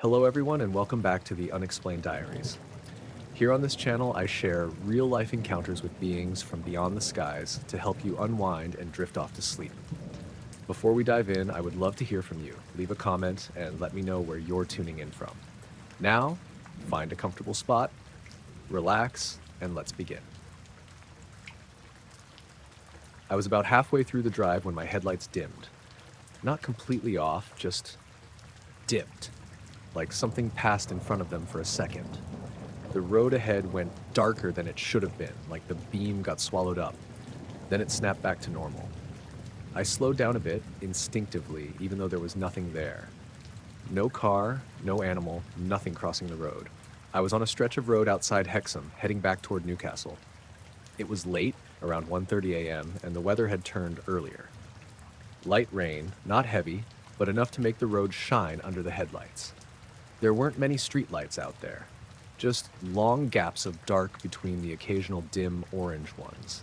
Hello everyone and welcome back to the Unexplained Diaries. Here on this channel I share real-life encounters with beings from beyond the skies to help you unwind and drift off to sleep. Before we dive in, I would love to hear from you. Leave a comment and let me know where you're tuning in from. Now, find a comfortable spot, relax, and let's begin. I was about halfway through the drive when my headlights dimmed. Not completely off, just dimmed. Like something passed in front of them for a second. The road ahead went darker than it should have been, like the beam got swallowed up. Then it snapped back to normal. I slowed down a bit, instinctively, even though there was nothing there. No car, no animal, nothing crossing the road. I was on a stretch of road outside Hexham, heading back toward Newcastle. It was late, around 1:30 a.m., and the weather had turned earlier. Light rain, not heavy, but enough to make the road shine under the headlights. There weren't many streetlights out there, just long gaps of dark between the occasional dim orange ones.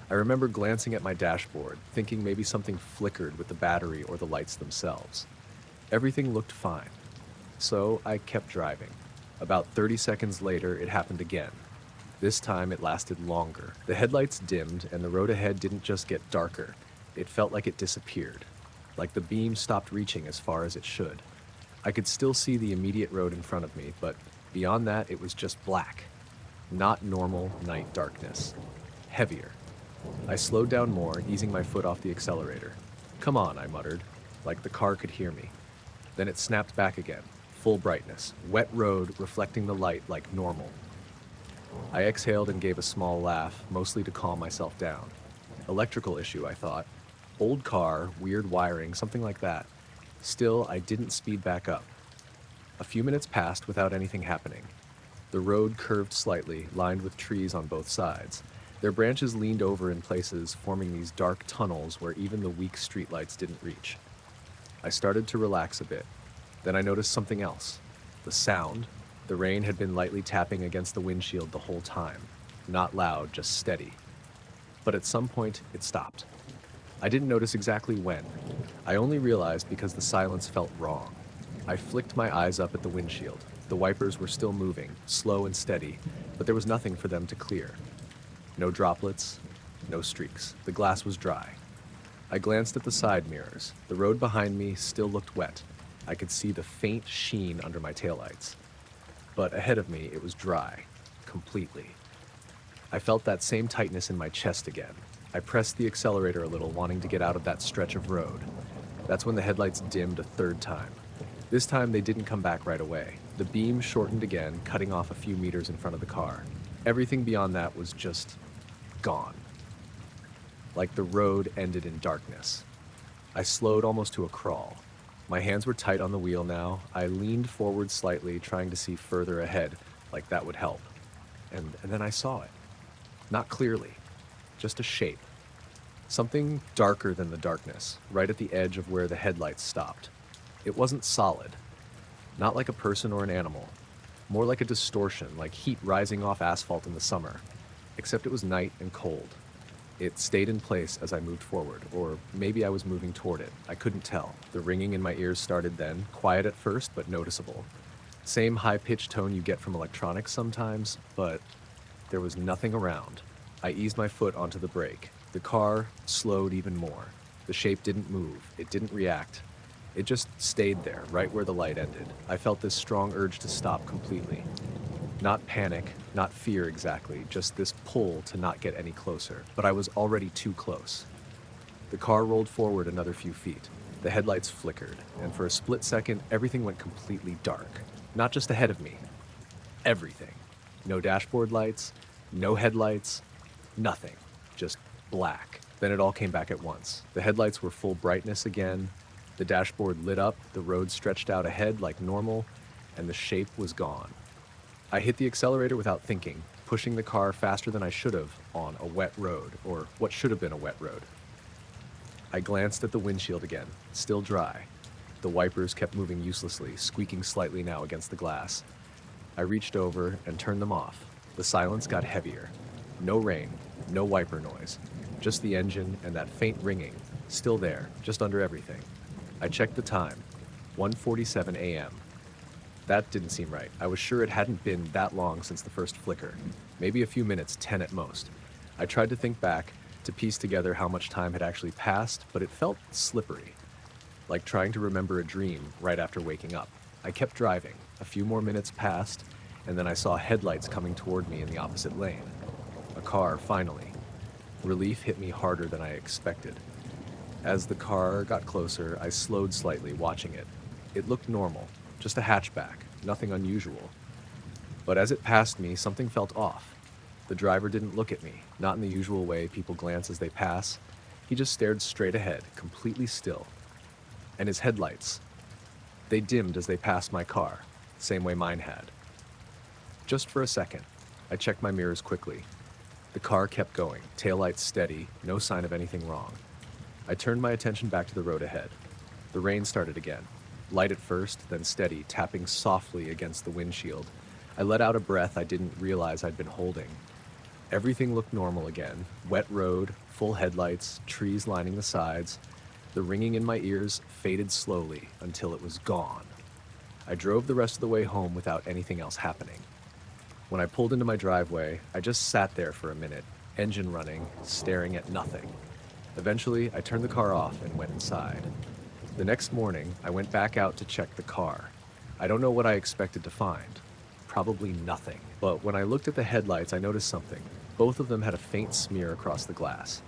I remember glancing at my dashboard, thinking maybe something flickered with the battery or the lights themselves. Everything looked fine, so I kept driving. About 30 seconds later, it happened again. This time it lasted longer. The headlights dimmed and the road ahead didn't just get darker, it felt like it disappeared, like the beam stopped reaching as far as it should. I could still see the immediate road in front of me, but beyond that, it was just black. Not normal night darkness. Heavier. I slowed down more, easing my foot off the accelerator. "Come on," I muttered, like the car could hear me. Then it snapped back again, full brightness, wet road reflecting the light like normal. I exhaled and gave a small laugh, mostly to calm myself down. Electrical issue, I thought. Old car, weird wiring, something like that. Still, I didn't speed back up. A few minutes passed without anything happening. The road curved slightly, lined with trees on both sides. Their branches leaned over in places, forming these dark tunnels where even the weak streetlights didn't reach. I started to relax a bit. Then I noticed something else. The sound. The rain had been lightly tapping against the windshield the whole time. Not loud, just steady. But at some point, it stopped. I didn't notice exactly when. I only realized because the silence felt wrong. I flicked my eyes up at the windshield. The wipers were still moving, slow and steady, but there was nothing for them to clear. No droplets, no streaks. The glass was dry. I glanced at the side mirrors. The road behind me still looked wet. I could see the faint sheen under my taillights. But ahead of me, it was dry, completely. I felt that same tightness in my chest again. I pressed the accelerator a little, wanting to get out of that stretch of road. That's when the headlights dimmed a third time. This time they didn't come back right away. The beam shortened again, cutting off a few meters in front of the car. Everything beyond that was just gone. Like the road ended in darkness. I slowed almost to a crawl. My hands were tight on the wheel now. I leaned forward slightly, trying to see further ahead, like that would help. And then I saw it. Not clearly. Just a shape. Something darker than the darkness, right at the edge of where the headlights stopped. It wasn't solid. Not like a person or an animal. More like a distortion, like heat rising off asphalt in the summer. Except it was night and cold. It stayed in place as I moved forward, or maybe I was moving toward it. I couldn't tell. The ringing in my ears started then, quiet at first, but noticeable. Same high-pitched tone you get from electronics sometimes, but there was nothing around. I eased my foot onto the brake. The car slowed even more. The shape didn't move. It didn't react. It just stayed there, right where the light ended. I felt this strong urge to stop completely. Not panic, not fear exactly, just this pull to not get any closer. But I was already too close. The car rolled forward another few feet. The headlights flickered, and for a split second, everything went completely dark. Not just ahead of me. Everything. No dashboard lights, no headlights, nothing. Just black. Then it all came back at once. The headlights were full brightness again. The dashboard lit up, the road stretched out ahead like normal, and the shape was gone. I hit the accelerator without thinking, pushing the car faster than I should have on a wet road, or what should have been a wet road. I glanced at the windshield again, still dry. The wipers kept moving uselessly, squeaking slightly now against the glass. I reached over and turned them off. The silence got heavier. No rain, no wiper noise, just the engine and that faint ringing, still there, just under everything. I checked the time, 1:47 a.m. That didn't seem right. I was sure it hadn't been that long since the first flicker. Maybe a few minutes, 10 at most. I tried to think back, to piece together how much time had actually passed, but it felt slippery, like trying to remember a dream right after waking up. I kept driving. A few more minutes passed, and then I saw headlights coming toward me in the opposite lane. A car, finally. Relief hit me harder than I expected. As the car got closer, I slowed slightly, watching it. It looked normal, just a hatchback, nothing unusual. But as it passed me, something felt off. The driver didn't look at me, not in the usual way people glance as they pass. He just stared straight ahead, completely still. And his headlights, they dimmed as they passed my car, same way mine had. Just for a second, I checked my mirrors quickly. The car kept going, taillights steady, no sign of anything wrong. I turned my attention back to the road ahead. The rain started again, light at first, then steady, tapping softly against the windshield. I let out a breath I didn't realize I'd been holding. Everything looked normal again. Wet road, full headlights, trees lining the sides. The ringing in my ears faded slowly until it was gone. I drove the rest of the way home without anything else happening. When I pulled into my driveway, I just sat there for a minute, engine running, staring at nothing. Eventually, I turned the car off and went inside. The next morning, I went back out to check the car. I don't know what I expected to find. Probably nothing. But when I looked at the headlights, I noticed something. Both of them had a faint smear across the glass.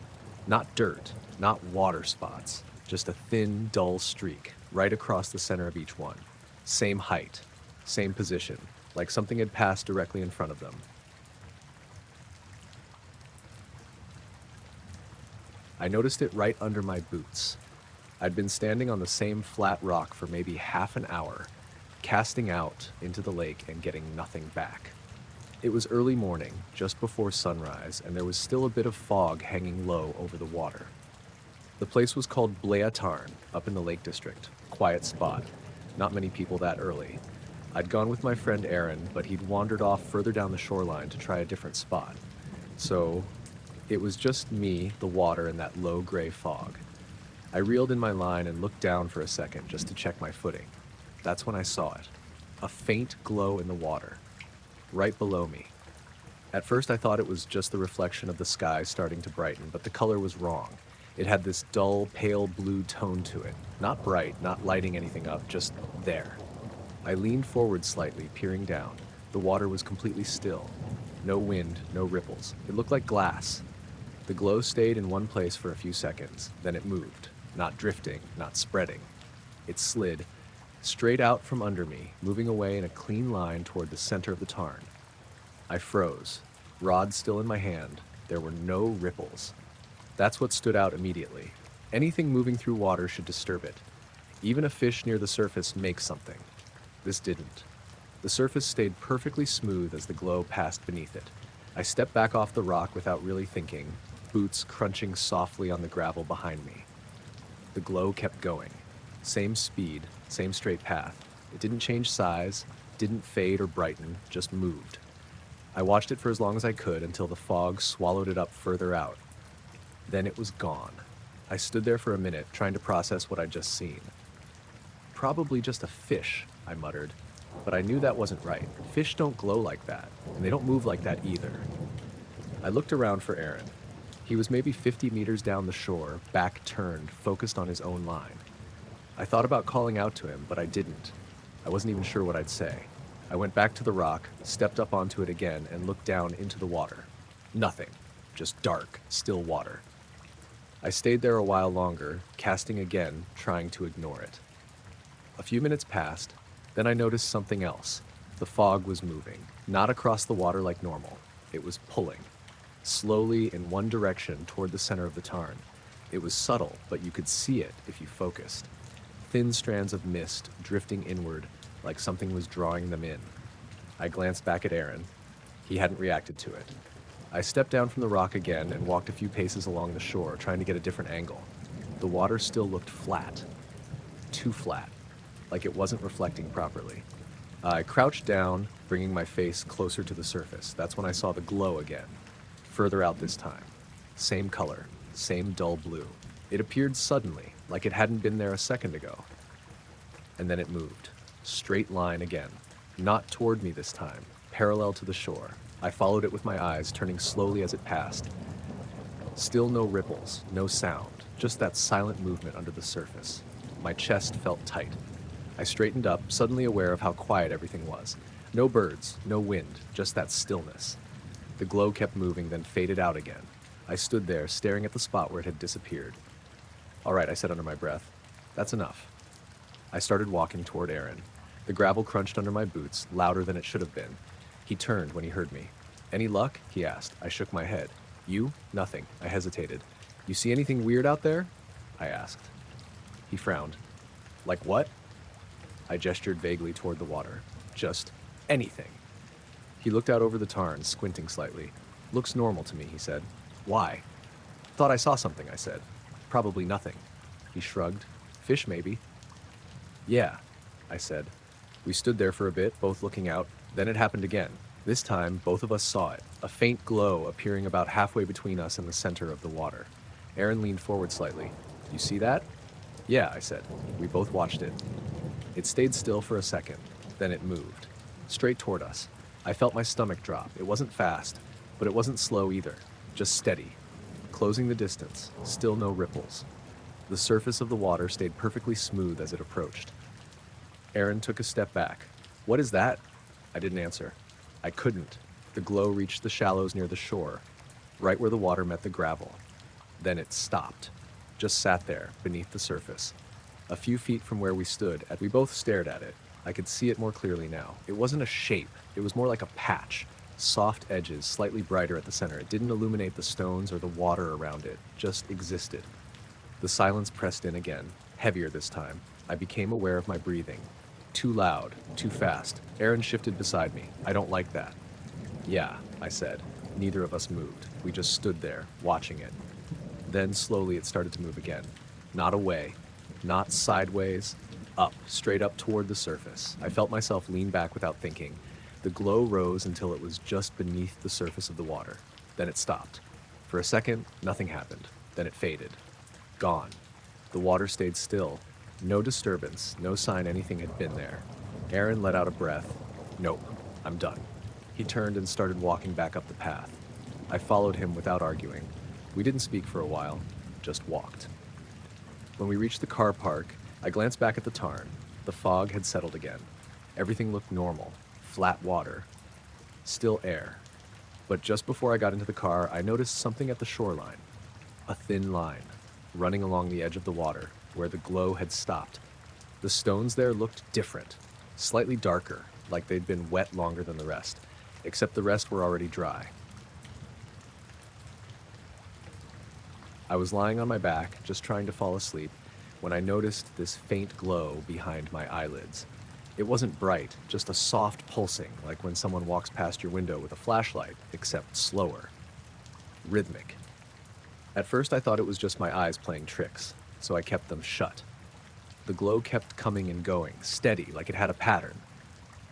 Not dirt, not water spots, just a thin, dull streak right across the center of each one. Same height, same position, like something had passed directly in front of them. I noticed it right under my boots. I'd been standing on the same flat rock for maybe half an hour, casting out into the lake and getting nothing back. It was early morning, just before sunrise, and there was still a bit of fog hanging low over the water. The place was called Bleatarn, up in the Lake District. Quiet spot. Not many people that early. I'd gone with my friend Aaron, but he'd wandered off further down the shoreline to try a different spot. So, it was just me, the water, and that low gray fog. I reeled in my line and looked down for a second just to check my footing. That's when I saw it. A faint glow in the water, right below me. At first I thought it was just the reflection of the sky starting to brighten, but the color was wrong. It had this dull, pale blue tone to it. Not bright, not lighting anything up, just there. I leaned forward slightly, peering down. The water was completely still. No wind, no ripples. It looked like glass. The glow stayed in one place for a few seconds, then it moved. Not drifting, not spreading. It slid straight out from under me, moving away in a clean line toward the center of the tarn. I froze, rod still in my hand. There were no ripples. That's what stood out immediately. Anything moving through water should disturb it. Even a fish near the surface makes something. This didn't. The surface stayed perfectly smooth as the glow passed beneath it. I stepped back off the rock without really thinking, boots crunching softly on the gravel behind me. The glow kept going. Same speed, same straight path. It didn't change size, didn't fade or brighten, just moved. I watched it for as long as I could until the fog swallowed it up further out. Then it was gone. I stood there for a minute, trying to process what I'd just seen. Probably just a fish, I muttered, but I knew that wasn't right. Fish don't glow like that, and they don't move like that either. I looked around for Aaron. He was maybe 50 meters down the shore, back turned, focused on his own line. I thought about calling out to him, but I didn't. I wasn't even sure what I'd say. I went back to the rock, stepped up onto it again, and looked down into the water. Nothing. Just dark, still water. I stayed there a while longer, casting again, trying to ignore it. A few minutes passed, then I noticed something else. The fog was moving, not across the water like normal. It was pulling, slowly in one direction toward the center of the tarn. It was subtle, but you could see it if you focused. Thin strands of mist drifting inward like something was drawing them in. I glanced back at Aaron. He hadn't reacted to it. I stepped down from the rock again and walked a few paces along the shore, trying to get a different angle. The water still looked flat. Too flat, like it wasn't reflecting properly. I crouched down, bringing my face closer to the surface. That's when I saw the glow again, further out this time. Same color, same dull blue. It appeared suddenly, like it hadn't been there a second ago. And then it moved. Straight line again. Not toward me this time, parallel to the shore. I followed it with my eyes, turning slowly as it passed. Still no ripples, no sound, just that silent movement under the surface. My chest felt tight. I straightened up, suddenly aware of how quiet everything was. No birds, no wind, just that stillness. The glow kept moving, then faded out again. I stood there, staring at the spot where it had disappeared. "All right," I said under my breath. "That's enough." I started walking toward Aaron. The gravel crunched under my boots, louder than it should have been. He turned when he heard me. "Any luck?" he asked. I shook my head. "You?" "Nothing." I hesitated. "You see anything weird out there?" I asked. He frowned. "Like what?" I gestured vaguely toward the water. "Just anything." He looked out over the tarn, squinting slightly. "Looks normal to me," he said. "Why?" "Thought I saw something," I said. "Probably nothing." He shrugged. "Fish, maybe." "Yeah," I said. We stood there for a bit, both looking out. Then it happened again. This time, both of us saw it, a faint glow appearing about halfway between us and the center of the water. Aaron leaned forward slightly. "You see that?" "Yeah," I said. We both watched it. It stayed still for a second. Then it moved. Straight toward us. I felt my stomach drop. It wasn't fast, but it wasn't slow either. Just steady. Closing the distance. Still no ripples. The surface of the water stayed perfectly smooth as it approached. Aaron took a step back. "What is that?" I didn't answer. I couldn't. The glow reached the shallows near the shore, right where the water met the gravel. Then it stopped. Just sat there, beneath the surface. A few feet from where we stood, we both stared at it. I could see it more clearly now. It wasn't a shape. It was more like a patch. Soft edges, slightly brighter at the center. It didn't illuminate the stones or the water around it, just existed. The silence pressed in again, heavier this time. I became aware of my breathing. Too loud, too fast. Aaron shifted beside me. "I don't like that." "Yeah," I said. Neither of us moved. We just stood there, watching it. Then slowly it started to move again. Not away, not sideways, up, straight up toward the surface. I felt myself lean back without thinking. The glow rose until it was just beneath the surface of the water. Then it stopped. For a second, nothing happened. Then it faded. Gone. The water stayed still. No disturbance, no sign anything had been there. Aaron let out a breath. "Nope, I'm done." He turned and started walking back up the path. I followed him without arguing. We didn't speak for a while, just walked. When we reached the car park, I glanced back at the tarn. The fog had settled again. Everything looked normal. Flat water. Still air. But just before I got into the car, I noticed something at the shoreline. A thin line, running along the edge of the water, where the glow had stopped. The stones there looked different, slightly darker, like they'd been wet longer than the rest, except the rest were already dry. I was lying on my back, just trying to fall asleep, when I noticed this faint glow behind my eyelids. It wasn't bright, just a soft pulsing, like when someone walks past your window with a flashlight, except slower. Rhythmic. At first I thought it was just my eyes playing tricks, so I kept them shut. The glow kept coming and going, steady, like it had a pattern.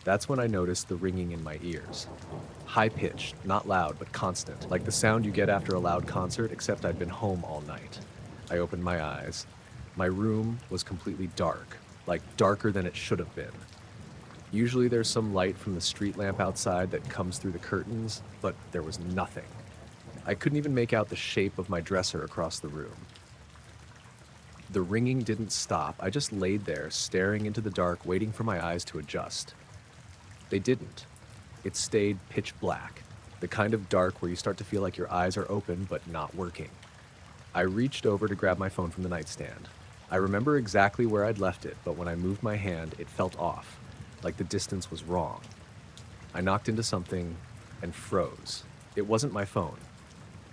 That's when I noticed the ringing in my ears. High-pitched, not loud, but constant, like the sound you get after a loud concert, except I'd been home all night. I opened my eyes. My room was completely dark, like darker than it should have been. Usually there's some light from the street lamp outside that comes through the curtains, but there was nothing. I couldn't even make out the shape of my dresser across the room. The ringing didn't stop. I just laid there, staring into the dark, waiting for my eyes to adjust. They didn't. It stayed pitch black, the kind of dark where you start to feel like your eyes are open but not working. I reached over to grab my phone from the nightstand. I remember exactly where I'd left it, but when I moved my hand, it felt off, like the distance was wrong. I knocked into something and froze. It wasn't my phone.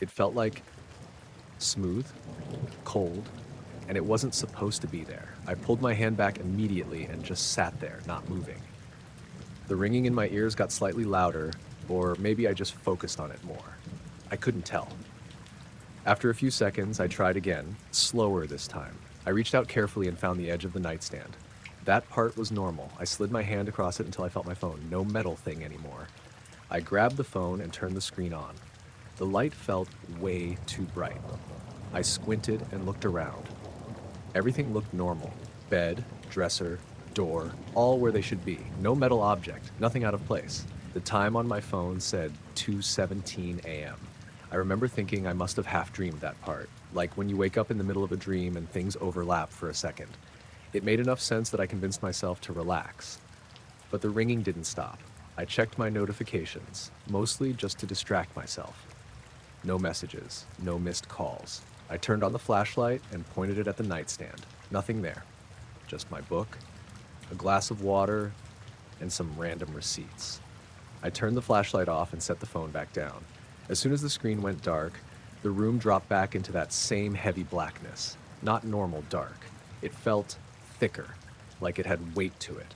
It felt like smooth, cold, and it wasn't supposed to be there. I pulled my hand back immediately and just sat there, not moving. The ringing in my ears got slightly louder, or maybe I just focused on it more. I couldn't tell. After a few seconds, I tried again, slower this time. I reached out carefully and found the edge of the nightstand. That part was normal. I slid my hand across it until I felt my phone. No metal thing anymore. I grabbed the phone and turned the screen on. The light felt way too bright. I squinted and looked around. Everything looked normal. Bed, dresser, door, all where they should be. No metal object, nothing out of place. The time on my phone said 2:17 a.m. I remember thinking I must have half-dreamed that part, like when you wake up in the middle of a dream and things overlap for a second. It made enough sense that I convinced myself to relax. But the ringing didn't stop. I checked my notifications, mostly just to distract myself. No messages, no missed calls. I turned on the flashlight and pointed it at the nightstand. Nothing there. Just my book, a glass of water, and some random receipts. I turned the flashlight off and set the phone back down. As soon as the screen went dark, the room dropped back into that same heavy blackness. Not normal dark. It felt thicker, like it had weight to it.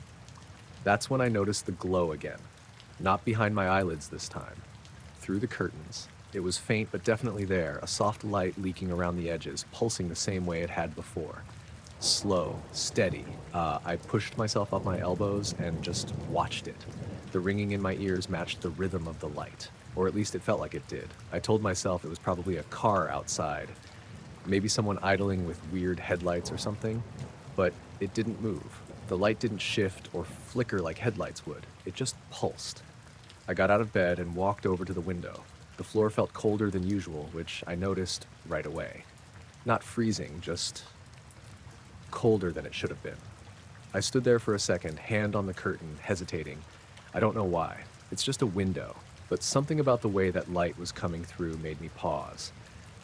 That's when I noticed the glow again. Not behind my eyelids this time. Through the curtains. It was faint but definitely there, a soft light leaking around the edges, pulsing the same way it had before. Slow, steady. I pushed myself up my elbows and just watched it. The ringing in my ears matched the rhythm of the light, or at least it felt like it did. I told myself it was probably a car outside, maybe someone idling with weird headlights or something, but it didn't move. The light didn't shift or flicker like headlights would. It just pulsed. I got out of bed and walked over to the window. The floor felt colder than usual, which I noticed right away. Not freezing, just colder than it should have been. I stood there for a second, hand on the curtain, hesitating. I don't know why. It's just a window, but something about the way that light was coming through made me pause.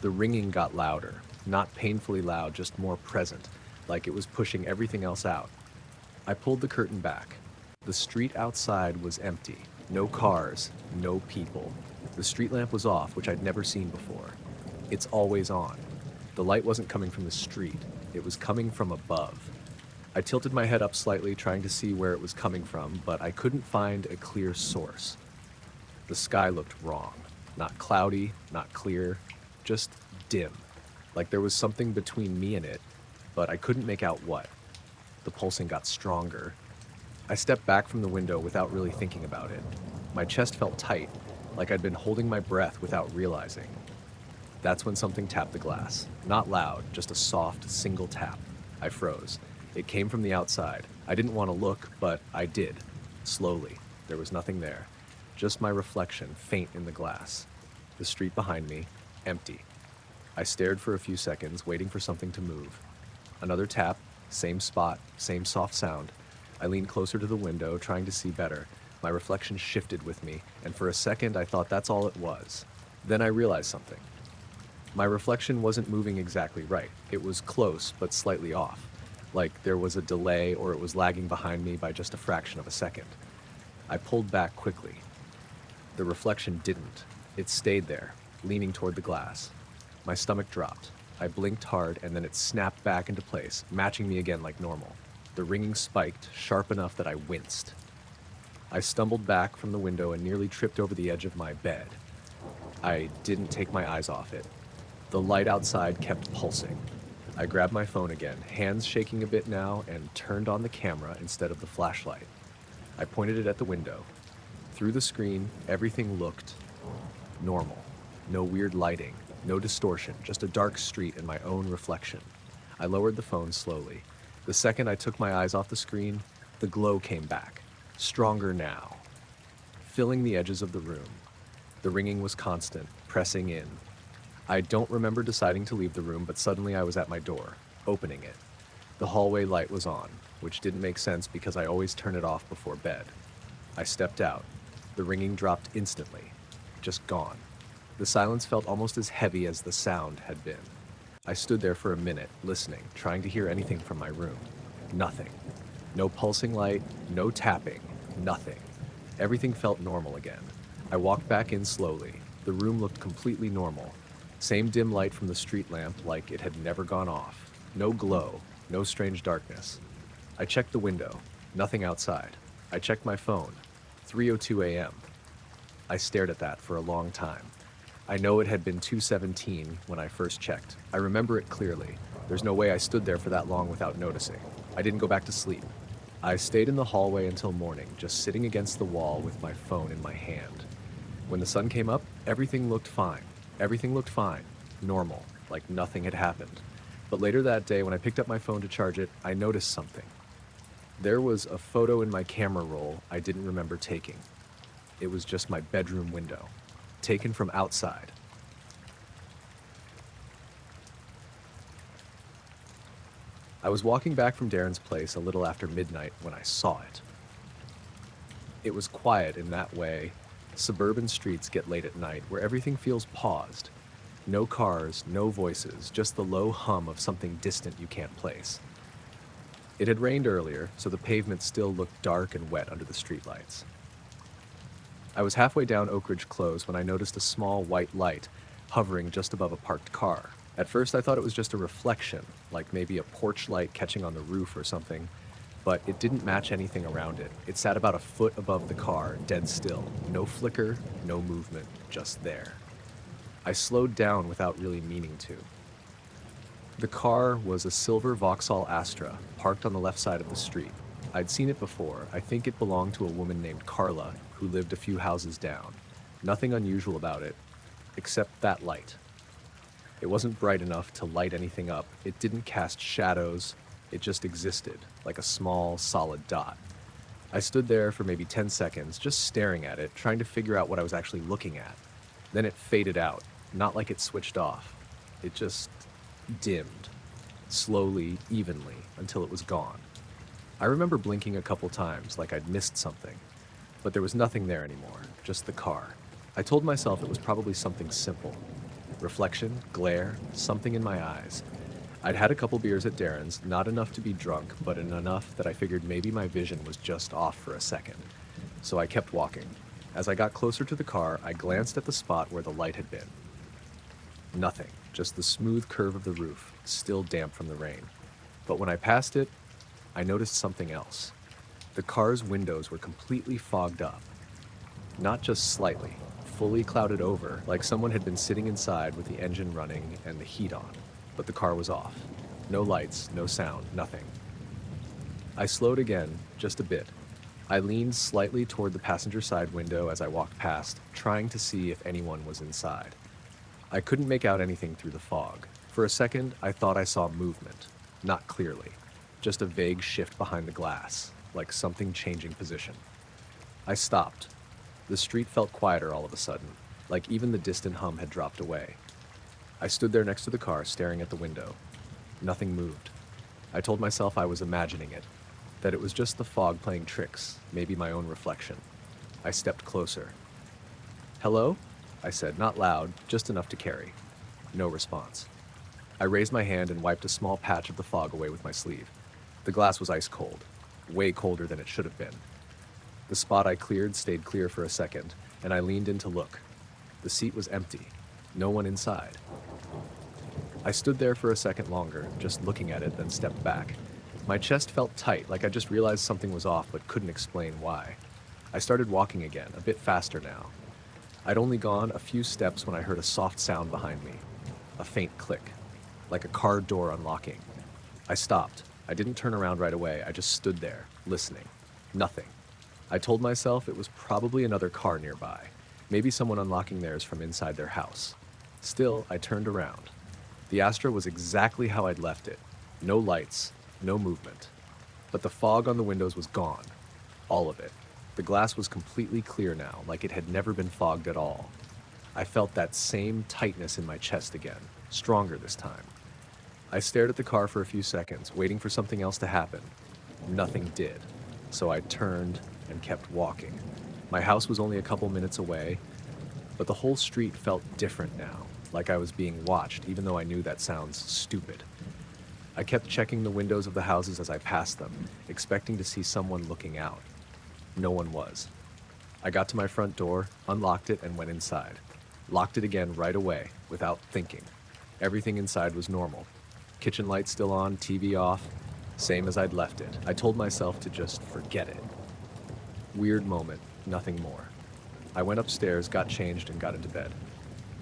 The ringing got louder, not painfully loud, just more present, like it was pushing everything else out. I pulled the curtain back. The street outside was empty. No cars, no people. The street lamp was off, which I'd never seen before. It's always on. The light wasn't coming from the street. It was coming from above. I tilted my head up slightly, trying to see where it was coming from, but I couldn't find a clear source. The sky looked wrong. Not cloudy, not clear, just dim. Like there was something between me and it, but I couldn't make out what. The pulsing got stronger. I stepped back from the window without really thinking about it. My chest felt tight, like I'd been holding my breath without realizing. That's when something tapped the glass. Not loud, just a soft, single tap. I froze. It came from the outside. I didn't want to look, but I did. Slowly. There was nothing there. Just my reflection, faint in the glass. The street behind me, empty. I stared for a few seconds, waiting for something to move. Another tap, same spot, same soft sound. I leaned closer to the window, trying to see better. My reflection shifted with me, and for a second I thought that's all it was. Then I realized something. My reflection wasn't moving exactly right. It was close, but slightly off. Like there was a delay or it was lagging behind me by just a fraction of a second. I pulled back quickly. The reflection didn't. It stayed there, leaning toward the glass. My stomach dropped. I blinked hard, and then it snapped back into place, matching me again like normal. The ringing spiked, sharp enough that I winced. I stumbled back from the window and nearly tripped over the edge of my bed. I didn't take my eyes off it. The light outside kept pulsing. I grabbed my phone again, hands shaking a bit now, and turned on the camera instead of the flashlight. I pointed it at the window. Through the screen, everything looked normal. No weird lighting, no distortion, just a dark street and my own reflection. I lowered the phone slowly. The second I took my eyes off the screen, the glow came back, stronger now, filling the edges of the room. The ringing was constant, pressing in. I don't remember deciding to leave the room, but suddenly I was at my door, opening it. The hallway light was on, which didn't make sense because I always turn it off before bed. I stepped out. The ringing dropped instantly, just gone. The silence felt almost as heavy as the sound had been. I stood there for a minute, listening, trying to hear anything from my room. Nothing. No pulsing light, no tapping, nothing. Everything felt normal again. I walked back in slowly. The room looked completely normal. Same dim light from the street lamp, like it had never gone off. No glow, no strange darkness. I checked the window. Nothing outside. I checked my phone. 3:02 a.m. I stared at that for a long time. I know it had been 2:17 when I first checked. I remember it clearly. There's no way I stood there for that long without noticing. I didn't go back to sleep. I stayed in the hallway until morning, just sitting against the wall with my phone in my hand. When the sun came up, everything looked fine. Everything looked fine, normal, like nothing had happened. But later that day, when I picked up my phone to charge it, I noticed something. There was a photo in my camera roll I didn't remember taking. It was just my bedroom window, taken from outside. I was walking back from Darren's place a little after midnight when I saw it. It was quiet in that way suburban streets get late at night, where everything feels paused. No cars, no voices, just the low hum of something distant you can't place. It had rained earlier, so the pavement still looked dark and wet under the streetlights. I was halfway down Oak Ridge Close when I noticed a small white light hovering just above a parked car. At first I thought it was just a reflection, like maybe a porch light catching on the roof or something, but it didn't match anything around it. It sat about a foot above the car, dead still. No flicker, no movement, just there. I slowed down without really meaning to. The car was a silver Vauxhall Astra, parked on the left side of the street. I'd seen it before. I think it belonged to a woman named Carla, who lived a few houses down. Nothing unusual about it, except that light. It wasn't bright enough to light anything up. It didn't cast shadows. It just existed, like a small, solid dot. I stood there for maybe 10 seconds, just staring at it, trying to figure out what I was actually looking at. Then it faded out, not like it switched off. It just dimmed, slowly, evenly, until it was gone. I remember blinking a couple times, like I'd missed something, but there was nothing there anymore, just the car. I told myself it was probably something simple. Reflection, glare, something in my eyes. I'd had a couple beers at Darren's, not enough to be drunk, but enough that I figured maybe my vision was just off for a second. So I kept walking. As I got closer to the car, I glanced at the spot where the light had been. Nothing, just the smooth curve of the roof, still damp from the rain. But when I passed it, I noticed something else. The car's windows were completely fogged up. Not just slightly, fully clouded over, like someone had been sitting inside with the engine running and the heat on. But the car was off. No lights, no sound, nothing. I slowed again, just a bit. I leaned slightly toward the passenger side window as I walked past, trying to see if anyone was inside. I couldn't make out anything through the fog. For a second, I thought I saw movement. Not clearly. Just a vague shift behind the glass, like something changing position. I stopped. The street felt quieter all of a sudden, like even the distant hum had dropped away. I stood there next to the car, staring at the window. Nothing moved. I told myself I was imagining it, that it was just the fog playing tricks, maybe my own reflection. I stepped closer. "Hello?" I said, not loud, just enough to carry. No response. I raised my hand and wiped a small patch of the fog away with my sleeve. The glass was ice cold, way colder than it should have been. The spot I cleared stayed clear for a second, and I leaned in to look. The seat was empty. No one inside. I stood there for a second longer, just looking at it, then stepped back. My chest felt tight, like I just realized something was off but couldn't explain why. I started walking again, a bit faster now. I'd only gone a few steps when I heard a soft sound behind me. A faint click, like a car door unlocking. I stopped. I didn't turn around right away. I just stood there, listening. Nothing. I told myself it was probably another car nearby. Maybe someone unlocking theirs from inside their house. Still, I turned around. The Astra was exactly how I'd left it. No lights, no movement. But the fog on the windows was gone. All of it. The glass was completely clear now, like it had never been fogged at all. I felt that same tightness in my chest again, stronger this time. I stared at the car for a few seconds, waiting for something else to happen. Nothing did. So I turned and kept walking. My house was only a couple minutes away, but the whole street felt different now, like I was being watched, even though I knew that sounds stupid. I kept checking the windows of the houses as I passed them, expecting to see someone looking out. No one was. I got to my front door, unlocked it, and went inside. Locked it again right away, without thinking. Everything inside was normal. Kitchen light still on, TV off, same as I'd left it. I told myself to just forget it. Weird moment, nothing more. I went upstairs, got changed, and got into bed.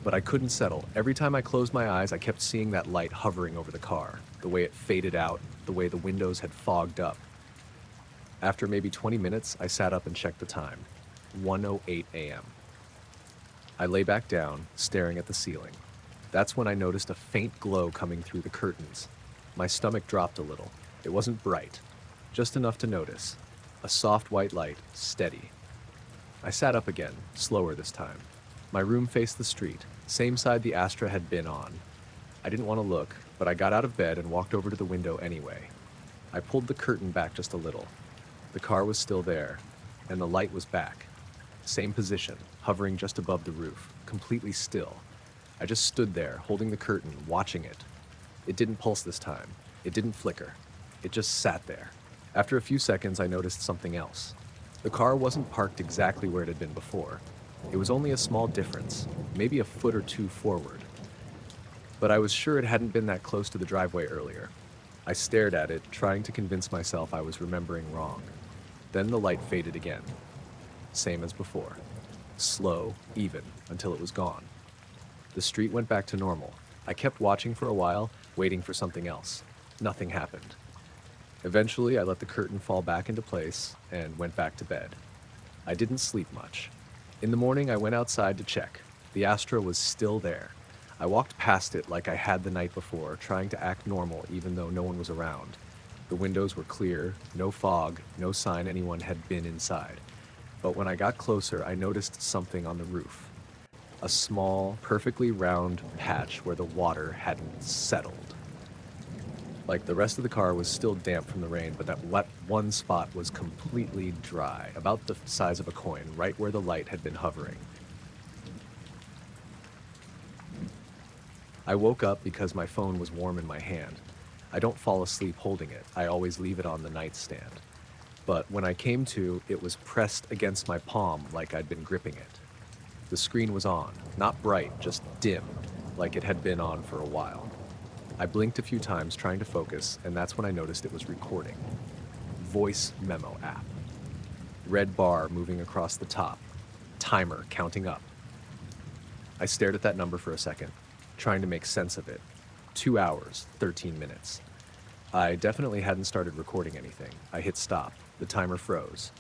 But I couldn't settle. Every time I closed my eyes, I kept seeing that light hovering over the car, the way it faded out, the way the windows had fogged up. After maybe 20 minutes, I sat up and checked the time. 1:08 a.m. I lay back down, staring at the ceiling. That's when I noticed a faint glow coming through the curtains. My stomach dropped a little. It wasn't bright, just enough to notice. A soft white light, steady. I sat up again, slower this time. My room faced the street, same side the Astra had been on. I didn't want to look, but I got out of bed and walked over to the window anyway. I pulled the curtain back just a little. The car was still there, and the light was back. Same position, hovering just above the roof, completely still. I just stood there, holding the curtain, watching it. It didn't pulse this time. It didn't flicker. It just sat there. After a few seconds, I noticed something else. The car wasn't parked exactly where it had been before. It was only a small difference, maybe a foot or two forward. But I was sure it hadn't been that close to the driveway earlier. I stared at it, trying to convince myself I was remembering wrong. Then the light faded again. Same as before. Slow, even, until it was gone. The street went back to normal. I kept watching for a while, waiting for something else. Nothing happened. Eventually, I let the curtain fall back into place and went back to bed. I didn't sleep much. In the morning, I went outside to check. The Astra was still there. I walked past it like I had the night before, trying to act normal even though no one was around. The windows were clear, no fog, no sign anyone had been inside. But when I got closer, I noticed something on the roof. A small, perfectly round patch where the water hadn't settled. Like the rest of the car was still damp from the rain, but that one spot was completely dry, about the size of a coin, right where the light had been hovering. I woke up because my phone was warm in my hand. I don't fall asleep holding it. I always leave it on the nightstand. But when I came to, it was pressed against my palm like I'd been gripping it. The screen was on, not bright, just dim, like it had been on for a while. I blinked a few times trying to focus, and that's when I noticed it was recording. Voice memo app. Red bar moving across the top. Timer counting up. I stared at that number for a second, trying to make sense of it. 2 hours, 13 minutes. I definitely hadn't started recording anything. I hit stop. The timer froze.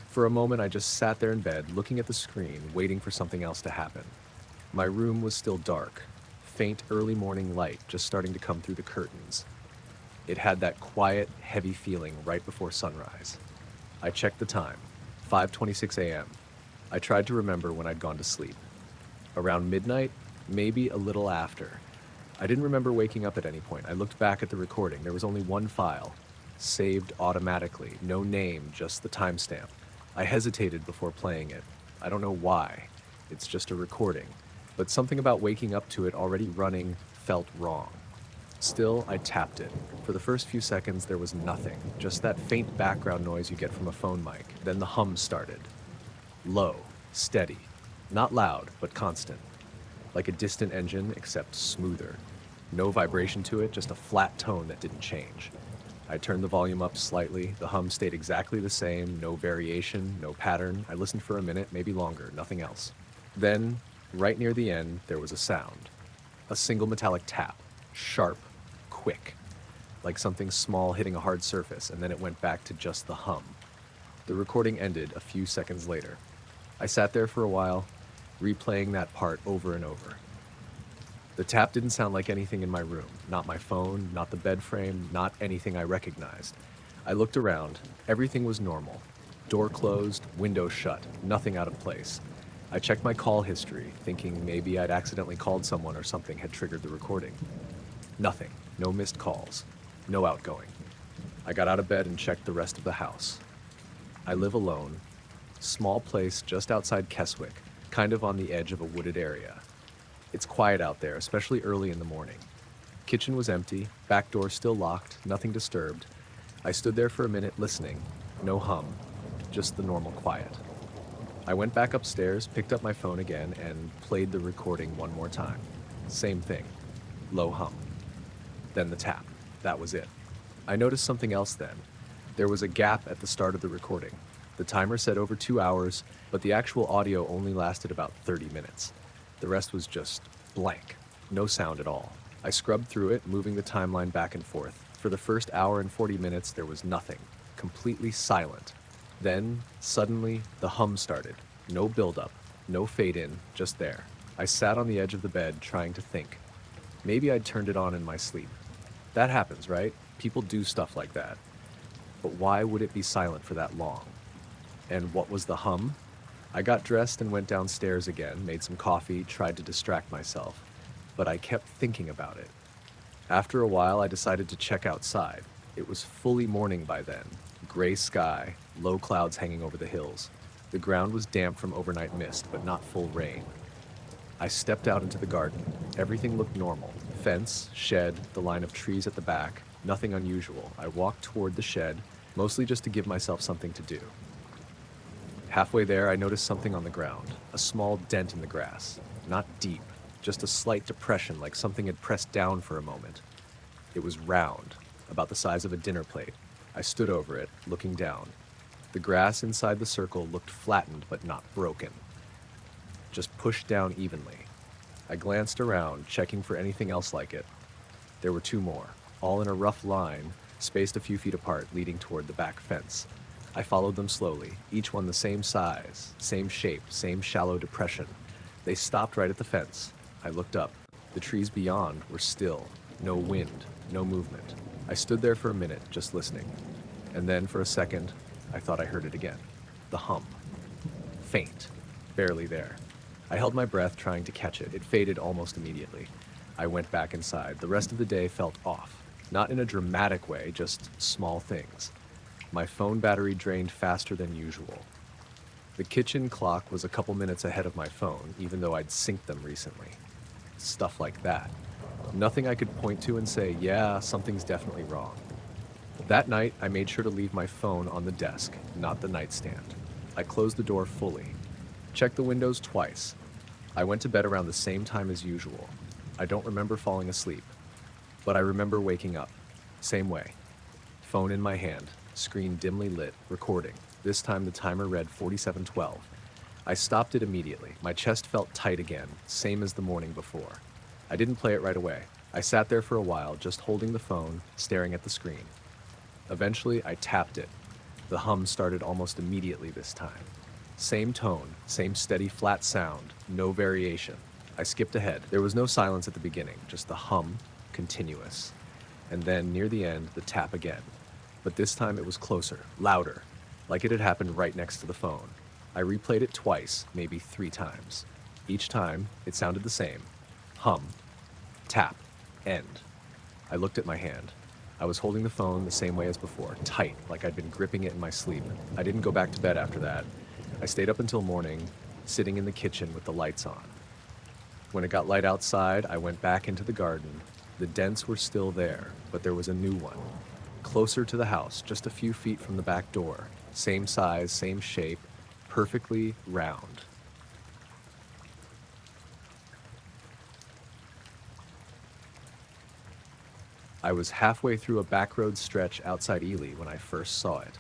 For a moment, I just sat there in bed, looking at the screen, waiting for something else to happen. My room was still dark. Faint early morning light just starting to come through the curtains. It had that quiet, heavy feeling right before sunrise. I checked the time, 5:26 a.m. I tried to remember when I'd gone to sleep. Around midnight, maybe a little after. I didn't remember waking up at any point. I looked back at the recording. There was only one file, saved automatically, no name, just the timestamp. I hesitated before playing it. I don't know why. It's just a recording. But something about waking up to it already running felt wrong. Still, I tapped it. For the first few seconds, there was nothing, just that faint background noise you get from a phone mic. Then the hum started. Low, steady, not loud, but constant. Like a distant engine, except smoother. No vibration to it, just a flat tone that didn't change. I turned the volume up slightly. The hum stayed exactly the same, no variation, no pattern. I listened for a minute, maybe longer, nothing else. Then, right near the end, there was a sound. A single metallic tap. Sharp. Quick. Like something small hitting a hard surface, and then it went back to just the hum. The recording ended a few seconds later. I sat there for a while, replaying that part over and over. The tap didn't sound like anything in my room. Not my phone, not the bed frame, not anything I recognized. I looked around. Everything was normal. Door closed, window shut, nothing out of place. I checked my call history, thinking maybe I'd accidentally called someone or something had triggered the recording. Nothing. No missed calls. No outgoing. I got out of bed and checked the rest of the house. I live alone. Small place just outside Keswick, kind of on the edge of a wooded area. It's quiet out there, especially early in the morning. Kitchen was empty, back door still locked, nothing disturbed. I stood there for a minute listening. No hum, just the normal quiet. I went back upstairs, picked up my phone again, and played the recording one more time. Same thing. Low hum. Then the tap. That was it. I noticed something else then. There was a gap at the start of the recording. The timer said over 2 hours, but the actual audio only lasted about 30 minutes. The rest was just blank. No sound at all. I scrubbed through it, moving the timeline back and forth. For the first hour and 40 minutes, there was nothing. Completely silent. Then, suddenly, the hum started. No buildup, no fade in, just there. I sat on the edge of the bed, trying to think. Maybe I'd turned it on in my sleep. That happens, right? People do stuff like that. But why would it be silent for that long? And what was the hum? I got dressed and went downstairs again, made some coffee, tried to distract myself, but I kept thinking about it. After a while, I decided to check outside. It was fully morning by then, gray sky, low clouds hanging over the hills. The ground was damp from overnight mist, but not full rain. I stepped out into the garden. Everything looked normal. Fence, shed, the line of trees at the back, nothing unusual. I walked toward the shed, mostly just to give myself something to do. Halfway there, I noticed something on the ground, a small dent in the grass. Not deep, just a slight depression like something had pressed down for a moment. It was round, about the size of a dinner plate. I stood over it, looking down. The grass inside the circle looked flattened but not broken, just pushed down evenly. I glanced around, checking for anything else like it. There were two more, all in a rough line, spaced a few feet apart, leading toward the back fence. I followed them slowly, each one the same size, same shape, same shallow depression. They stopped right at the fence. I looked up. The trees beyond were still, no wind, no movement. I stood there for a minute, just listening. And then, for a second, I thought I heard it again. The hum. Faint, barely there. I held my breath, trying to catch it. It faded almost immediately. I went back inside. The rest of the day felt off. Not in a dramatic way, just small things. My phone battery drained faster than usual. The kitchen clock was a couple minutes ahead of my phone, even though I'd synced them recently. Stuff like that. Nothing I could point to and say, yeah, something's definitely wrong. That night, I made sure to leave my phone on the desk, not the nightstand. I closed the door fully. Checked the windows twice. I went to bed around the same time as usual. I don't remember falling asleep, but I remember waking up. Same way. Phone in my hand, screen dimly lit, recording. This time the timer read 47:12. I stopped it immediately. My chest felt tight again, same as the morning before. I didn't play it right away. I sat there for a while, just holding the phone, staring at the screen. Eventually, I tapped it. The hum started almost immediately this time. Same tone, same steady flat sound, no variation. I skipped ahead. There was no silence at the beginning, just the hum, continuous. And then, near the end, the tap again. But this time it was closer, louder, like it had happened right next to the phone. I replayed it twice, maybe 3 times. Each time, it sounded the same. Hum, tap, end. I looked at my hand. I was holding the phone the same way as before, tight, like I'd been gripping it in my sleep. I didn't go back to bed after that. I stayed up until morning, sitting in the kitchen with the lights on. When it got light outside, I went back into the garden. The dents were still there, but there was a new one. Closer to the house, just a few feet from the back door. Same size, same shape, perfectly round. I was halfway through a backroad stretch outside Ely when I first saw it.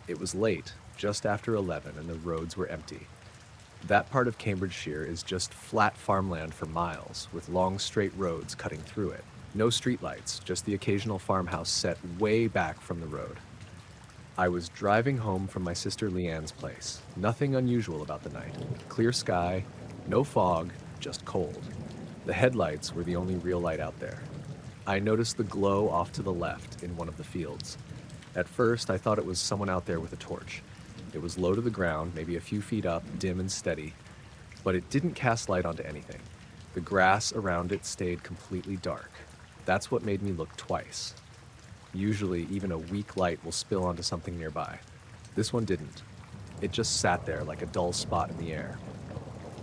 It was late, just after 11, and the roads were empty. That part of Cambridgeshire is just flat farmland for miles, with long straight roads cutting through it. No streetlights, just the occasional farmhouse set way back from the road. I was driving home from my sister Leanne's place. Nothing unusual about the night. Clear sky, no fog, just cold. The headlights were the only real light out there. I noticed the glow off to the left in one of the fields. At first, I thought it was someone out there with a torch. It was low to the ground, maybe a few feet up, dim and steady, but it didn't cast light onto anything. The grass around it stayed completely dark. That's what made me look twice. Usually, even a weak light will spill onto something nearby. This one didn't. It just sat there like a dull spot in the air.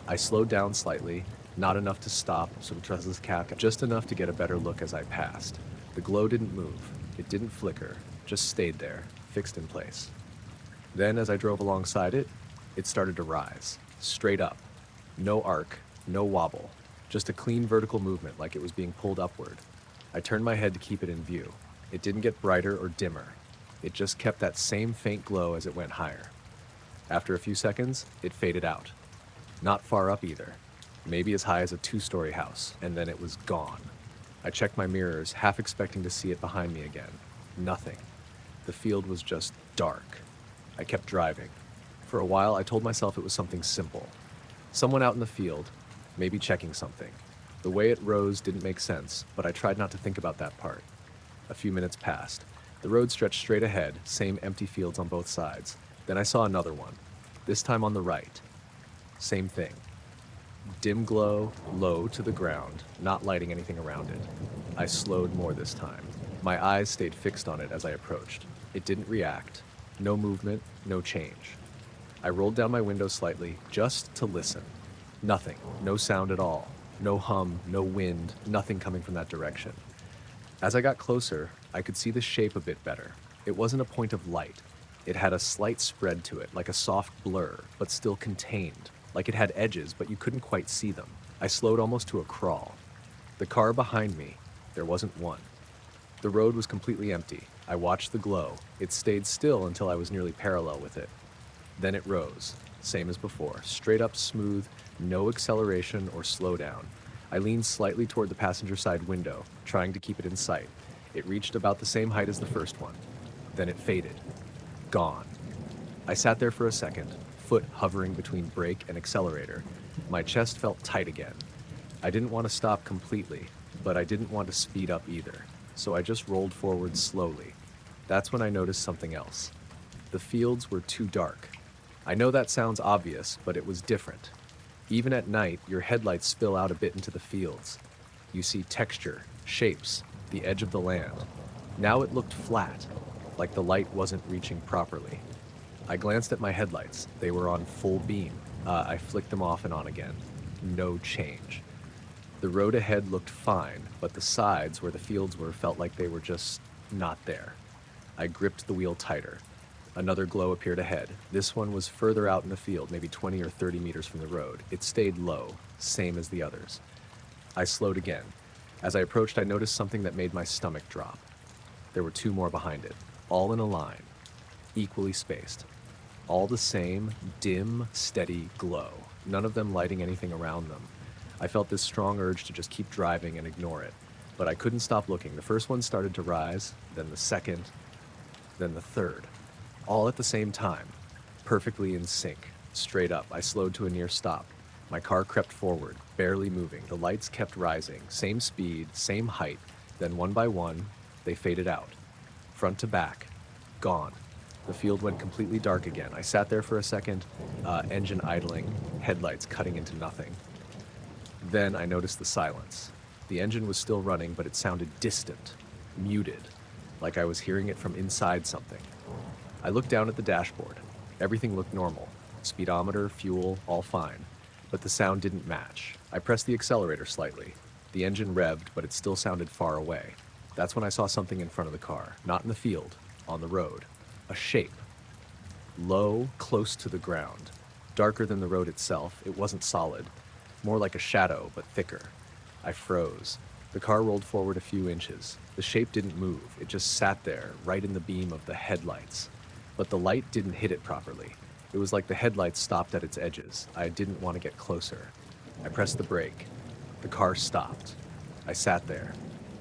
I slowed down slightly, not enough to stop, some trussless cap, just enough to get a better look as I passed. The glow didn't move. It didn't flicker, just stayed there, fixed in place. Then, as I drove alongside it, it started to rise, straight up. No arc, no wobble, just a clean vertical movement like it was being pulled upward. I turned my head to keep it in view. It didn't get brighter or dimmer. It just kept that same faint glow as it went higher. After a few seconds, it faded out. Not far up either. Maybe as high as a 2-story house, and then it was gone. I checked my mirrors, half expecting to see it behind me again. Nothing. The field was just dark. I kept driving. For a while, I told myself it was something simple. Someone out in the field, maybe checking something. The way it rose didn't make sense, but I tried not to think about that part. A few minutes passed. The road stretched straight ahead, same empty fields on both sides. Then I saw another one, this time on the right. Same thing. Dim glow, low to the ground, not lighting anything around it. I slowed more this time. My eyes stayed fixed on it as I approached. It didn't react. No movement, no change. I rolled down my window slightly, just to listen. Nothing, no sound at all. No hum, no wind, nothing coming from that direction. As I got closer, I could see the shape a bit better. It wasn't a point of light. It had a slight spread to it, like a soft blur, but still contained. Like it had edges, but you couldn't quite see them. I slowed almost to a crawl. The car behind me, there wasn't one. The road was completely empty. I watched the glow. It stayed still until I was nearly parallel with it. Then it rose, same as before, straight up smooth, no acceleration or slowdown. I leaned slightly toward the passenger side window, trying to keep it in sight. It reached about the same height as the first one. Then it faded. Gone. I sat there for a second, foot hovering between brake and accelerator. My chest felt tight again. I didn't want to stop completely, but I didn't want to speed up either, so I just rolled forward slowly. That's when I noticed something else. The fields were too dark. I know that sounds obvious, but it was different. Even at night, your headlights spill out a bit into the fields. You see texture, shapes, the edge of the land. Now it looked flat, like the light wasn't reaching properly. I glanced at my headlights. They were on full beam. I flicked them off and on again. No change. The road ahead looked fine, but the sides where the fields were felt like they were just not there. I gripped the wheel tighter. Another glow appeared ahead. This one was further out in the field, maybe 20 or 30 meters from the road. It stayed low, same as the others. I slowed again. As I approached, I noticed something that made my stomach drop. There were two more behind it, all in a line, equally spaced. All the same, dim, steady glow, none of them lighting anything around them. I felt this strong urge to just keep driving and ignore it, but I couldn't stop looking. The first one started to rise, then the second, then the third. All at the same time, perfectly in sync, straight up. I slowed to a near stop. My car crept forward, barely moving. The lights kept rising, same speed, same height. Then one by one, they faded out. Front to back, gone. The field went completely dark again. I sat there for a second, engine idling, headlights cutting into nothing. Then I noticed the silence. The engine was still running, but it sounded distant, muted, like I was hearing it from inside something. I looked down at the dashboard. Everything looked normal. Speedometer, fuel, all fine. But the sound didn't match. I pressed the accelerator slightly. The engine revved, but it still sounded far away. That's when I saw something in front of the car. Not in the field, on the road. A shape. Low, close to the ground. Darker than the road itself. It wasn't solid. More like a shadow, but thicker. I froze. The car rolled forward a few inches. The shape didn't move. It just sat there, right in the beam of the headlights. But the light didn't hit it properly. It was like the headlights stopped at its edges. I didn't want to get closer. I pressed the brake. The car stopped. I sat there,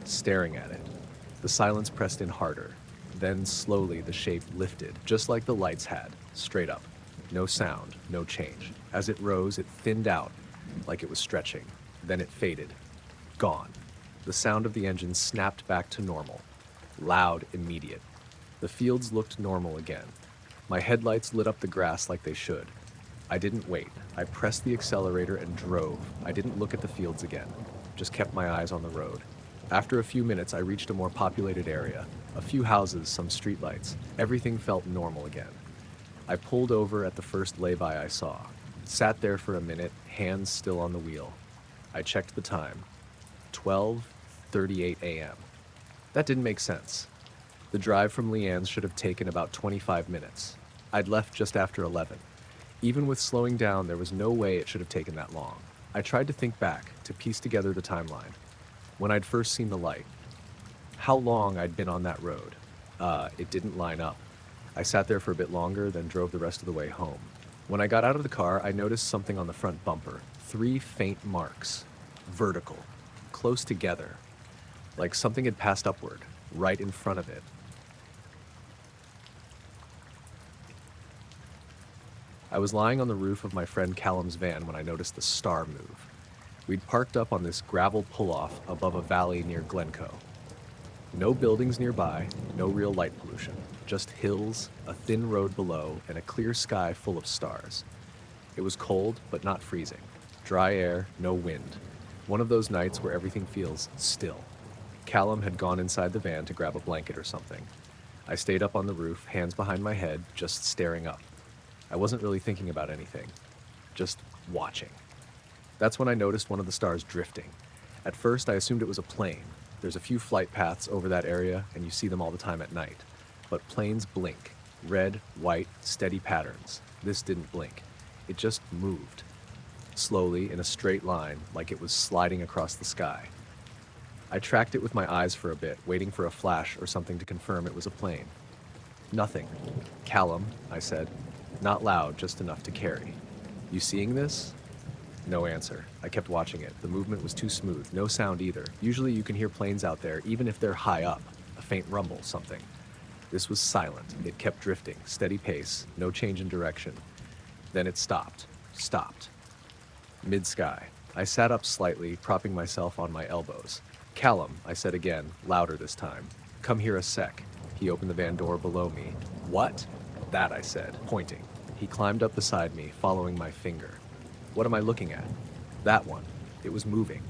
staring at it. The silence pressed in harder. Then slowly the shape lifted, just like the lights had, straight up. No sound, no change. As it rose, it thinned out, like it was stretching. Then it faded. Gone. The sound of the engine snapped back to normal. Loud, immediate. The fields looked normal again. My headlights lit up the grass like they should. I didn't wait. I pressed the accelerator and drove. I didn't look at the fields again. Just kept my eyes on the road. After a few minutes, I reached a more populated area. A few houses, some streetlights. Everything felt normal again. I pulled over at the first lay-by I saw. Sat there for a minute, hands still on the wheel. I checked the time. 12:38 a.m. That didn't make sense. The drive from Leanne's should have taken about 25 minutes. I'd left just after 11. Even with slowing down, there was no way it should have taken that long. I tried to think back, to piece together the timeline. When I'd first seen the light. How long I'd been on that road. It didn't line up. I sat there for a bit longer, then drove the rest of the way home. When I got out of the car, I noticed something on the front bumper. 3 faint marks. Vertical. Close together. Like something had passed upward, right in front of it. I was lying on the roof of my friend Callum's van when I noticed the star move. We'd parked up on this gravel pull-off above a valley near Glencoe. No buildings nearby, no real light pollution. Just hills, a thin road below, and a clear sky full of stars. It was cold, but not freezing. Dry air, no wind. One of those nights where everything feels still. Callum had gone inside the van to grab a blanket or something. I stayed up on the roof, hands behind my head, just staring up. I wasn't really thinking about anything, just watching. That's when I noticed one of the stars drifting. At first, I assumed it was a plane. There's a few flight paths over that area, and you see them all the time at night. But planes blink. Red, white, steady patterns. This didn't blink. It just moved. Slowly, in a straight line, like it was sliding across the sky. I tracked it with my eyes for a bit, waiting for a flash or something to confirm it was a plane. Nothing. Callum, I said. Not loud, just enough to carry. You seeing this? No answer. I kept watching it. The movement was too smooth, no sound either. Usually you can hear planes out there, even if they're high up. A faint rumble, something. This was silent. It kept drifting, steady pace, no change in direction. Then it stopped. Stopped. Mid-sky. I sat up slightly, propping myself on my elbows. Callum, I said again, louder this time. Come here a sec. He opened the van door below me. What? That, I said, pointing. He climbed up beside me, following my finger. What am I looking at? That one. It was moving.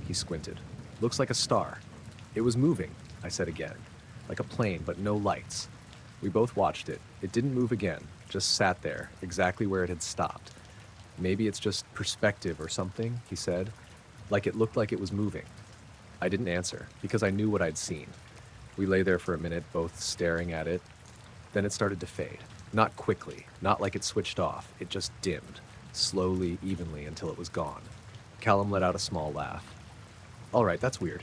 He squinted. Looks like a star. It was moving, I said again. Like a plane, but no lights. We both watched it. It didn't move again, just sat there, exactly where it had stopped. Maybe it's just perspective or something, he said. Like it looked like it was moving. I didn't answer, because I knew what I'd seen. We lay there for a minute, both staring at it. Then it started to fade. Not quickly, not like it switched off. It just dimmed, slowly, evenly, until it was gone. Callum let out a small laugh. All right, that's weird.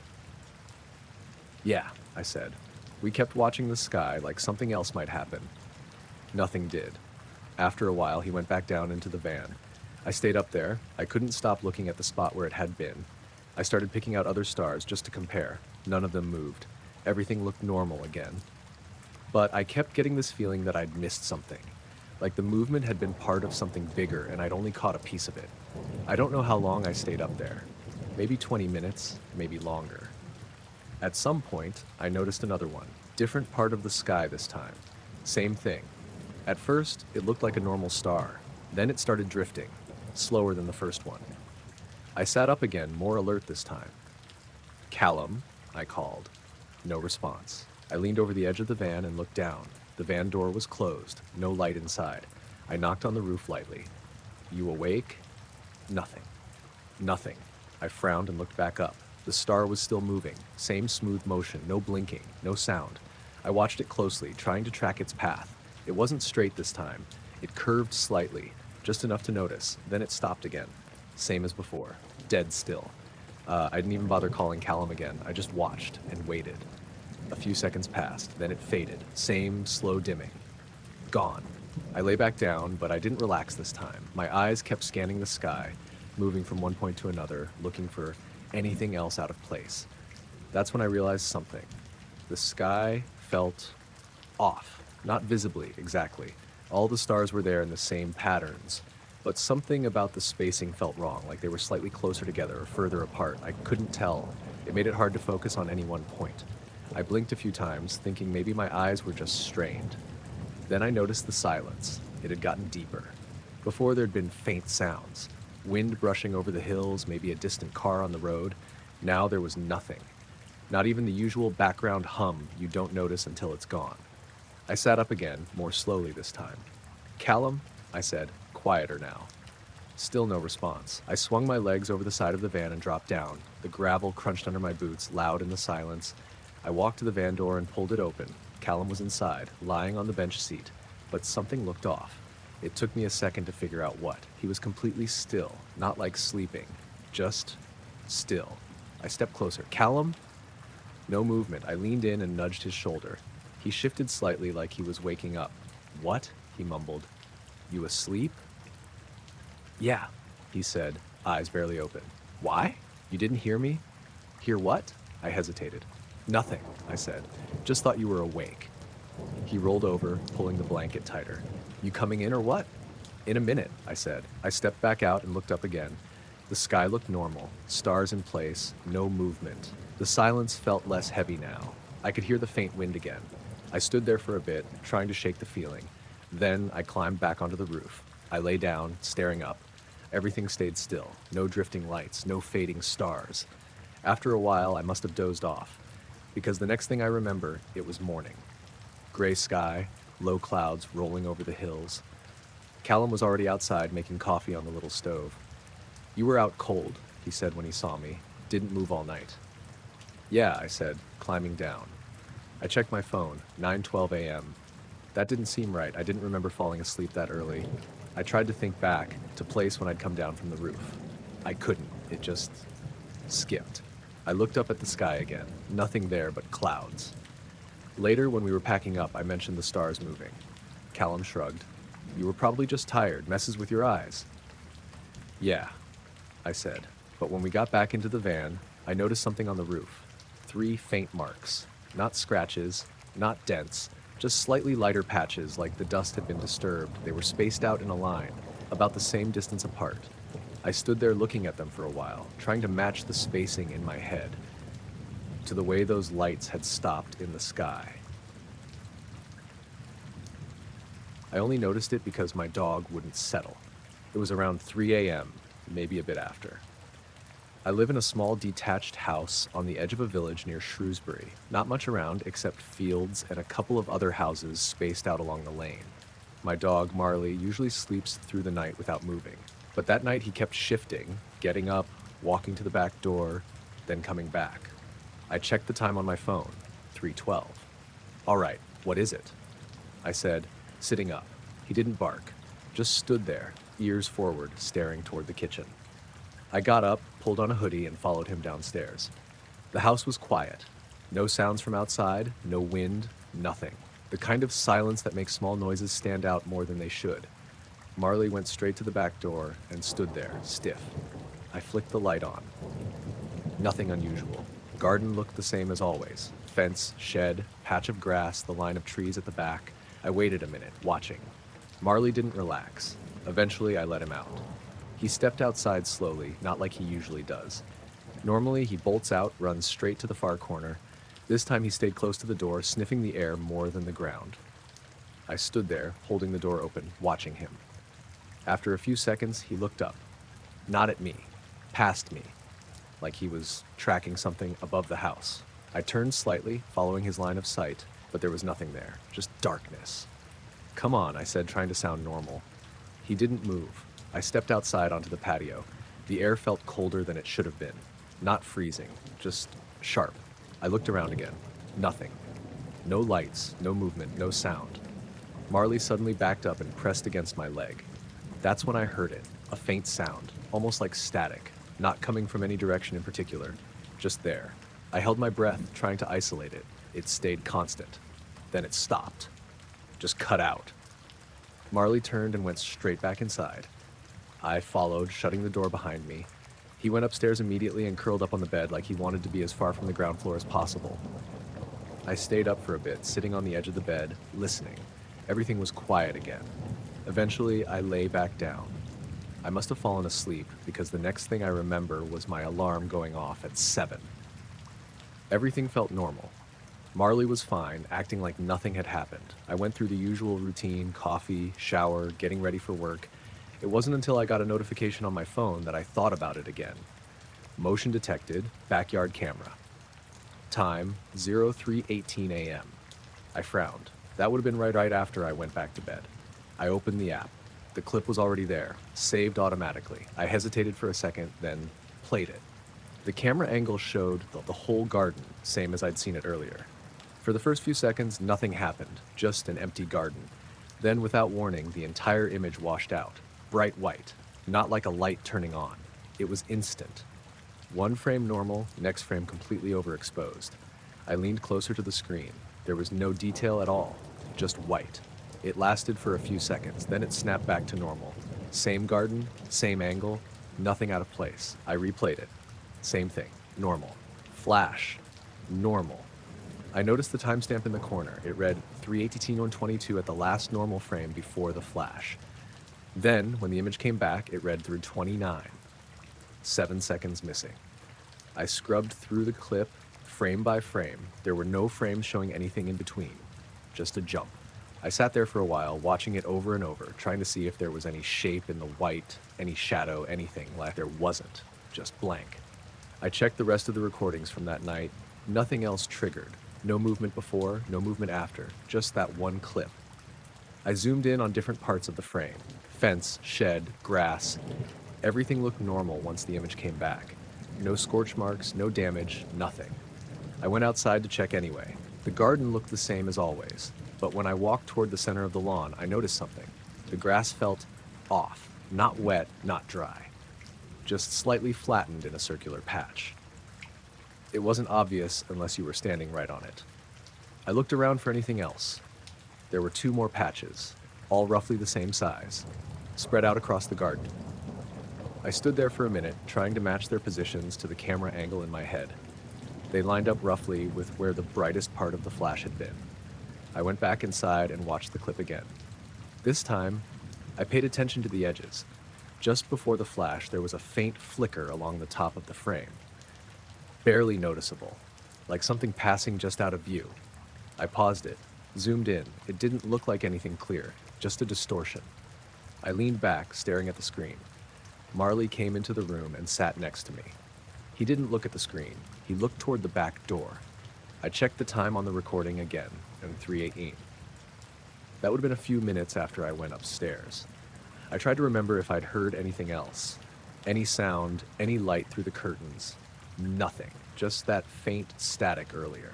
Yeah, I said. We kept watching the sky like something else might happen. Nothing did. After a while, he went back down into the van. I stayed up there. I couldn't stop looking at the spot where it had been. I started picking out other stars just to compare. None of them moved. Everything looked normal again. But I kept getting this feeling that I'd missed something. Like the movement had been part of something bigger and I'd only caught a piece of it. I don't know how long I stayed up there. Maybe 20 minutes, maybe longer. At some point, I noticed another one. Different part of the sky this time. Same thing. At first, it looked like a normal star. Then it started drifting, slower than the first one. I sat up again, more alert this time. Callum, I called. No response. I leaned over the edge of the van and looked down. The van door was closed, no light inside. I knocked on the roof lightly. You awake? Nothing. Nothing. I frowned and looked back up. The star was still moving, same smooth motion, no blinking, no sound. I watched it closely, trying to track its path. It wasn't straight this time. It curved slightly, just enough to notice. Then it stopped again. Same as before. Dead still. I didn't even bother calling Callum again. I just watched and waited. A few seconds passed, then it faded. Same slow dimming. Gone. I lay back down, but I didn't relax this time. My eyes kept scanning the sky, moving from one point to another, looking for anything else out of place. That's when I realized something. The sky felt off. Not visibly, exactly. All the stars were there in the same patterns, but something about the spacing felt wrong, like they were slightly closer together or further apart. I couldn't tell. It made it hard to focus on any one point. I blinked a few times, thinking maybe my eyes were just strained. Then I noticed the silence. It had gotten deeper. Before there'd been faint sounds. Wind brushing over the hills, maybe a distant car on the road. Now there was nothing. Not even the usual background hum you don't notice until it's gone. I sat up again, more slowly this time. Callum, I said, quieter now. Still no response. I swung my legs over the side of the van and dropped down. The gravel crunched under my boots, loud in the silence. I walked to the van door and pulled it open. Callum was inside, lying on the bench seat, but something looked off. It took me a second to figure out what. He was completely still, not like sleeping, just still. I stepped closer. Callum? No movement. I leaned in and nudged his shoulder. He shifted slightly like he was waking up. What? He mumbled. You asleep? Yeah, he said, eyes barely open. Why? You didn't hear me? Hear what? I hesitated. Nothing, I said. Just thought you were awake. He rolled over, pulling the blanket tighter. You coming in or what? In a minute, I said. I stepped back out and looked up again. The sky looked normal, stars in place, no movement. The silence felt less heavy now. I could hear the faint wind again. I stood there for a bit, trying to shake the feeling. Then I climbed back onto the roof. I lay down, staring up. Everything stayed still. No drifting lights, no fading stars. After a while, I must have dozed off, because the next thing I remember, it was morning. Gray sky, low clouds rolling over the hills. Callum was already outside making coffee on the little stove. "You were out cold," he said when he saw me. "Didn't move all night." "Yeah," I said, climbing down. I checked my phone, 9:12 a.m. That didn't seem right. I didn't remember falling asleep that early. I tried to think back to place when I'd come down from the roof. I couldn't. It just skipped. I looked up at the sky again. Nothing there but clouds. Later, when we were packing up, I mentioned the stars moving. Callum shrugged. "You were probably just tired. Messes with your eyes." "Yeah," I said. But when we got back into the van, I noticed something on the roof. 3 faint marks. Not scratches, not dents, just slightly lighter patches like the dust had been disturbed. They were spaced out in a line, about the same distance apart. I stood there looking at them for a while, trying to match the spacing in my head to the way those lights had stopped in the sky. I only noticed it because my dog wouldn't settle. It was around 3 a.m., maybe a bit after. I live in a small detached house on the edge of a village near Shrewsbury. Not much around except fields and a couple of other houses spaced out along the lane. My dog, Marley, usually sleeps through the night without moving. But that night he kept shifting, getting up, walking to the back door, then coming back. I checked the time on my phone, 3:12. "All right, what is it?" I said, sitting up. He didn't bark, just stood there, ears forward, staring toward the kitchen. I got up, pulled on a hoodie, and followed him downstairs. The house was quiet. No sounds from outside, no wind, nothing. The kind of silence that makes small noises stand out more than they should. Marley went straight to the back door and stood there, stiff. I flicked the light on. Nothing unusual. Garden looked the same as always. Fence, shed, patch of grass, the line of trees at the back. I waited a minute, watching. Marley didn't relax. Eventually, I let him out. He stepped outside slowly, not like he usually does. Normally, he bolts out, runs straight to the far corner. This time he stayed close to the door, sniffing the air more than the ground. I stood there, holding the door open, watching him. After a few seconds, he looked up. Not at me, past me, like he was tracking something above the house. I turned slightly, following his line of sight, but there was nothing there, just darkness. "Come on," I said, trying to sound normal. He didn't move. I stepped outside onto the patio. The air felt colder than it should have been. Not freezing, just sharp. I looked around again. Nothing. No lights, no movement, no sound. Marley suddenly backed up and pressed against my leg. That's when I heard it, a faint sound, almost like static, not coming from any direction in particular, just there. I held my breath, trying to isolate it. It stayed constant. Then it stopped. Just cut out. Marley turned and went straight back inside. I followed, shutting the door behind me. He went upstairs immediately and curled up on the bed like he wanted to be as far from the ground floor as possible. I stayed up for a bit, sitting on the edge of the bed, listening. Everything was quiet again. Eventually, I lay back down. I must have fallen asleep because the next thing I remember was my alarm going off at 7. Everything felt normal. Marley was fine, acting like nothing had happened. I went through the usual routine, coffee, shower, getting ready for work. It wasn't until I got a notification on my phone that I thought about it again. Motion detected, backyard camera. Time, 03:18 a.m. I frowned. That would have been right after I went back to bed. I opened the app. The clip was already there, saved automatically. I hesitated for a second, then played it. The camera angle showed the whole garden, same as I'd seen it earlier. For the first few seconds, nothing happened, just an empty garden. Then, without warning, the entire image washed out. Bright white, not like a light turning on. It was instant. One frame normal, next frame completely overexposed. I leaned closer to the screen. There was no detail at all, just white. It lasted for a few seconds, then it snapped back to normal. Same garden, same angle, nothing out of place. I replayed it. Same thing, normal. Flash, normal. I noticed the timestamp in the corner. It read 3:18:22 at the last normal frame before the flash. Then, when the image came back, it read through 29. 7 seconds missing. I scrubbed through the clip, frame by frame. There were no frames showing anything in between, just a jump. I sat there for a while, watching it over and over, trying to see if there was any shape in the white, any shadow, anything. Like there wasn't, just blank. I checked the rest of the recordings from that night. Nothing else triggered. No movement before, no movement after, just that one clip. I zoomed in on different parts of the frame. Fence, shed, grass. Everything looked normal once the image came back. No scorch marks, no damage, nothing. I went outside to check anyway. The garden looked the same as always, but when I walked toward the center of the lawn, I noticed something. The grass felt off, not wet, not dry, just slightly flattened in a circular patch. It wasn't obvious unless you were standing right on it. I looked around for anything else. There were 2 more patches, all roughly the same size, spread out across the garden. I stood there for a minute, trying to match their positions to the camera angle in my head. They lined up roughly with where the brightest part of the flash had been. I went back inside and watched the clip again. This time, I paid attention to the edges. Just before the flash, there was a faint flicker along the top of the frame. Barely noticeable, like something passing just out of view. I paused it, zoomed in. It didn't look like anything clear, just a distortion. I leaned back, staring at the screen. Marley came into the room and sat next to me. He didn't look at the screen. He looked toward the back door. I checked the time on the recording again, and 3:18. That would have been a few minutes after I went upstairs. I tried to remember if I'd heard anything else. Any sound, any light through the curtains. Nothing, just that faint static earlier.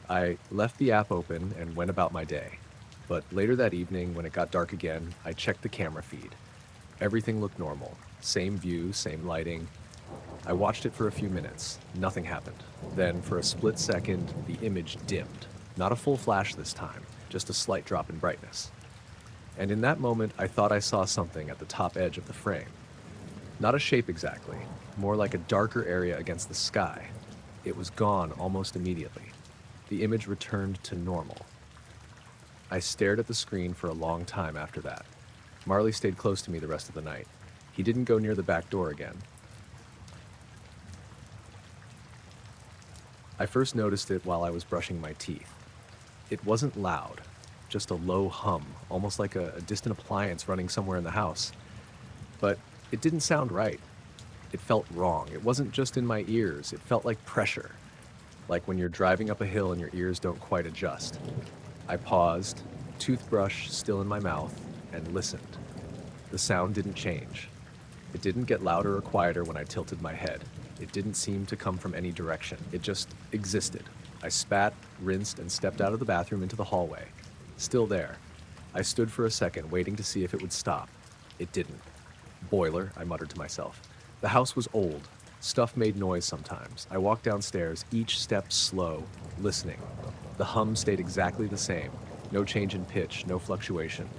I left the app open and went about my day. But later that evening, when it got dark again, I checked the camera feed. Everything looked normal. Same view, same lighting. I watched it for a few minutes. Nothing happened. Then, for a split second, the image dimmed. Not a full flash this time, just a slight drop in brightness. And in that moment, I thought I saw something at the top edge of the frame. Not a shape exactly, more like a darker area against the sky. It was gone almost immediately. The image returned to normal. I stared at the screen for a long time after that. Marley stayed close to me the rest of the night. He didn't go near the back door again. I first noticed it while I was brushing my teeth. It wasn't loud, just a low hum, almost like a distant appliance running somewhere in the house. But it didn't sound right. It felt wrong. It wasn't just in my ears. It felt like pressure, like when you're driving up a hill and your ears don't quite adjust. I paused, toothbrush still in my mouth, and listened. The sound didn't change. It didn't get louder or quieter when I tilted my head. It didn't seem to come from any direction. It just existed. I spat, rinsed, and stepped out of the bathroom into the hallway. Still there. I stood for a second, waiting to see if it would stop. It didn't. Boiler, I muttered to myself. The house was old. Stuff made noise sometimes. I walked downstairs, each step slow, listening. The hum stayed exactly the same. No change in pitch, no fluctuation.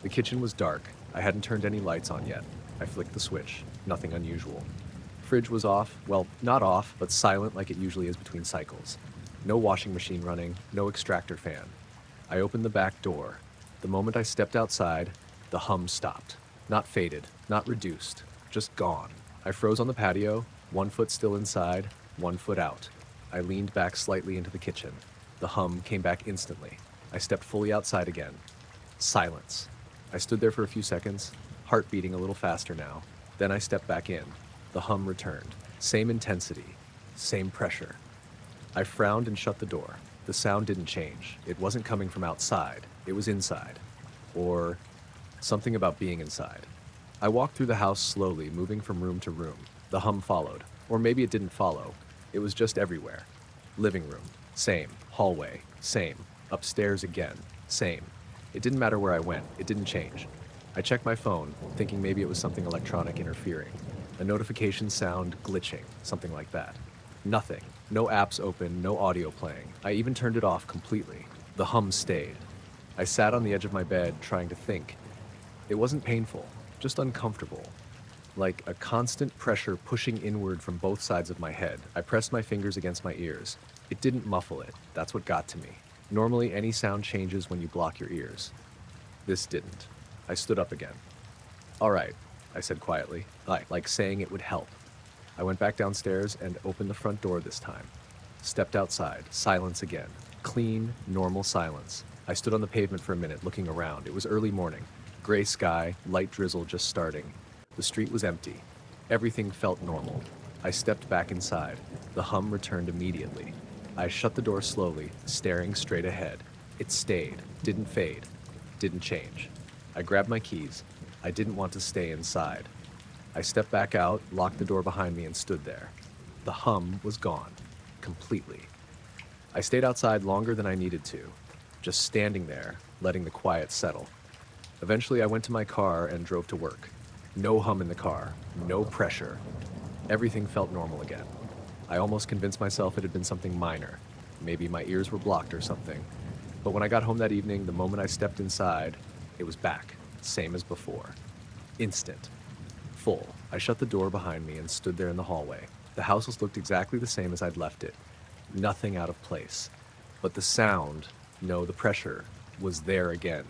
The kitchen was dark. I hadn't turned any lights on yet. I flicked the switch. Nothing unusual. Fridge was off. Well, not off, but silent like it usually is between cycles. No washing machine running, no extractor fan. I opened the back door. The moment I stepped outside, the hum stopped. Not faded, not reduced, just gone. I froze on the patio, 1 foot still inside, 1 foot out. I leaned back slightly into the kitchen. The hum came back instantly. I stepped fully outside again. Silence. I stood there for a few seconds, heart beating a little faster now. Then I stepped back in. The hum returned. Same intensity, same pressure. I frowned and shut the door. The sound didn't change. It wasn't coming from outside. It was inside. Or something about being inside. I walked through the house slowly, moving from room to room. The hum followed. Or maybe it didn't follow. It was just everywhere. Living room, same. Hallway, same. Upstairs again, same. It didn't matter where I went. It didn't change. I checked my phone, thinking maybe it was something electronic interfering. A notification sound glitching, something like that. Nothing. No apps open, no audio playing. I even turned it off completely. The hum stayed. I sat on the edge of my bed, trying to think. It wasn't painful, just uncomfortable. Like a constant pressure pushing inward from both sides of my head. I pressed my fingers against my ears. It didn't muffle it. That's what got to me. Normally, any sound changes when you block your ears. This didn't. I stood up again. All right, I said quietly, like saying it would help. I went back downstairs and opened the front door this time. stepped outside. Silence again. Clean, normal silence. I stood on the pavement for a minute, looking around. It was early morning. Gray sky, light drizzle just starting. The street was empty. Everything felt normal. I stepped back inside. The hum returned immediately. I shut the door slowly, staring straight ahead. It stayed, didn't fade, didn't change. I grabbed my keys. I didn't want to stay inside. I stepped back out, locked the door behind me, and stood there. The hum was gone. Completely. I stayed outside longer than I needed to, just standing there, letting the quiet settle. Eventually, I went to my car and drove to work. No hum in the car, no pressure. Everything felt normal again. I almost convinced myself it had been something minor. Maybe my ears were blocked or something. But when I got home that evening, the moment I stepped inside, it was back, same as before. Instant. Full. I shut the door behind me and stood there in the hallway. The house looked exactly the same as I'd left it. Nothing out of place. But the sound, no, the pressure, was there again.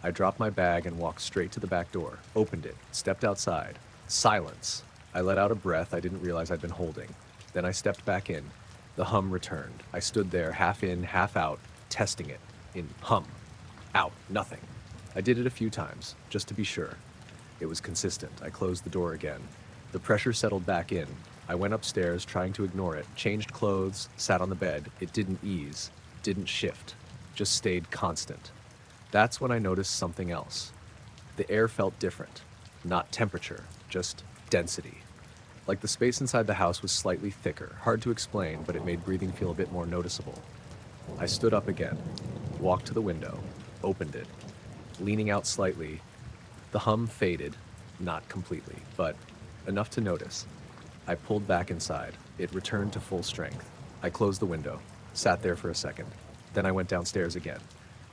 I dropped my bag and walked straight to the back door, opened it, stepped outside. Silence. I let out a breath I didn't realize I'd been holding. Then I stepped back in. The hum returned. I stood there, half in, half out, testing it. In hum. Out. Nothing. I did it a few times, just to be sure. It was consistent. I closed the door again. The pressure settled back in. I went upstairs, trying to ignore it, changed clothes, sat on the bed. It didn't ease, didn't shift, just stayed constant. That's when I noticed something else. The air felt different. Not temperature, just density. Like the space inside the house was slightly thicker, hard to explain, but it made breathing feel a bit more noticeable. I stood up again, walked to the window, opened it. Leaning out slightly, the hum faded, not completely, but enough to notice. I pulled back inside. It returned to full strength. I closed the window, sat there for a second. Then I went downstairs again.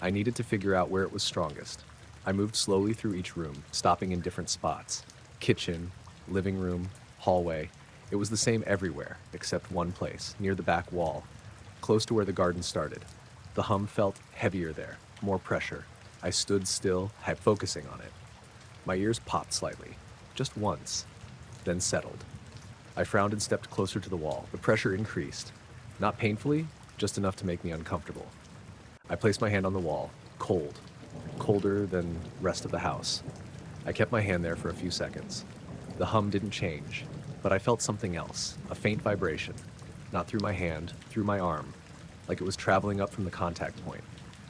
I needed to figure out where it was strongest. I moved slowly through each room, stopping in different spots. Kitchen, living room, hallway. It was the same everywhere, except one place, near the back wall, close to where the garden started. The hum felt heavier there, more pressure. I stood still, focusing on it. My ears popped slightly, just once, then settled. I frowned and stepped closer to the wall. The pressure increased. Not painfully, just enough to make me uncomfortable. I placed my hand on the wall, cold, colder than the rest of the house. I kept my hand there for a few seconds. The hum didn't change, but I felt something else, a faint vibration, not through my hand, through my arm, like it was traveling up from the contact point.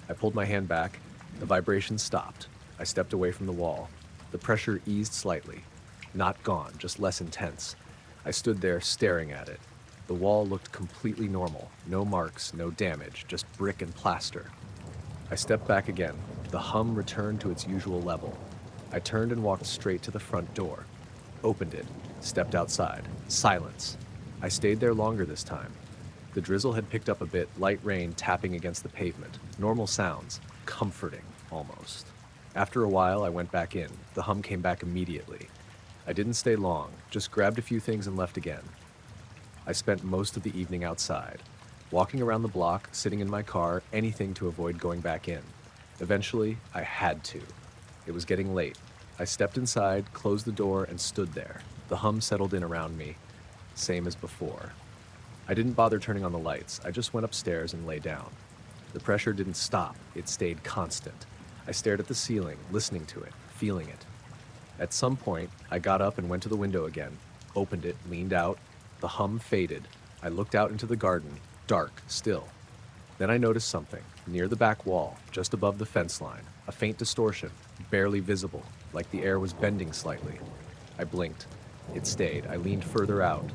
I pulled my hand back. The vibration stopped. I stepped away from the wall. The pressure eased slightly. Not gone, just less intense. I stood there staring at it. The wall looked completely normal. No marks, no damage, just brick and plaster. I stepped back again. The hum returned to its usual level. I turned and walked straight to the front door. Opened it. Stepped outside. Silence. I stayed there longer this time. The drizzle had picked up a bit, light rain tapping against the pavement. Normal sounds. Comforting, almost. After a while, I went back in. The hum came back immediately. I didn't stay long, just grabbed a few things and left again. I spent most of the evening outside, walking around the block, sitting in my car, anything to avoid going back in. Eventually, I had to. It was getting late. I stepped inside, closed the door, and stood there. The hum settled in around me, same as before. I didn't bother turning on the lights. I just went upstairs and lay down. The pressure didn't stop. It stayed constant. I stared at the ceiling, listening to it, feeling it. At some point, I got up and went to the window again, opened it, leaned out. The hum faded. I looked out into the garden, dark, still. Then I noticed something, near the back wall, just above the fence line, a faint distortion, barely visible, like the air was bending slightly. I blinked. It stayed. I leaned further out.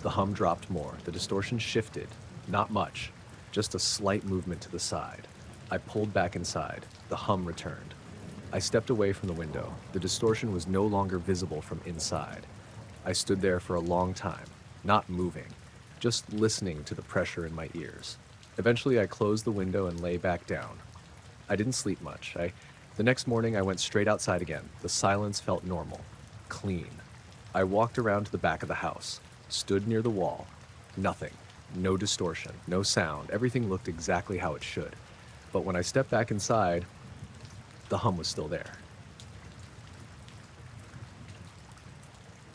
The hum dropped more. The distortion shifted. Not much, just a slight movement to the side. I pulled back inside. The hum returned. I stepped away from the window. The distortion was no longer visible from inside. I stood there for a long time, not moving, just listening to the pressure in my ears. Eventually, I closed the window and lay back down. I didn't sleep much. The next morning, I went straight outside again. The silence felt normal, clean. I walked around to the back of the house, stood near the wall. Nothing. No distortion, no sound. Everything looked exactly how it should. But when I stepped back inside, the hum was still there.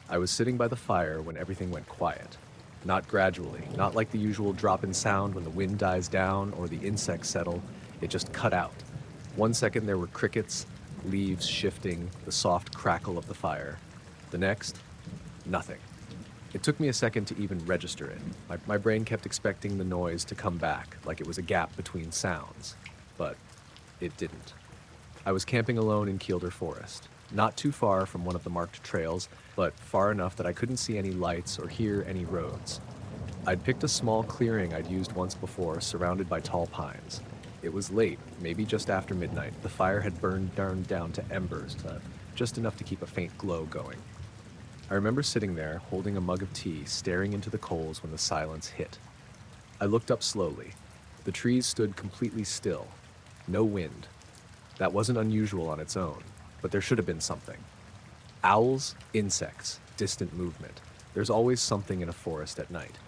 I was sitting by the fire when everything went quiet. not gradually, not like the usual drop in sound when the wind dies down or the insects settle. It just cut out. 1 second there were crickets, leaves shifting, the soft crackle of the fire. The next, nothing. It took me a second to even register it. My brain kept expecting the noise to come back, like it was a gap between sounds. But it didn't. I was camping alone in Kielder Forest, not too far from one of the marked trails, but far enough that I couldn't see any lights or hear any roads. I'd picked a small clearing I'd used once before, surrounded by tall pines. It was late, maybe just after midnight. The fire had burned down to embers, just enough to keep a faint glow going. I remember sitting there, holding a mug of tea, staring into the coals when the silence hit. I looked up slowly. The trees stood completely still. No wind. That wasn't unusual on its own, but there should have been something. Owls, insects, distant movement. There's always something in a forest at night.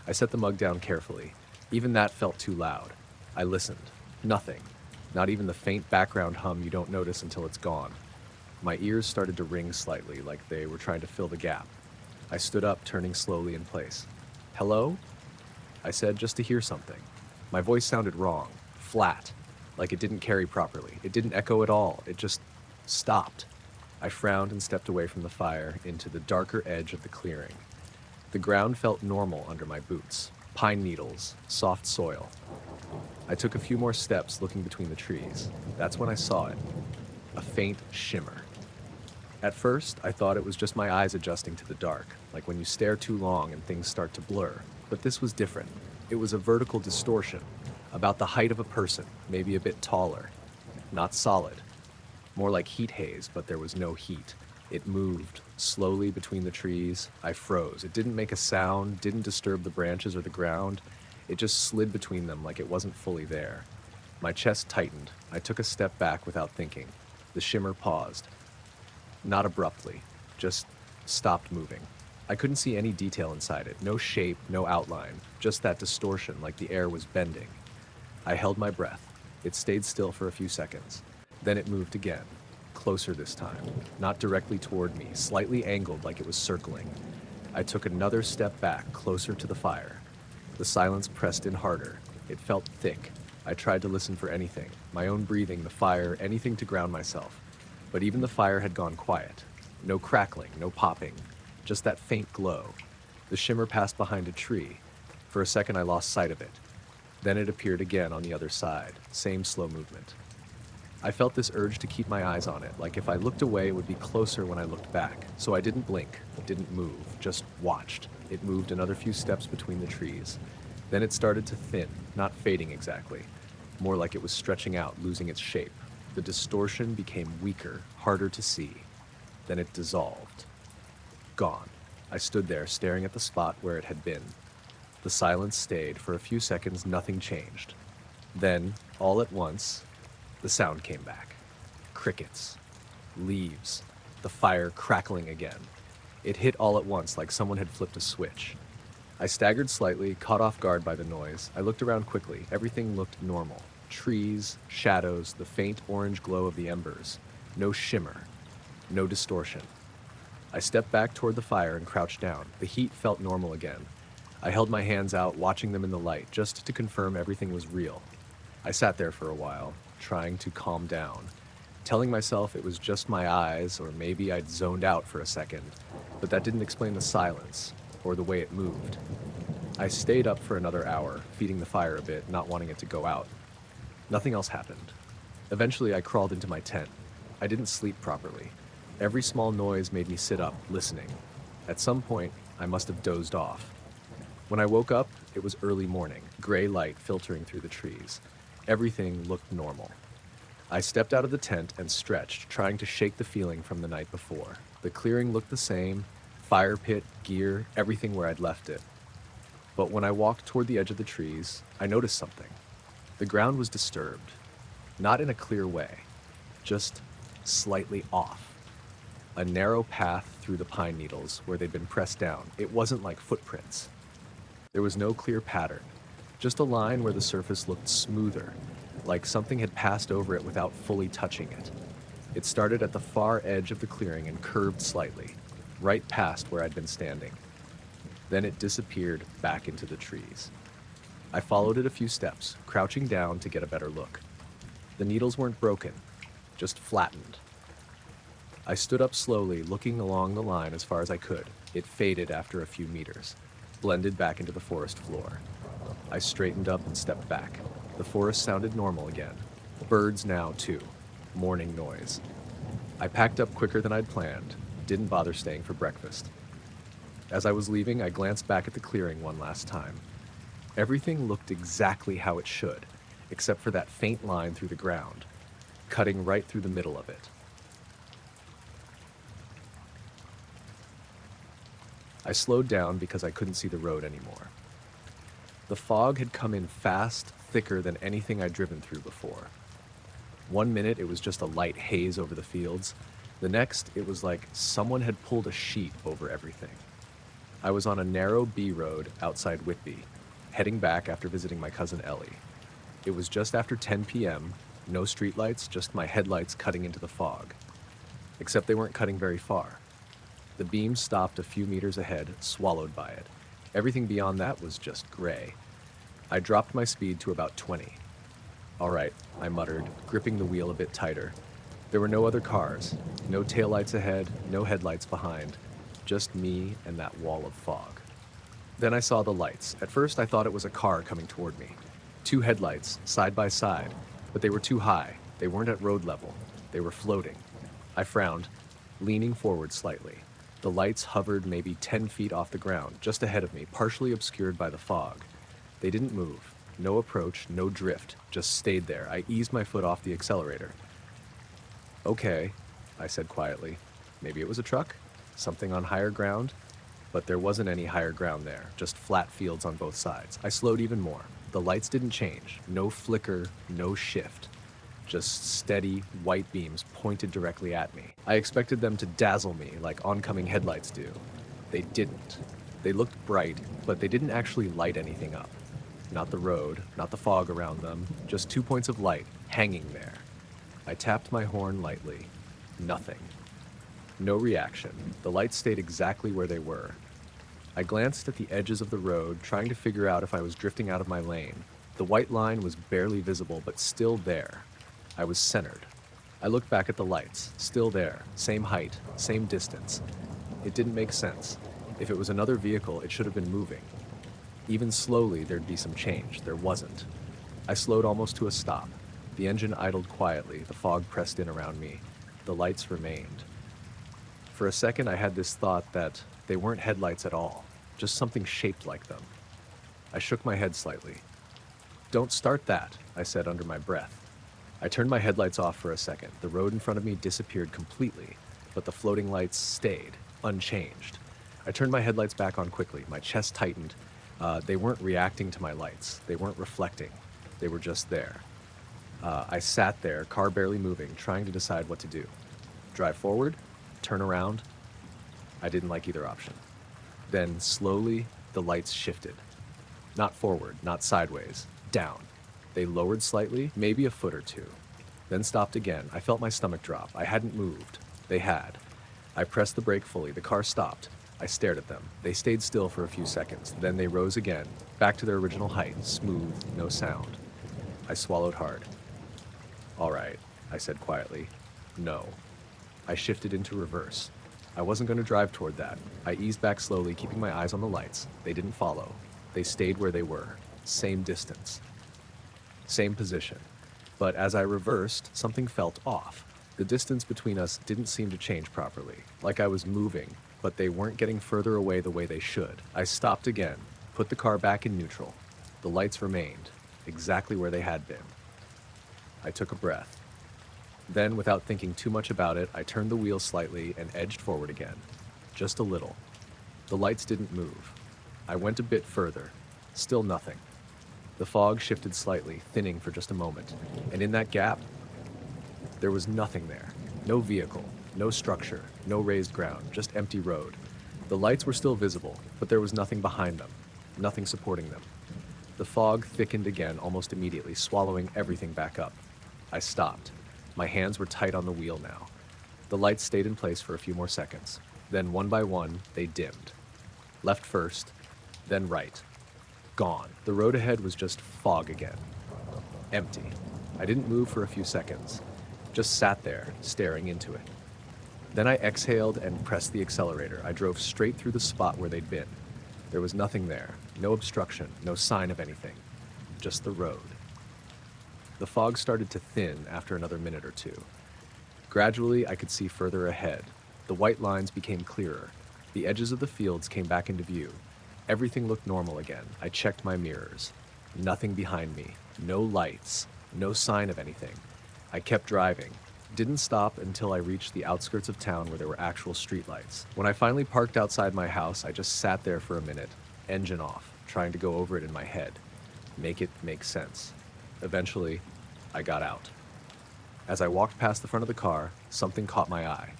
I set the mug down carefully. Even that felt too loud. I listened. Nothing. Not even the faint background hum you don't notice until it's gone. My ears started to ring slightly, like they were trying to fill the gap. I stood up, turning slowly in place. "Hello?" I said, just to hear something. My voice sounded wrong, flat, like it didn't carry properly. It didn't echo at all. It just stopped. I frowned and stepped away from the fire into the darker edge of the clearing. The ground felt normal under my boots. Pine needles, soft soil. I took a few more steps, looking between the trees. That's when I saw it. A faint shimmer. At first, I thought it was just my eyes adjusting to the dark, like when you stare too long and things start to blur. But this was different. It was a vertical distortion, about the height of a person, maybe a bit taller. Not solid. More like heat haze, but there was no heat. It moved, slowly between the trees. I froze. It didn't make a sound, didn't disturb the branches or the ground. It just slid between them like it wasn't fully there. My chest tightened. I took a step back without thinking. The shimmer paused. Not abruptly, just stopped moving. I couldn't see any detail inside it. No shape, no outline. Just that distortion, like the air was bending. I held my breath. It stayed still for a few seconds. Then it moved again. Closer this time. Not directly toward me, slightly angled like it was circling. I took another step back, closer to the fire. The silence pressed in harder. It felt thick. I tried to listen for anything. My own breathing, the fire, anything to ground myself. But even the fire had gone quiet. No crackling, no popping. Just that faint glow. The shimmer passed behind a tree. For a second I lost sight of it. Then it appeared again on the other side. Same slow movement. I felt this urge to keep my eyes on it, like if I looked away it would be closer when I looked back. So I didn't blink, didn't move, just watched. It moved another few steps between the trees. Then it started to thin, not fading exactly. More like it was stretching out, losing its shape. The distortion became weaker, harder to see. Then it dissolved. Gone. I stood there, staring at the spot where it had been. The silence stayed. For a few seconds, nothing changed. Then, all at once, the sound came back. Crickets. Leaves. The fire crackling again. It hit all at once, like someone had flipped a switch. I staggered slightly, caught off guard by the noise. I looked around quickly. Everything looked normal. Trees, shadows, the faint orange glow of the embers. No shimmer. No distortion. I stepped back toward the fire and crouched down. The heat felt normal again. I held my hands out, watching them in the light, just to confirm everything was real. I sat there for a while, trying to calm down, telling myself it was just my eyes, or maybe I'd zoned out for a second, but that didn't explain the silence, or the way it moved. I stayed up for another hour, feeding the fire a bit, not wanting it to go out. Nothing else happened. Eventually, I crawled into my tent. I didn't sleep properly. Every small noise made me sit up, listening. At some point, I must have dozed off. When I woke up, it was early morning, gray light filtering through the trees. Everything looked normal. I stepped out of the tent and stretched, trying to shake the feeling from the night before. The clearing looked the same, fire pit, gear, everything where I'd left it. But when I walked toward the edge of the trees, I noticed something. The ground was disturbed. Not in a clear way, just slightly off. A narrow path through the pine needles where they'd been pressed down. It wasn't like footprints. There was no clear pattern, just a line where the surface looked smoother, like something had passed over it without fully touching it. It started at the far edge of the clearing and curved slightly, right past where I'd been standing. Then it disappeared back into the trees. I followed it a few steps, crouching down to get a better look. The needles weren't broken, just flattened. I stood up slowly, looking along the line as far as I could. It faded after a few meters, blended back into the forest floor. I straightened up and stepped back. The forest sounded normal again. Birds now, too. Morning noise. I packed up quicker than I'd planned, didn't bother staying for breakfast. As I was leaving, I glanced back at the clearing one last time. Everything looked exactly how it should, except for that faint line through the ground, cutting right through the middle of it. I slowed down because I couldn't see the road anymore. The fog had come in fast, thicker than anything I'd driven through before. 1 minute it was just a light haze over the fields. The next, it was like someone had pulled a sheet over everything. I was on a narrow B road outside Whitby, heading back after visiting my cousin Ellie. It was just after 10 p.m., no streetlights, just my headlights cutting into the fog. Except they weren't cutting very far. The beam stopped a few meters ahead, swallowed by it. Everything beyond that was just gray. I dropped my speed to about 20. All right, I muttered, gripping the wheel a bit tighter. There were no other cars, no taillights ahead, no headlights behind, just me and that wall of fog. Then I saw the lights. At first I thought it was a car coming toward me. 2 headlights, side by side, but they were too high. They weren't at road level. They were floating. I frowned, leaning forward slightly. The lights hovered maybe 10 feet off the ground, just ahead of me, partially obscured by the fog. They didn't move. No approach, no drift, just stayed there. I eased my foot off the accelerator. Okay, I said quietly. Maybe it was a truck? Something on higher ground? But there wasn't any higher ground there, just flat fields on both sides. I slowed even more. The lights didn't change. No flicker, no shift. Just steady, white beams pointed directly at me. I expected them to dazzle me like oncoming headlights do. They didn't. They looked bright, but they didn't actually light anything up. Not the road, not the fog around them, just 2 points of light hanging there. I tapped my horn lightly. Nothing. No reaction. The lights stayed exactly where they were. I glanced at the edges of the road, trying to figure out if I was drifting out of my lane. The white line was barely visible, but still there. I was centered. I looked back at the lights, still there, same height, same distance. It didn't make sense. If it was another vehicle, it should have been moving. Even slowly, there'd be some change. There wasn't. I slowed almost to a stop. The engine idled quietly, the fog pressed in around me. The lights remained. For a second, I had this thought that they weren't headlights at all, just something shaped like them. I shook my head slightly. "Don't start that," I said under my breath. I turned my headlights off for a second. The road in front of me disappeared completely, but the floating lights stayed, unchanged. I turned my headlights back on quickly. My chest tightened. They weren't reacting to my lights. They weren't reflecting. They were just there. I sat there, car barely moving, trying to decide what to do. Drive forward? Turn around? I didn't like either option. Then, slowly, the lights shifted. Not forward, not sideways, down. They lowered slightly, maybe a foot or two. Then stopped again. I felt my stomach drop. I hadn't moved. They had. I pressed the brake fully. The car stopped. I stared at them. They stayed still for a few seconds. Then they rose again, back to their original height, smooth, no sound. I swallowed hard. "All right," I said quietly. "No." I shifted into reverse. I wasn't going to drive toward that. I eased back slowly, keeping my eyes on the lights. They didn't follow. They stayed where they were. Same distance. Same position. But as I reversed, something felt off. The distance between us didn't seem to change properly, like I was moving, but they weren't getting further away the way they should. I stopped again, put the car back in neutral. The lights remained, exactly where they had been. I took a breath. Then, without thinking too much about it, I turned the wheel slightly and edged forward again. Just a little. The lights didn't move. I went a bit further. Still nothing. The fog shifted slightly, thinning for just a moment. And in that gap, there was nothing there. No vehicle, no structure, no raised ground, just empty road. The lights were still visible, but there was nothing behind them, nothing supporting them. The fog thickened again almost immediately, swallowing everything back up. I stopped. My hands were tight on the wheel now. The lights stayed in place for a few more seconds. Then, one by one, they dimmed. Left first, Then right. Gone. The road ahead was just fog again. Empty. I didn't move for a few seconds. Just sat there, staring into it. Then I exhaled and pressed the accelerator. I drove straight through the spot where they'd been. There was nothing there. No obstruction, no sign of anything. Just the road. The fog started to thin after another minute or two. Gradually, I could see further ahead. The white lines became clearer. The edges of the fields came back into view. Everything looked normal again. I checked my mirrors. Nothing behind me. No lights. No sign of anything. I kept driving. Didn't stop until I reached the outskirts of town where there were actual streetlights. When I finally parked outside my house, I just sat there for a minute, engine off, trying to go over it in my head. Make it make sense. Eventually, I got out. As I walked past the front of the car, something caught my eye.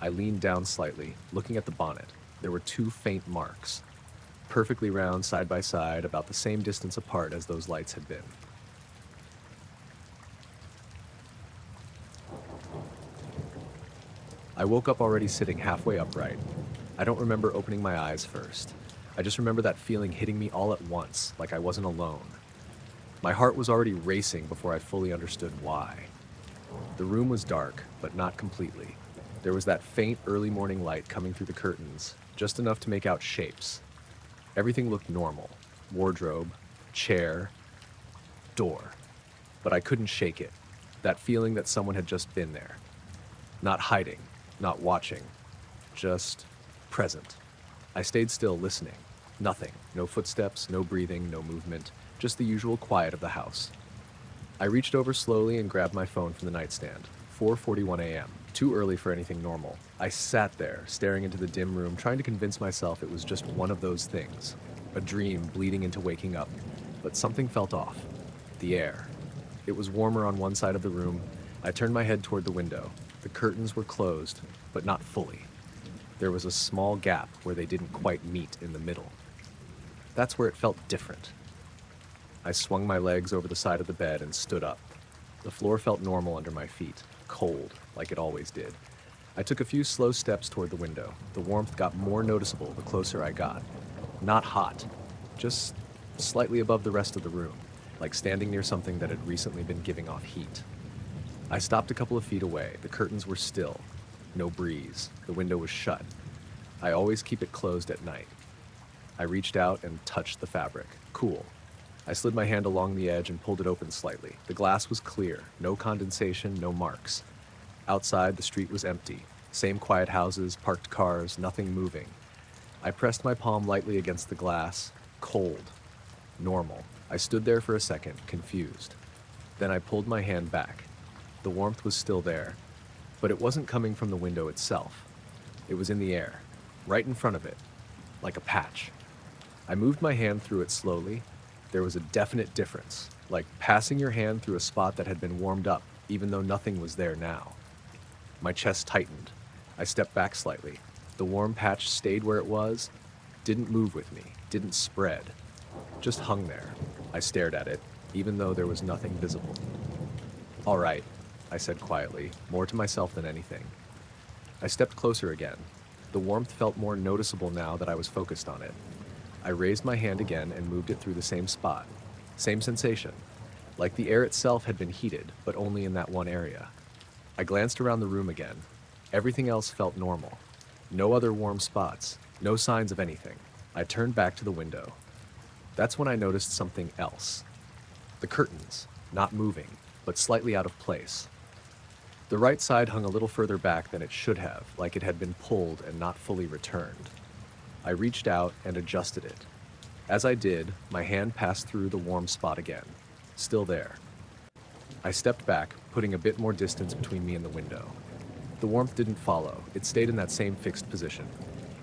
I leaned down slightly, looking at the bonnet. There were two faint marks, perfectly round side by side, about the same distance apart as those lights had been. I woke up already sitting halfway upright. I don't remember opening my eyes first. I just remember that feeling hitting me all at once, like I wasn't alone. My heart was already racing before I fully understood why. The room was dark, but not completely. There was that faint early morning light coming through the curtains, just enough to make out shapes. Everything looked normal. Wardrobe, chair, door. But I couldn't shake it. That feeling that someone had just been there. Not hiding, not watching, just present. I stayed still, listening. Nothing. No footsteps, no breathing, no movement. Just the usual quiet of the house. I reached over slowly and grabbed my phone from the nightstand. 4:41 a.m. Too early for anything normal. I sat there, staring into the dim room, trying to convince myself it was just one of those things. A dream bleeding into waking up. But something felt off. The air. It was warmer on one side of the room. I turned my head toward the window. The curtains were closed, but not fully. There was a small gap where they didn't quite meet in the middle. That's where it felt different. I swung my legs over the side of the bed and stood up. The floor felt normal under my feet, cold, like it always did. I took a few slow steps toward the window. The warmth got more noticeable the closer I got. Not hot, just slightly above the rest of the room, like standing near something that had recently been giving off heat. I stopped a couple of feet away. The curtains were still. No breeze. The window was shut. I always keep it closed at night. I reached out and touched the fabric. Cool. I slid my hand along the edge and pulled it open slightly. The glass was clear. No condensation, no marks. Outside, the street was empty. Same quiet houses, parked cars, nothing moving. I pressed my palm lightly against the glass. Cold. Normal. I stood there for a second, confused. Then I pulled my hand back. The warmth was still there, but it wasn't coming from the window itself. It was in the air, right in front of it, like a patch. I moved my hand through it slowly. There was a definite difference, like passing your hand through a spot that had been warmed up, even though nothing was there now. My chest tightened. I stepped back slightly. The warm patch stayed where it was, didn't move with me, didn't spread, just hung there. I stared at it, even though there was nothing visible. "All right," I said quietly, more to myself than anything. I stepped closer again. The warmth felt more noticeable now that I was focused on it. I raised my hand again and moved it through the same spot. Same sensation, like the air itself had been heated, but only in that one area. I glanced around the room again. Everything else felt normal. No other warm spots, no signs of anything. I turned back to the window. That's when I noticed something else. The curtains, not moving, but slightly out of place. The right side hung a little further back than it should have, like it had been pulled and not fully returned. I reached out and adjusted it. As I did, my hand passed through the warm spot again. Still there. I stepped back, putting a bit more distance between me and the window. The warmth didn't follow. It stayed in that same fixed position.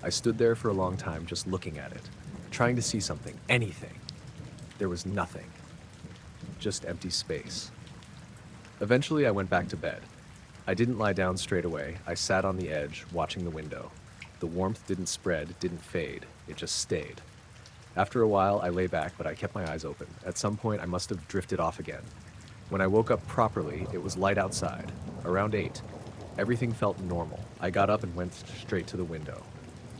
I stood there for a long time just looking at it, trying to see something, anything. There was nothing. Just empty space. Eventually, I went back to bed. I didn't lie down straight away. I sat on the edge, watching the window. The warmth didn't spread, didn't fade. It just stayed. After a while, I lay back, but I kept my eyes open. At some point, I must have drifted off again. When I woke up properly, it was light outside, around 8. Everything felt normal. I got up and went straight to the window.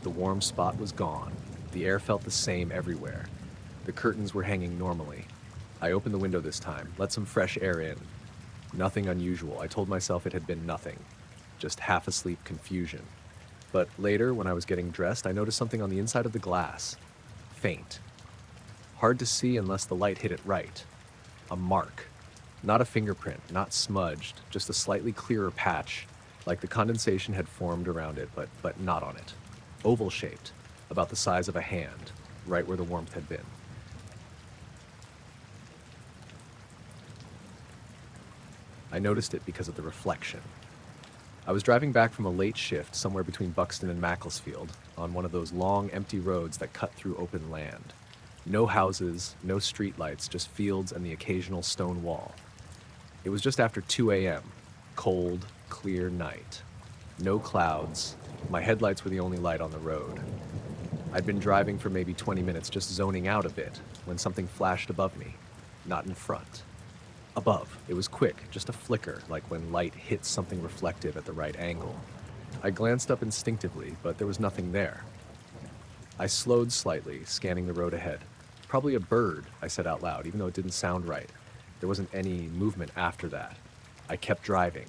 The warm spot was gone. The air felt the same everywhere. The curtains were hanging normally. I opened the window this time, let some fresh air in. Nothing unusual. I told myself it had been nothing. Just half-asleep confusion. But later, when I was getting dressed, I noticed something on the inside of the glass. Faint. Hard to see unless the light hit it right. A mark. Not a fingerprint, not smudged, just a slightly clearer patch, like the condensation had formed around it, but not on it. Oval-shaped, about the size of a hand, right where the warmth had been. I noticed it because of the reflection. I was driving back from a late shift somewhere between Buxton and Macclesfield on one of those long, empty roads that cut through open land. No houses, no streetlights, just fields and the occasional stone wall. It was just after 2 a.m., cold, clear night. No clouds. My headlights were the only light on the road. I'd been driving for maybe 20 minutes, just zoning out a bit, when something flashed above me, not in front. Above. It was quick, just a flicker, like when light hits something reflective at the right angle. I glanced up instinctively, but there was nothing there. I slowed slightly, scanning the road ahead. Probably a bird, I said out loud, even though it didn't sound right. There wasn't any movement after that. I kept driving.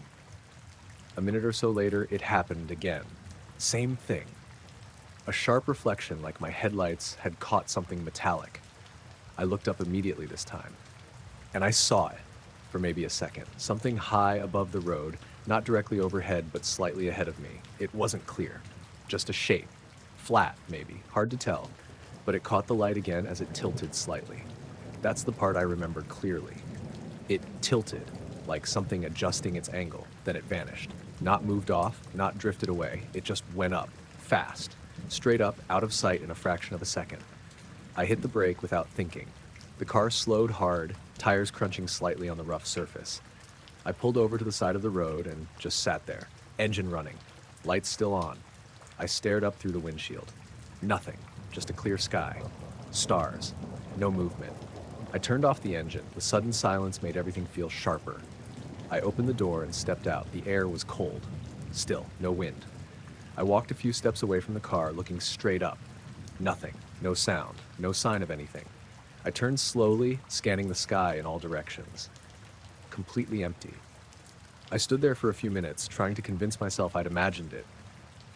A minute or so later, it happened again. Same thing. A sharp reflection like my headlights had caught something metallic. I looked up immediately this time. And I saw it, for maybe a second. Something high above the road, not directly overhead, but slightly ahead of me. It wasn't clear. Just a shape. Flat, maybe. Hard to tell. But it caught the light again as it tilted slightly. That's the part I remember clearly. It tilted, like something adjusting its angle. Then it vanished. Not moved off, not drifted away. It just went up, fast. Straight up, out of sight in a fraction of a second. I hit the brake without thinking. The car slowed hard, tires crunching slightly on the rough surface. I pulled over to the side of the road and just sat there, engine running, lights still on. I stared up through the windshield. Nothing, just a clear sky. Stars, no movement. I turned off the engine. The sudden silence made everything feel sharper. I opened the door and stepped out. The air was cold. Still, no wind. I walked a few steps away from the car, looking straight up. Nothing, no sound, no sign of anything. I turned slowly, scanning the sky in all directions. Completely empty. I stood there for a few minutes, trying to convince myself I'd imagined it.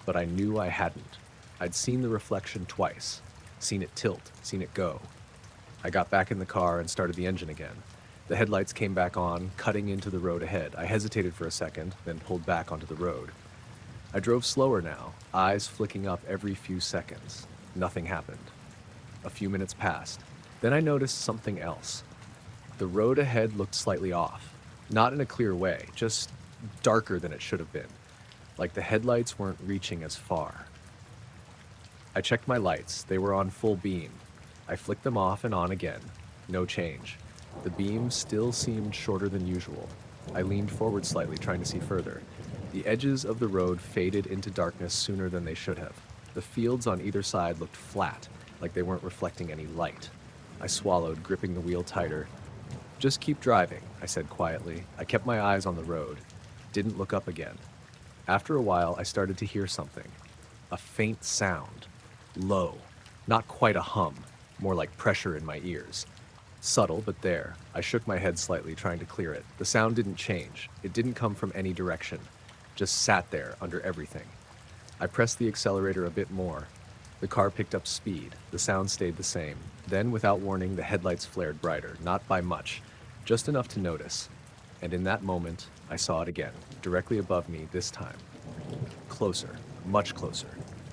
But I knew I hadn't. I'd seen the reflection twice. Seen it tilt, seen it go. I got back in the car and started the engine again. The headlights came back on, cutting into the road ahead. I hesitated for a second, then pulled back onto the road. I drove slower now, eyes flicking up every few seconds. Nothing happened. A few minutes passed. Then I noticed something else. The road ahead looked slightly off. Not in a clear way, just darker than it should have been. Like the headlights weren't reaching as far. I checked my lights. They were on full beam. I flicked them off and on again. No change. The beam still seemed shorter than usual. I leaned forward slightly, trying to see further. The edges of the road faded into darkness sooner than they should have. The fields on either side looked flat, like they weren't reflecting any light. I swallowed, gripping the wheel tighter. "Just keep driving," I said quietly. I kept my eyes on the road. Didn't look up again. After a while, I started to hear something. A faint sound. Low. Not quite a hum. More like pressure in my ears. Subtle, but there. I shook my head slightly, trying to clear it. The sound didn't change. It didn't come from any direction. Just sat there, under everything. I pressed the accelerator a bit more. The car picked up speed. The sound stayed the same. Then, without warning, the headlights flared brighter. Not by much. Just enough to notice. And in that moment, I saw it again. Directly above me, this time. Closer. Much closer.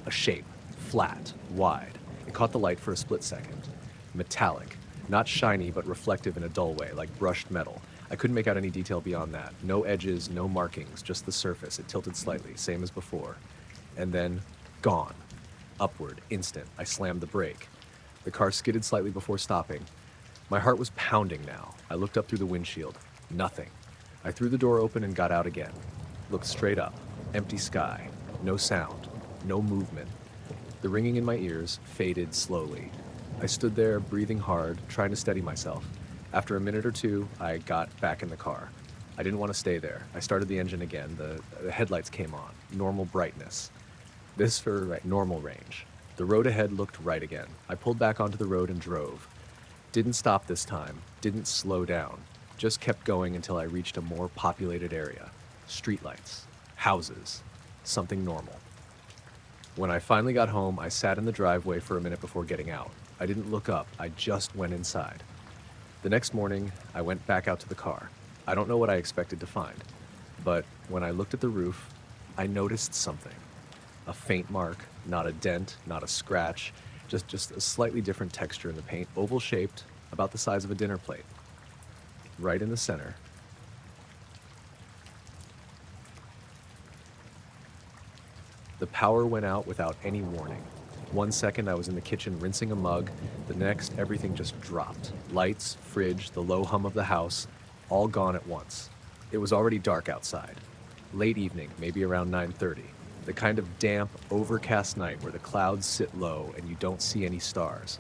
A shape. Flat. Wide. It caught the light for a split second. Metallic. Not shiny, but reflective in a dull way, like brushed metal. I couldn't make out any detail beyond that. No edges, no markings, just the surface. It tilted slightly, same as before. And then, gone. Upward, instant. I slammed the brake. The car skidded slightly before stopping. My heart was pounding now. I looked up through the windshield. Nothing. I threw the door open and got out again. Looked straight up. Empty sky. No sound. No movement. The ringing in my ears faded slowly. I stood there, breathing hard, trying to steady myself. After a minute or two, I got back in the car. I didn't want to stay there. I started the engine again. The headlights came on. Normal brightness. This for normal range. The road ahead looked right again. I pulled back onto the road and drove. Didn't stop this time, didn't slow down, just kept going until I reached a more populated area. Streetlights, houses, something normal. When I finally got home, I sat in the driveway for a minute before getting out. I didn't look up, I just went inside. The next morning, I went back out to the car. I don't know what I expected to find, but when I looked at the roof, I noticed something. A faint mark, not a dent, not a scratch, just a slightly different texture in the paint, oval-shaped, about the size of a dinner plate. Right in the center. The power went out without any warning. 1 second I was in the kitchen rinsing a mug, the next everything just dropped. Lights, fridge, the low hum of the house, all gone at once. It was already dark outside. Late evening, maybe around 9:30. The kind of damp, overcast night where the clouds sit low and you don't see any stars.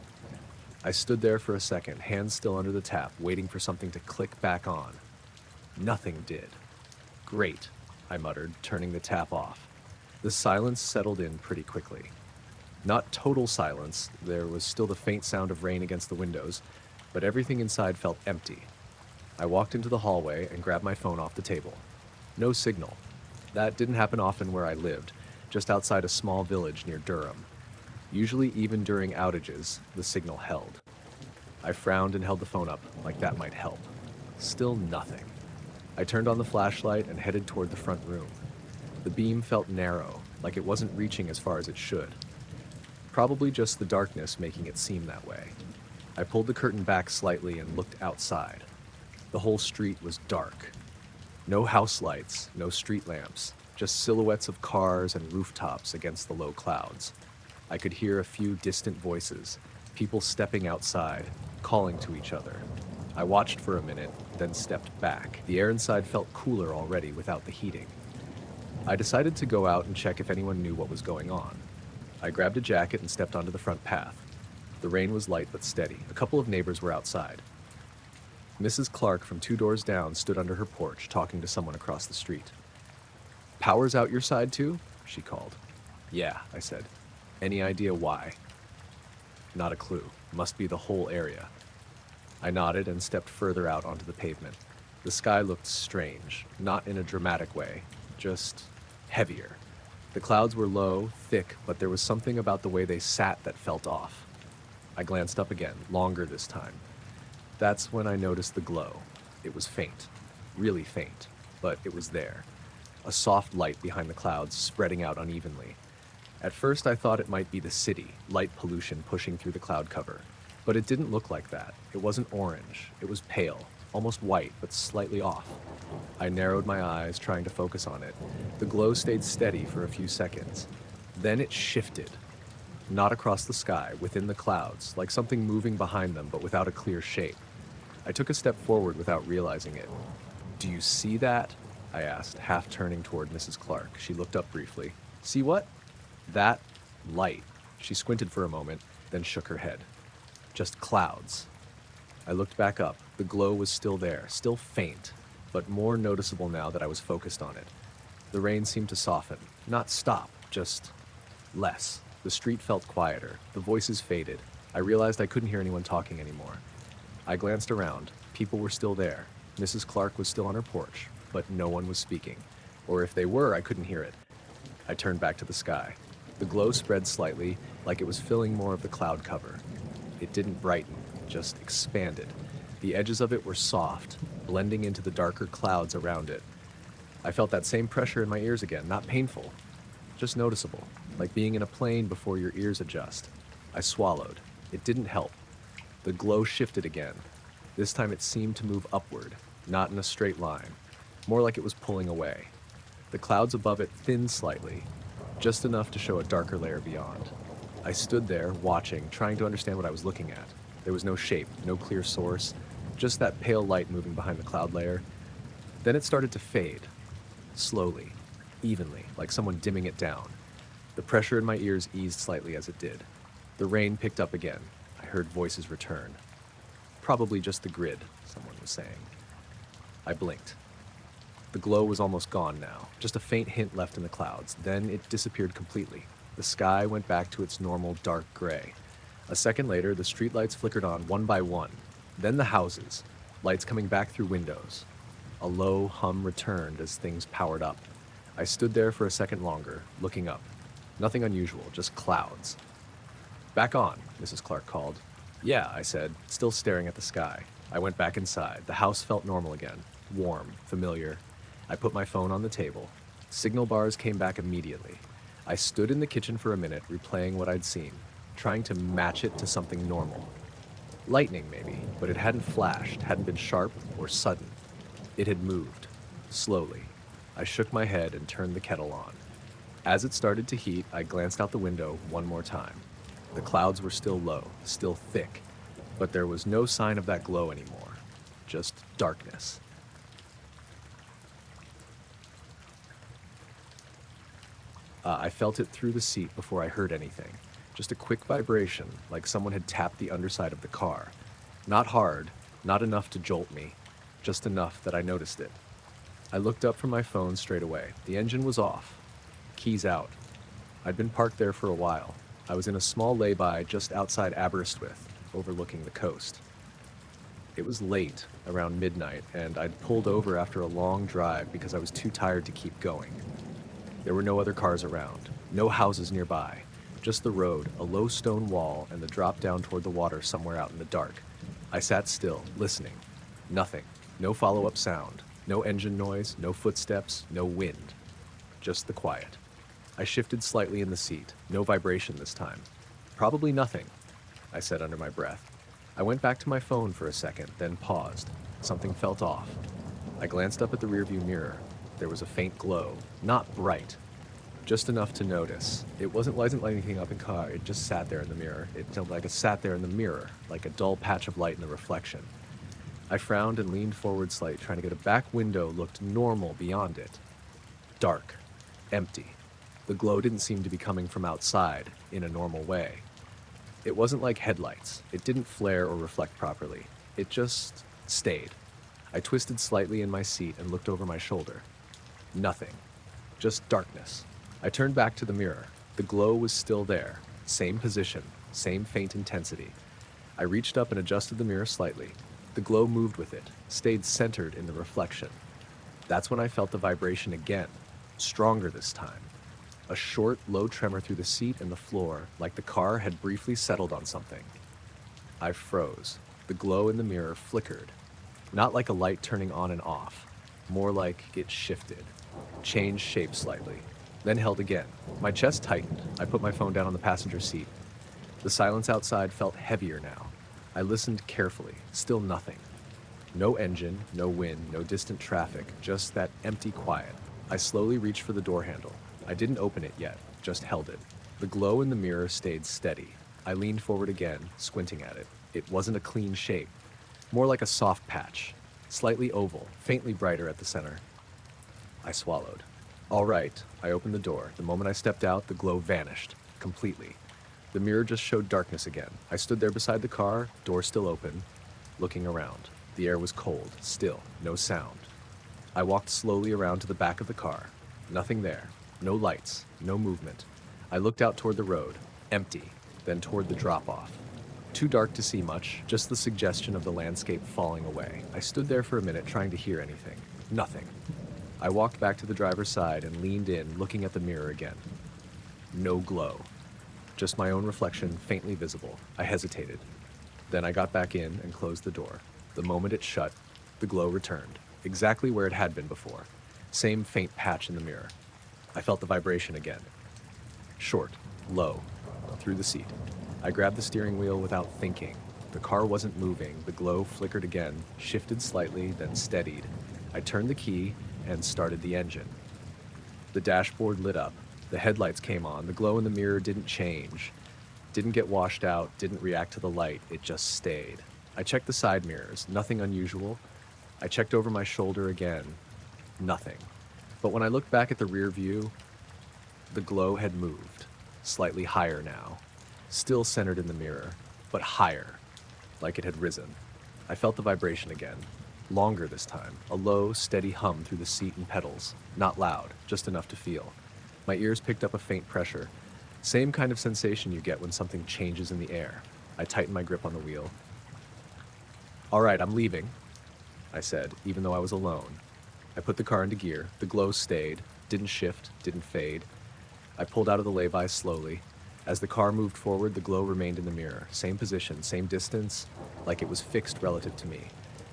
I stood there for a second, hands still under the tap, waiting for something to click back on. Nothing did. Great, I muttered, turning the tap off. The silence settled in pretty quickly. Not total silence, there was still the faint sound of rain against the windows, but everything inside felt empty. I walked into the hallway and grabbed my phone off the table. No signal. That didn't happen often where I lived, just outside a small village near Durham. Usually, even during outages, the signal held. I frowned and held the phone up, like that might help. Still nothing. I turned on the flashlight and headed toward the front room. The beam felt narrow, like it wasn't reaching as far as it should. Probably just the darkness making it seem that way. I pulled the curtain back slightly and looked outside. The whole street was dark. No house lights, no street lamps, just silhouettes of cars and rooftops against the low clouds. I could hear a few distant voices, people stepping outside, calling to each other. I watched for a minute, then stepped back. The air inside felt cooler already without the heating. I decided to go out and check if anyone knew what was going on. I grabbed a jacket and stepped onto the front path. The rain was light but steady. A couple of neighbors were outside. Mrs. Clark from 2 doors down stood under her porch talking to someone across the street. "Power's out your side too?" she called. "Yeah," I said. "Any idea why?" "Not a clue. Must be the whole area." I nodded and stepped further out onto the pavement. The sky looked strange, not in a dramatic way, just heavier. The clouds were low, thick, but there was something about the way they sat that felt off. I glanced up again, longer this time. That's when I noticed the glow. It was faint, really faint, but it was there. A soft light behind the clouds, spreading out unevenly. At first I thought it might be the city, light pollution pushing through the cloud cover. But it didn't look like that. It wasn't orange. It was pale, almost white, but slightly off. I narrowed my eyes, trying to focus on it. The glow stayed steady for a few seconds. Then it shifted. Not across the sky, within the clouds, like something moving behind them, but without a clear shape. I took a step forward without realizing it. "Do you see that?" I asked, half turning toward Mrs. Clark. She looked up briefly. "See what?" "That light." She squinted for a moment, then shook her head. "Just clouds." I looked back up. The glow was still there, still faint, but more noticeable now that I was focused on it. The rain seemed to soften, not stop, just less. The street felt quieter. The voices faded. I realized I couldn't hear anyone talking anymore. I glanced around. People were still there. Mrs. Clark was still on her porch, but no one was speaking. Or if they were, I couldn't hear it. I turned back to the sky. The glow spread slightly, like it was filling more of the cloud cover. It didn't brighten, just expanded. The edges of it were soft, blending into the darker clouds around it. I felt that same pressure in my ears again, not painful, just noticeable, like being in a plane before your ears adjust. I swallowed. It didn't help. The glow shifted again. This time it seemed to move upward, not in a straight line, more like it was pulling away. The clouds above it thinned slightly, just enough to show a darker layer beyond. I stood there, watching, trying to understand what I was looking at. There was no shape, no clear source, just that pale light moving behind the cloud layer. Then it started to fade, slowly, evenly, like someone dimming it down. The pressure in my ears eased slightly as it did. The rain picked up again. I heard voices return. "Probably just the grid," someone was saying. I blinked. The glow was almost gone now, just a faint hint left in the clouds. Then it disappeared completely. The sky went back to its normal dark gray. A second later, the streetlights flickered on one by one. Then the houses, lights coming back through windows. A low hum returned as things powered up. I stood there for a second longer, looking up. Nothing unusual, just clouds. "Back on," Mrs. Clark called. "Yeah," I said, still staring at the sky. I went back inside. The house felt normal again. Warm, familiar. I put my phone on the table. Signal bars came back immediately. I stood in the kitchen for a minute, replaying what I'd seen, trying to match it to something normal. Lightning, maybe, but it hadn't flashed, hadn't been sharp or sudden. It had moved, slowly. I shook my head and turned the kettle on. As it started to heat, I glanced out the window one more time. The clouds were still low, still thick, but there was no sign of that glow anymore. Just darkness. I felt it through the seat before I heard anything. Just a quick vibration, like someone had tapped the underside of the car. Not hard, not enough to jolt me, just enough that I noticed it. I looked up from my phone straight away. The engine was off. Keys out. I'd been parked there for a while. I was in a small lay-by just outside Aberystwyth, overlooking the coast. It was late, around midnight, and I'd pulled over after a long drive because I was too tired to keep going. There were no other cars around, no houses nearby, just the road, a low stone wall, and the drop down toward the water somewhere out in the dark. I sat still, listening. Nothing. No follow-up sound. No engine noise, no footsteps, no wind. Just the quiet. I shifted slightly in the seat. No vibration this time. "Probably nothing," I said under my breath. I went back to my phone for a second, then paused. Something felt off. I glanced up at the rearview mirror. There was a faint glow, not bright, just enough to notice. It wasn't lighting anything up in the car, it just sat there in the mirror. It felt like it sat there in the mirror, like a dull patch of light in the reflection. I frowned and leaned forward slightly, trying to get a back window looked normal beyond it. Dark, empty. The glow didn't seem to be coming from outside in a normal way. It wasn't like headlights. It didn't flare or reflect properly. It just stayed. I twisted slightly in my seat and looked over my shoulder. Nothing. Just darkness. I turned back to the mirror. The glow was still there. Same position. Same faint intensity. I reached up and adjusted the mirror slightly. The glow moved with it, stayed centered in the reflection. That's when I felt the vibration again, stronger this time. A short, low tremor through the seat and the floor, like the car had briefly settled on something. I froze. The glow in the mirror flickered. Not like a light turning on and off, more like it shifted, changed shape slightly, then held again. My chest tightened. I put my phone down on the passenger seat. The silence outside felt heavier now. I listened carefully, still nothing. No engine, no wind, no distant traffic, just that empty quiet. I slowly reached for the door handle. I didn't open it yet, just held it. The glow in the mirror stayed steady. I leaned forward again, squinting at it. It wasn't a clean shape, more like a soft patch, slightly oval, faintly brighter at the center. I swallowed. All right, I opened the door. The moment I stepped out, the glow vanished, completely. The mirror just showed darkness again. I stood there beside the car, door still open, looking around. The air was cold, still, no sound. I walked slowly around to the back of the car. Nothing there. No lights, no movement. I looked out toward the road, empty, then toward the drop-off. Too dark to see much, just the suggestion of the landscape falling away. I stood there for a minute trying to hear anything. Nothing. I walked back to the driver's side and leaned in, looking at the mirror again. No glow. Just my own reflection, faintly visible. I hesitated. Then I got back in and closed the door. The moment it shut, the glow returned, exactly where it had been before. Same faint patch in the mirror. I felt the vibration again. Short, low, through the seat. I grabbed the steering wheel without thinking. The car wasn't moving. The glow flickered again, shifted slightly, then steadied. I turned the key and started the engine. The dashboard lit up. The headlights came on. The glow in the mirror didn't change. Didn't get washed out, didn't react to the light. It just stayed. I checked the side mirrors. Nothing unusual. I checked over my shoulder again. Nothing. But when I looked back at the rear view, the glow had moved. Slightly higher now. Still centered in the mirror, but higher, like it had risen. I felt the vibration again. Longer this time. A low, steady hum through the seat and pedals. Not loud, just enough to feel. My ears picked up a faint pressure. Same kind of sensation you get when something changes in the air. I tightened my grip on the wheel. "All right, I'm leaving," I said, even though I was alone. I put the car into gear. The glow stayed, didn't shift, didn't fade. I pulled out of the lay-by slowly. As the car moved forward, the glow remained in the mirror. Same position, same distance, like it was fixed relative to me.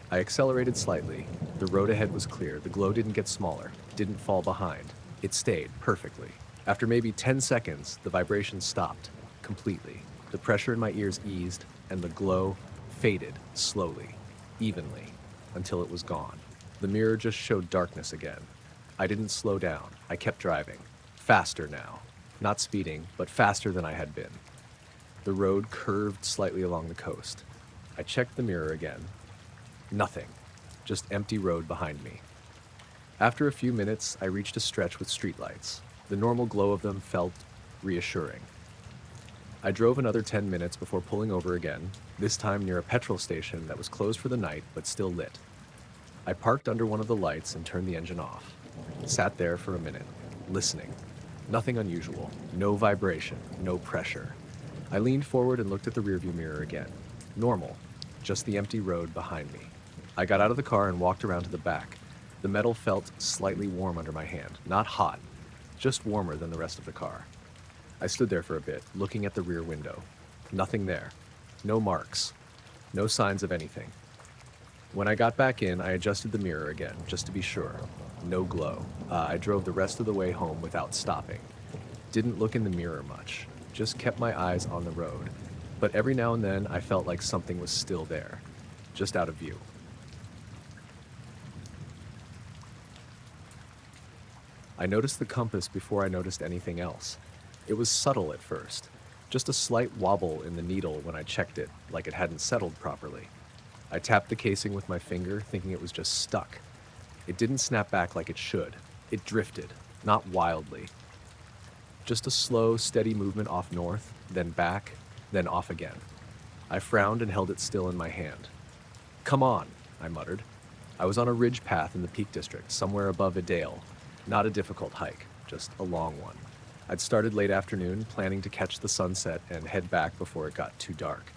I accelerated slightly. The road ahead was clear. The glow didn't get smaller, didn't fall behind. It stayed perfectly. After maybe 10 seconds, the vibration stopped completely. The pressure in my ears eased, and the glow faded slowly, evenly, until it was gone. The mirror just showed darkness again. I didn't slow down. I kept driving. Faster now. Not speeding, but faster than I had been. The road curved slightly along the coast. I checked the mirror again. Nothing. Just empty road behind me. After a few minutes, I reached a stretch with streetlights. The normal glow of them felt reassuring. I drove another 10 minutes before pulling over again, this time near a petrol station that was closed for the night but still lit. I parked under one of the lights and turned the engine off. Sat there for a minute, listening. Nothing unusual, no vibration, no pressure. I leaned forward and looked at the rearview mirror again. Normal, just the empty road behind me. I got out of the car and walked around to the back. The metal felt slightly warm under my hand, not hot, just warmer than the rest of the car. I stood there for a bit, looking at the rear window. Nothing there. No marks. No signs of anything. When I got back in, I adjusted the mirror again, just to be sure. No glow. I drove the rest of the way home without stopping. Didn't look in the mirror much. Just kept my eyes on the road. But every now and then, I felt like something was still there, just out of view. I noticed the compass before I noticed anything else. It was subtle at first, just a slight wobble in the needle when I checked it, like it hadn't settled properly. I tapped the casing with my finger, thinking it was just stuck. It didn't snap back like it should. It drifted, not wildly. Just a slow, steady movement off north, then back, then off again. I frowned and held it still in my hand. "Come on," I muttered. I was on a ridge path in the Peak District, somewhere above a dale. Not a difficult hike, just a long one. I'd started late afternoon, planning to catch the sunset and head back before it got too dark.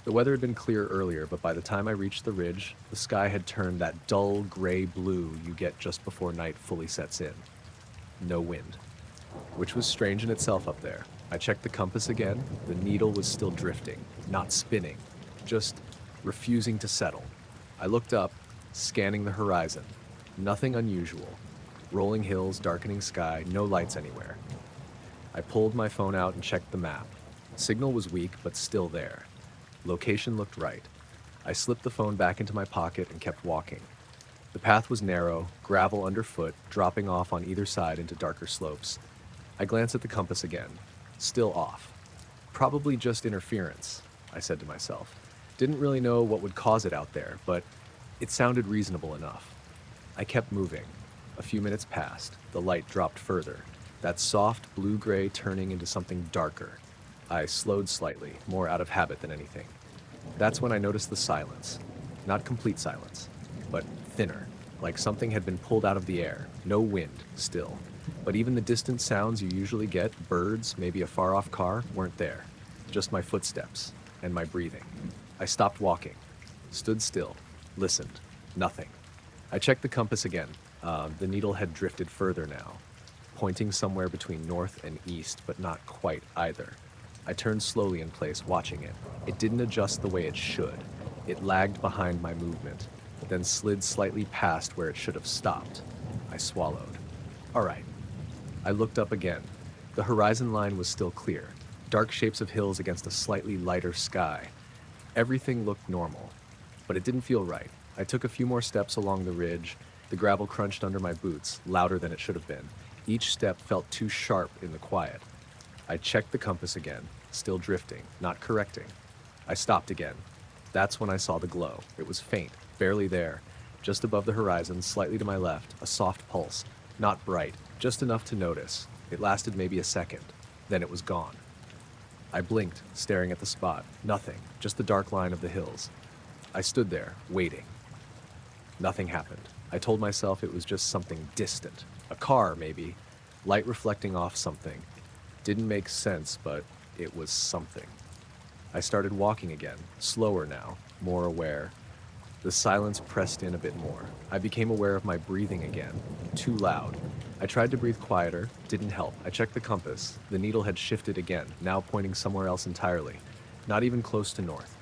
The weather had been clear earlier, but by the time I reached the ridge, the sky had turned that dull gray blue you get just before night fully sets in. No wind, which was strange in itself up there. I checked the compass again. The needle was still drifting, not spinning, just refusing to settle. I looked up, scanning the horizon. Nothing unusual. Rolling hills, darkening sky, no lights anywhere. I pulled my phone out and checked the map. Signal was weak, but still there. Location looked right. I slipped the phone back into my pocket and kept walking. The path was narrow, gravel underfoot, dropping off on either side into darker slopes. I glanced at the compass again. Still off. Probably just interference, I said to myself. Didn't really know what would cause it out there, but it sounded reasonable enough. I kept moving. A few minutes passed. The light dropped further. That soft blue-gray turning into something darker. I slowed slightly, more out of habit than anything. That's when I noticed the silence. Not complete silence, but thinner, like something had been pulled out of the air. No wind, still. But even the distant sounds you usually get, birds, maybe a far-off car, weren't there. Just my footsteps and my breathing. I stopped walking, stood still, listened. Nothing. I checked the compass again. The needle had drifted further now, pointing somewhere between north and east, but not quite either. I turned slowly in place, watching it. It didn't adjust the way it should. It lagged behind my movement, then slid slightly past where it should have stopped. I swallowed. All right. I looked up again. The horizon line was still clear, dark shapes of hills against a slightly lighter sky. Everything looked normal, but it didn't feel right. I took a few more steps along the ridge. The gravel crunched under my boots, louder than it should have been. Each step felt too sharp in the quiet. I checked the compass again, still drifting, not correcting. I stopped again. That's when I saw the glow. It was faint, barely there. Just above the horizon, slightly to my left, a soft pulse. Not bright, just enough to notice. It lasted maybe a second. Then it was gone. I blinked, staring at the spot. Nothing, just the dark line of the hills. I stood there, waiting. Nothing happened. I told myself it was just something distant. A car, maybe. Light reflecting off something. Didn't make sense, but it was something. I started walking again, slower now, more aware. The silence pressed in a bit more. I became aware of my breathing again, too loud. I tried to breathe quieter, didn't help. I checked the compass. The needle had shifted again, now pointing somewhere else entirely, not even close to north.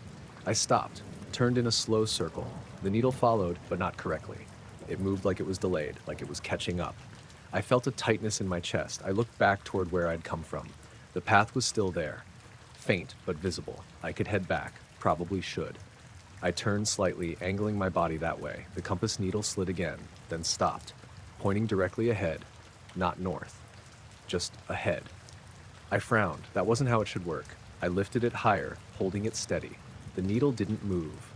I stopped, turned in a slow circle. The needle followed, but not correctly. It moved like it was delayed, like it was catching up. I felt a tightness in my chest. I looked back toward where I'd come from. The path was still there, faint but visible. I could head back, probably should. I turned slightly, angling my body that way. The compass needle slid again, then stopped, pointing directly ahead, not north, just ahead. I frowned. That wasn't how it should work. I lifted it higher, holding it steady. The needle didn't move.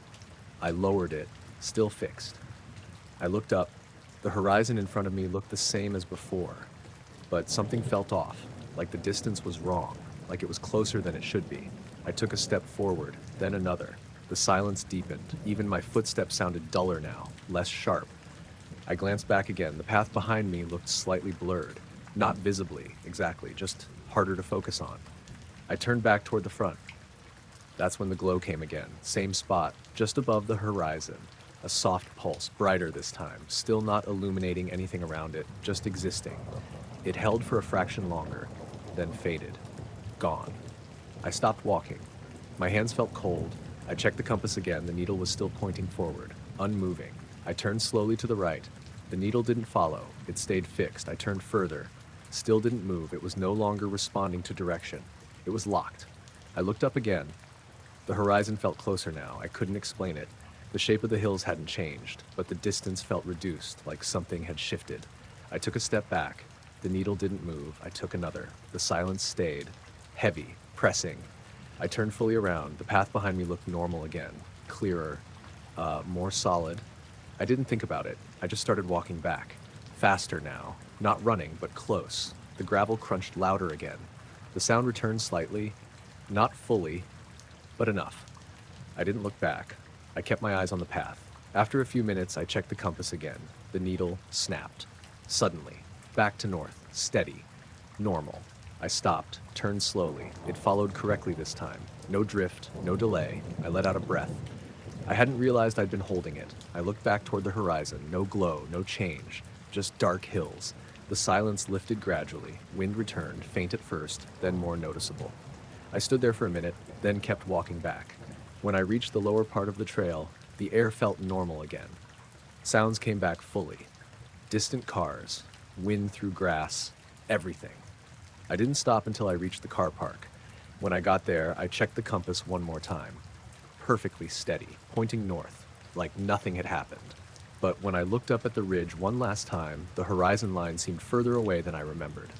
I lowered it, still fixed. I looked up. The horizon in front of me looked the same as before, but something felt off, like the distance was wrong, like it was closer than it should be. I took a step forward, then another. The silence deepened. Even my footsteps sounded duller now, less sharp. I glanced back again. The path behind me looked slightly blurred. Not visibly, exactly, just harder to focus on. I turned back toward the front. That's when the glow came again. Same spot, just above the horizon. A soft pulse, brighter this time, still not illuminating anything around it, just existing. It held for a fraction longer, then faded. Gone. I stopped walking. My hands felt cold. I checked the compass again. The needle was still pointing forward, unmoving. I turned slowly to the right. The needle didn't follow. It stayed fixed. I turned further. Still didn't move. It was no longer responding to direction. It was locked. I looked up again. The horizon felt closer now. I couldn't explain it. The shape of the hills hadn't changed, but the distance felt reduced, like something had shifted. I took a step back. The needle didn't move. I took another. The silence stayed. Heavy. Pressing. I turned fully around. The path behind me looked normal again, clearer, more solid. I didn't think about it. I just started walking back. Faster now. Not running, but close. The gravel crunched louder again. The sound returned slightly, not fully, but enough. I didn't look back. I kept my eyes on the path. After a few minutes, I checked the compass again. The needle snapped. Suddenly. Back to north. Steady. Normal. I stopped, turned slowly. It followed correctly this time. No drift, no delay. I let out a breath. I hadn't realized I'd been holding it. I looked back toward the horizon. No glow, no change. Just dark hills. The silence lifted gradually. Wind returned, faint at first, then more noticeable. I stood there for a minute, then kept walking back. When I reached the lower part of the trail, the air felt normal again. Sounds came back fully. Distant cars, wind through grass, everything. I didn't stop until I reached the car park. When I got there, I checked the compass one more time. Perfectly steady, pointing north, like nothing had happened. But when I looked up at the ridge one last time, the horizon line seemed further away than I remembered.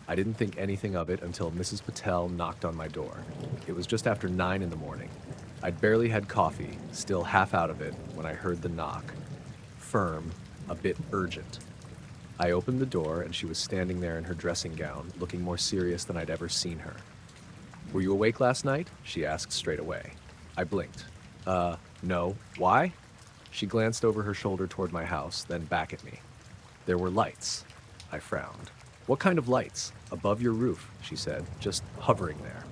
I didn't think anything of it until Mrs. Patel knocked on my door. It was just after 9 in the morning. I'd barely had coffee, still half out of it, when I heard the knock. Firm, a bit urgent. I opened the door and she was standing there in her dressing gown, looking more serious than I'd ever seen her. "Were you awake last night?" she asked straight away. I blinked. No. Why?" She glanced over her shoulder toward my house, then back at me. "There were lights." I frowned. "What kind of lights?" "Above your roof," she said, "just hovering there."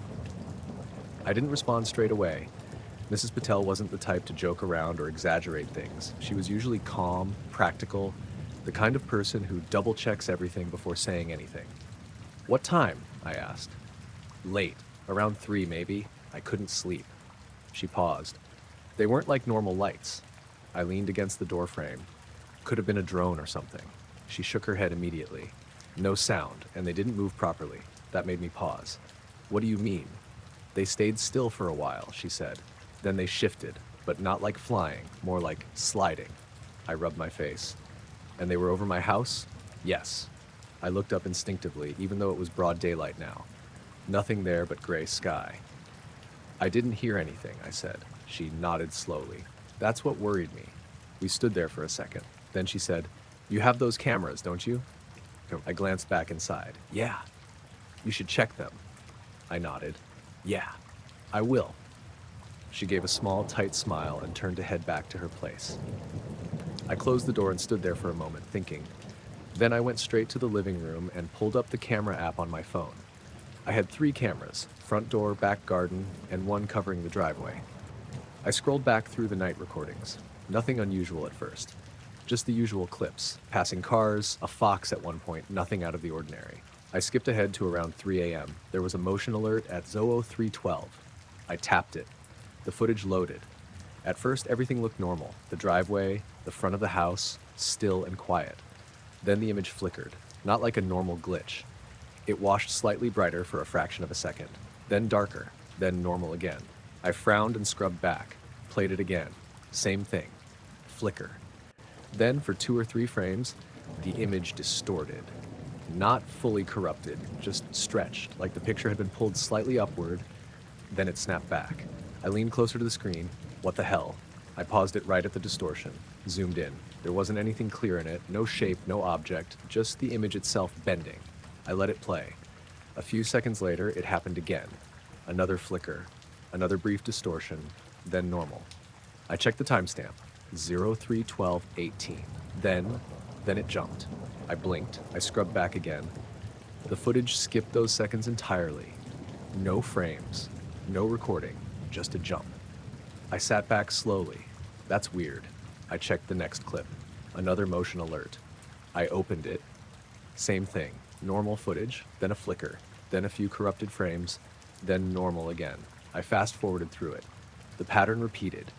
I didn't respond straight away. Mrs. Patel wasn't the type to joke around or exaggerate things. She was usually calm, practical, the kind of person who double-checks everything before saying anything. "What time?" I asked. "Late. Around 3, maybe. I couldn't sleep." She paused. "They weren't like normal lights." I leaned against the doorframe. Could have been a drone or something. She shook her head immediately. No sound, and they didn't move properly. That made me pause. "What do you mean?" "They stayed still for a while," she said. "Then they shifted, but not like flying, more like sliding." I rubbed my face. "And they were over my house?" "Yes." I looked up instinctively, even though it was broad daylight now. Nothing there but gray sky. "I didn't hear anything," I said. She nodded slowly. "That's what worried me." We stood there for a second. Then she said, "You have those cameras, don't you?" I glanced back inside. "Yeah." "You should check them." I nodded. "Yeah, I will." She gave a small, tight smile and turned to head back to her place. I closed the door and stood there for a moment, thinking. Then I went straight to the living room and pulled up the camera app on my phone. I had 3 cameras, front door, back garden, and one covering the driveway. I scrolled back through the night recordings. Nothing unusual at first. Just the usual clips, passing cars, a fox at one point, nothing out of the ordinary. I skipped ahead to around 3 a.m. There was a motion alert at Zoo 312. I tapped it. The footage loaded. At first, everything looked normal. The driveway, the front of the house, still and quiet. Then the image flickered, not like a normal glitch. It washed slightly brighter for a fraction of a second, then darker, then normal again. I frowned and scrubbed back, played it again. Same thing. Flicker. Then, for 2 or 3 frames, the image distorted. Not fully corrupted, just stretched, like the picture had been pulled slightly upward, then it snapped back. I leaned closer to the screen. What the hell? I paused it right at the distortion, zoomed in. There wasn't anything clear in it, no shape, no object, just the image itself bending. I let it play. A few seconds later, it happened again. Another flicker, another brief distortion, then normal. I checked the timestamp, 03:12:18. Then it jumped. I blinked, I scrubbed back again. The footage skipped those seconds entirely. No frames, no recording, just a jump. I sat back slowly. That's weird. I checked the next clip. Another motion alert. I opened it. Same thing. Normal footage, then a flicker, then a few corrupted frames, then normal again. I fast-forwarded through it. The pattern repeated.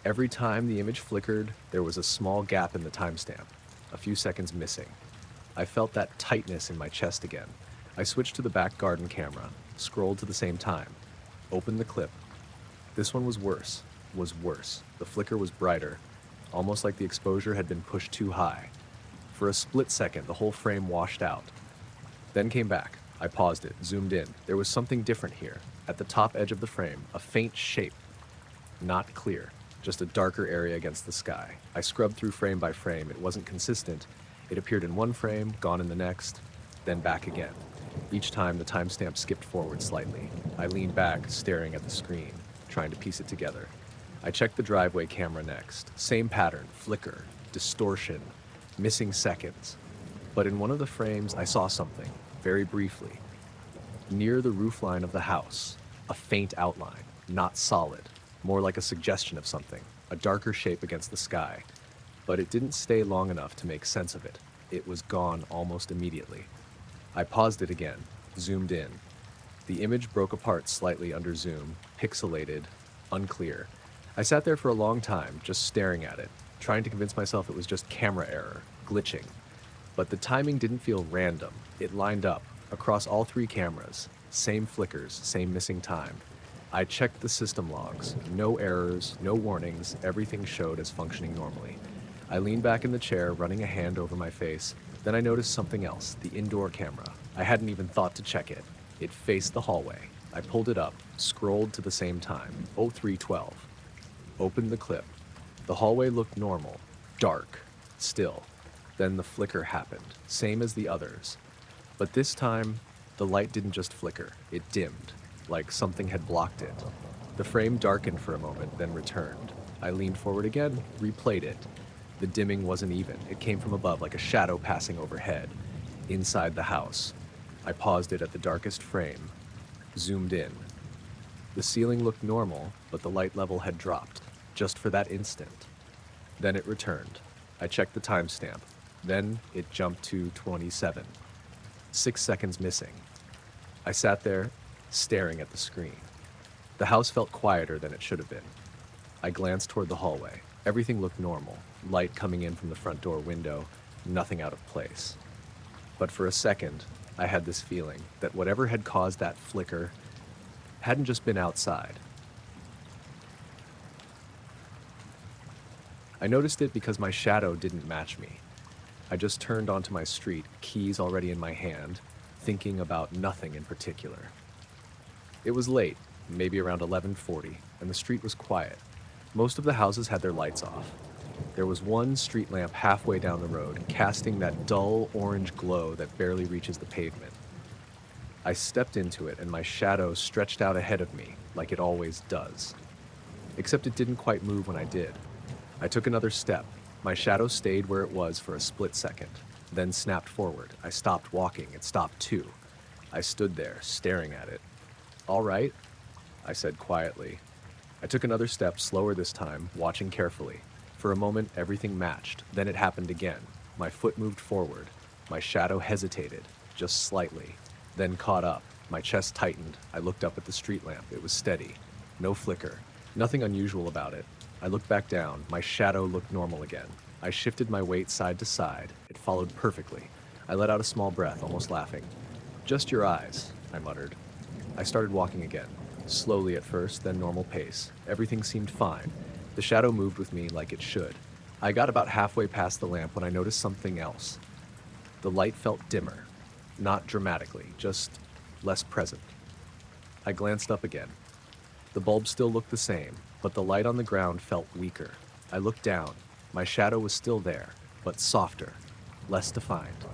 Every time the image flickered, there was a small gap in the timestamp, a few seconds missing. I felt that tightness in my chest again. I switched to the back garden camera, scrolled to the same time, opened the clip. This one was worse. The flicker was brighter, almost like the exposure had been pushed too high. For a split second, the whole frame washed out. Then came back. I paused it, zoomed in. There was something different here. At the top edge of the frame, a faint shape. Not clear, just a darker area against the sky. I scrubbed through frame by frame. It wasn't consistent. It appeared in one frame, gone in the next, then back again. Each time, the timestamp skipped forward slightly. I leaned back, staring at the screen, trying to piece it together. I checked the driveway camera next. Same pattern, flicker, distortion, missing seconds. But in one of the frames, I saw something, very briefly. Near the roofline of the house, a faint outline, not solid, more like a suggestion of something, a darker shape against the sky. But it didn't stay long enough to make sense of it. It was gone almost immediately. I paused it again, zoomed in. The image broke apart slightly under zoom, pixelated, unclear. I sat there for a long time, just staring at it, trying to convince myself it was just camera error, glitching. But the timing didn't feel random. It lined up, across all 3 cameras. Same flickers, same missing time. I checked the system logs. No errors, no warnings, everything showed as functioning normally. I leaned back in the chair, running a hand over my face. Then I noticed something else, the indoor camera. I hadn't even thought to check it. It faced the hallway. I pulled it up, scrolled to the same time, 03:12. Opened the clip. The hallway looked normal, dark, still. Then the flicker happened, same as the others. But this time, the light didn't just flicker, it dimmed, like something had blocked it. The frame darkened for a moment, then returned. I leaned forward again, replayed it. The dimming wasn't even. It came from above, like a shadow passing overhead, inside the house. I paused it at the darkest frame, zoomed in. The ceiling looked normal, but the light level had dropped, just for that instant. Then it returned. I checked the timestamp. Then it jumped to 27. 6 seconds missing. I sat there, staring at the screen. The house felt quieter than it should have been. I glanced toward the hallway. Everything looked normal. Light coming in from the front door window, nothing out of place. But for a second, I had this feeling that whatever had caused that flicker hadn't just been outside. I noticed it because my shadow didn't match me. I just turned onto my street, keys already in my hand, thinking about nothing in particular. It was late, maybe around 11:40, and the street was quiet. Most of the houses had their lights off. There was one street lamp halfway down the road, casting that dull orange glow that barely reaches the pavement. I stepped into it, and my shadow stretched out ahead of me, like it always does. Except it didn't quite move when I did. I took another step, My shadow stayed where it was for a split second, then snapped forward. I stopped walking. It stopped too. I stood there, staring at it. "All right," I said quietly. I took another step, slower this time, watching carefully. For a moment, everything matched. Then it happened again. My foot moved forward. My shadow hesitated, just slightly, then caught up. My chest tightened. I looked up at the street lamp. It was steady. No flicker. Nothing unusual about it. I looked back down. My shadow looked normal again. I shifted my weight side to side. It followed perfectly. I let out a small breath, almost laughing. "Just your eyes," I muttered. I started walking again. Slowly at first, then normal pace. Everything seemed fine. The shadow moved with me like it should. I got about halfway past the lamp when I noticed something else. The light felt dimmer. Not dramatically, just less present. I glanced up again. The bulb still looked the same, but the light on the ground felt weaker. I looked down. My shadow was still there, but softer, less defined.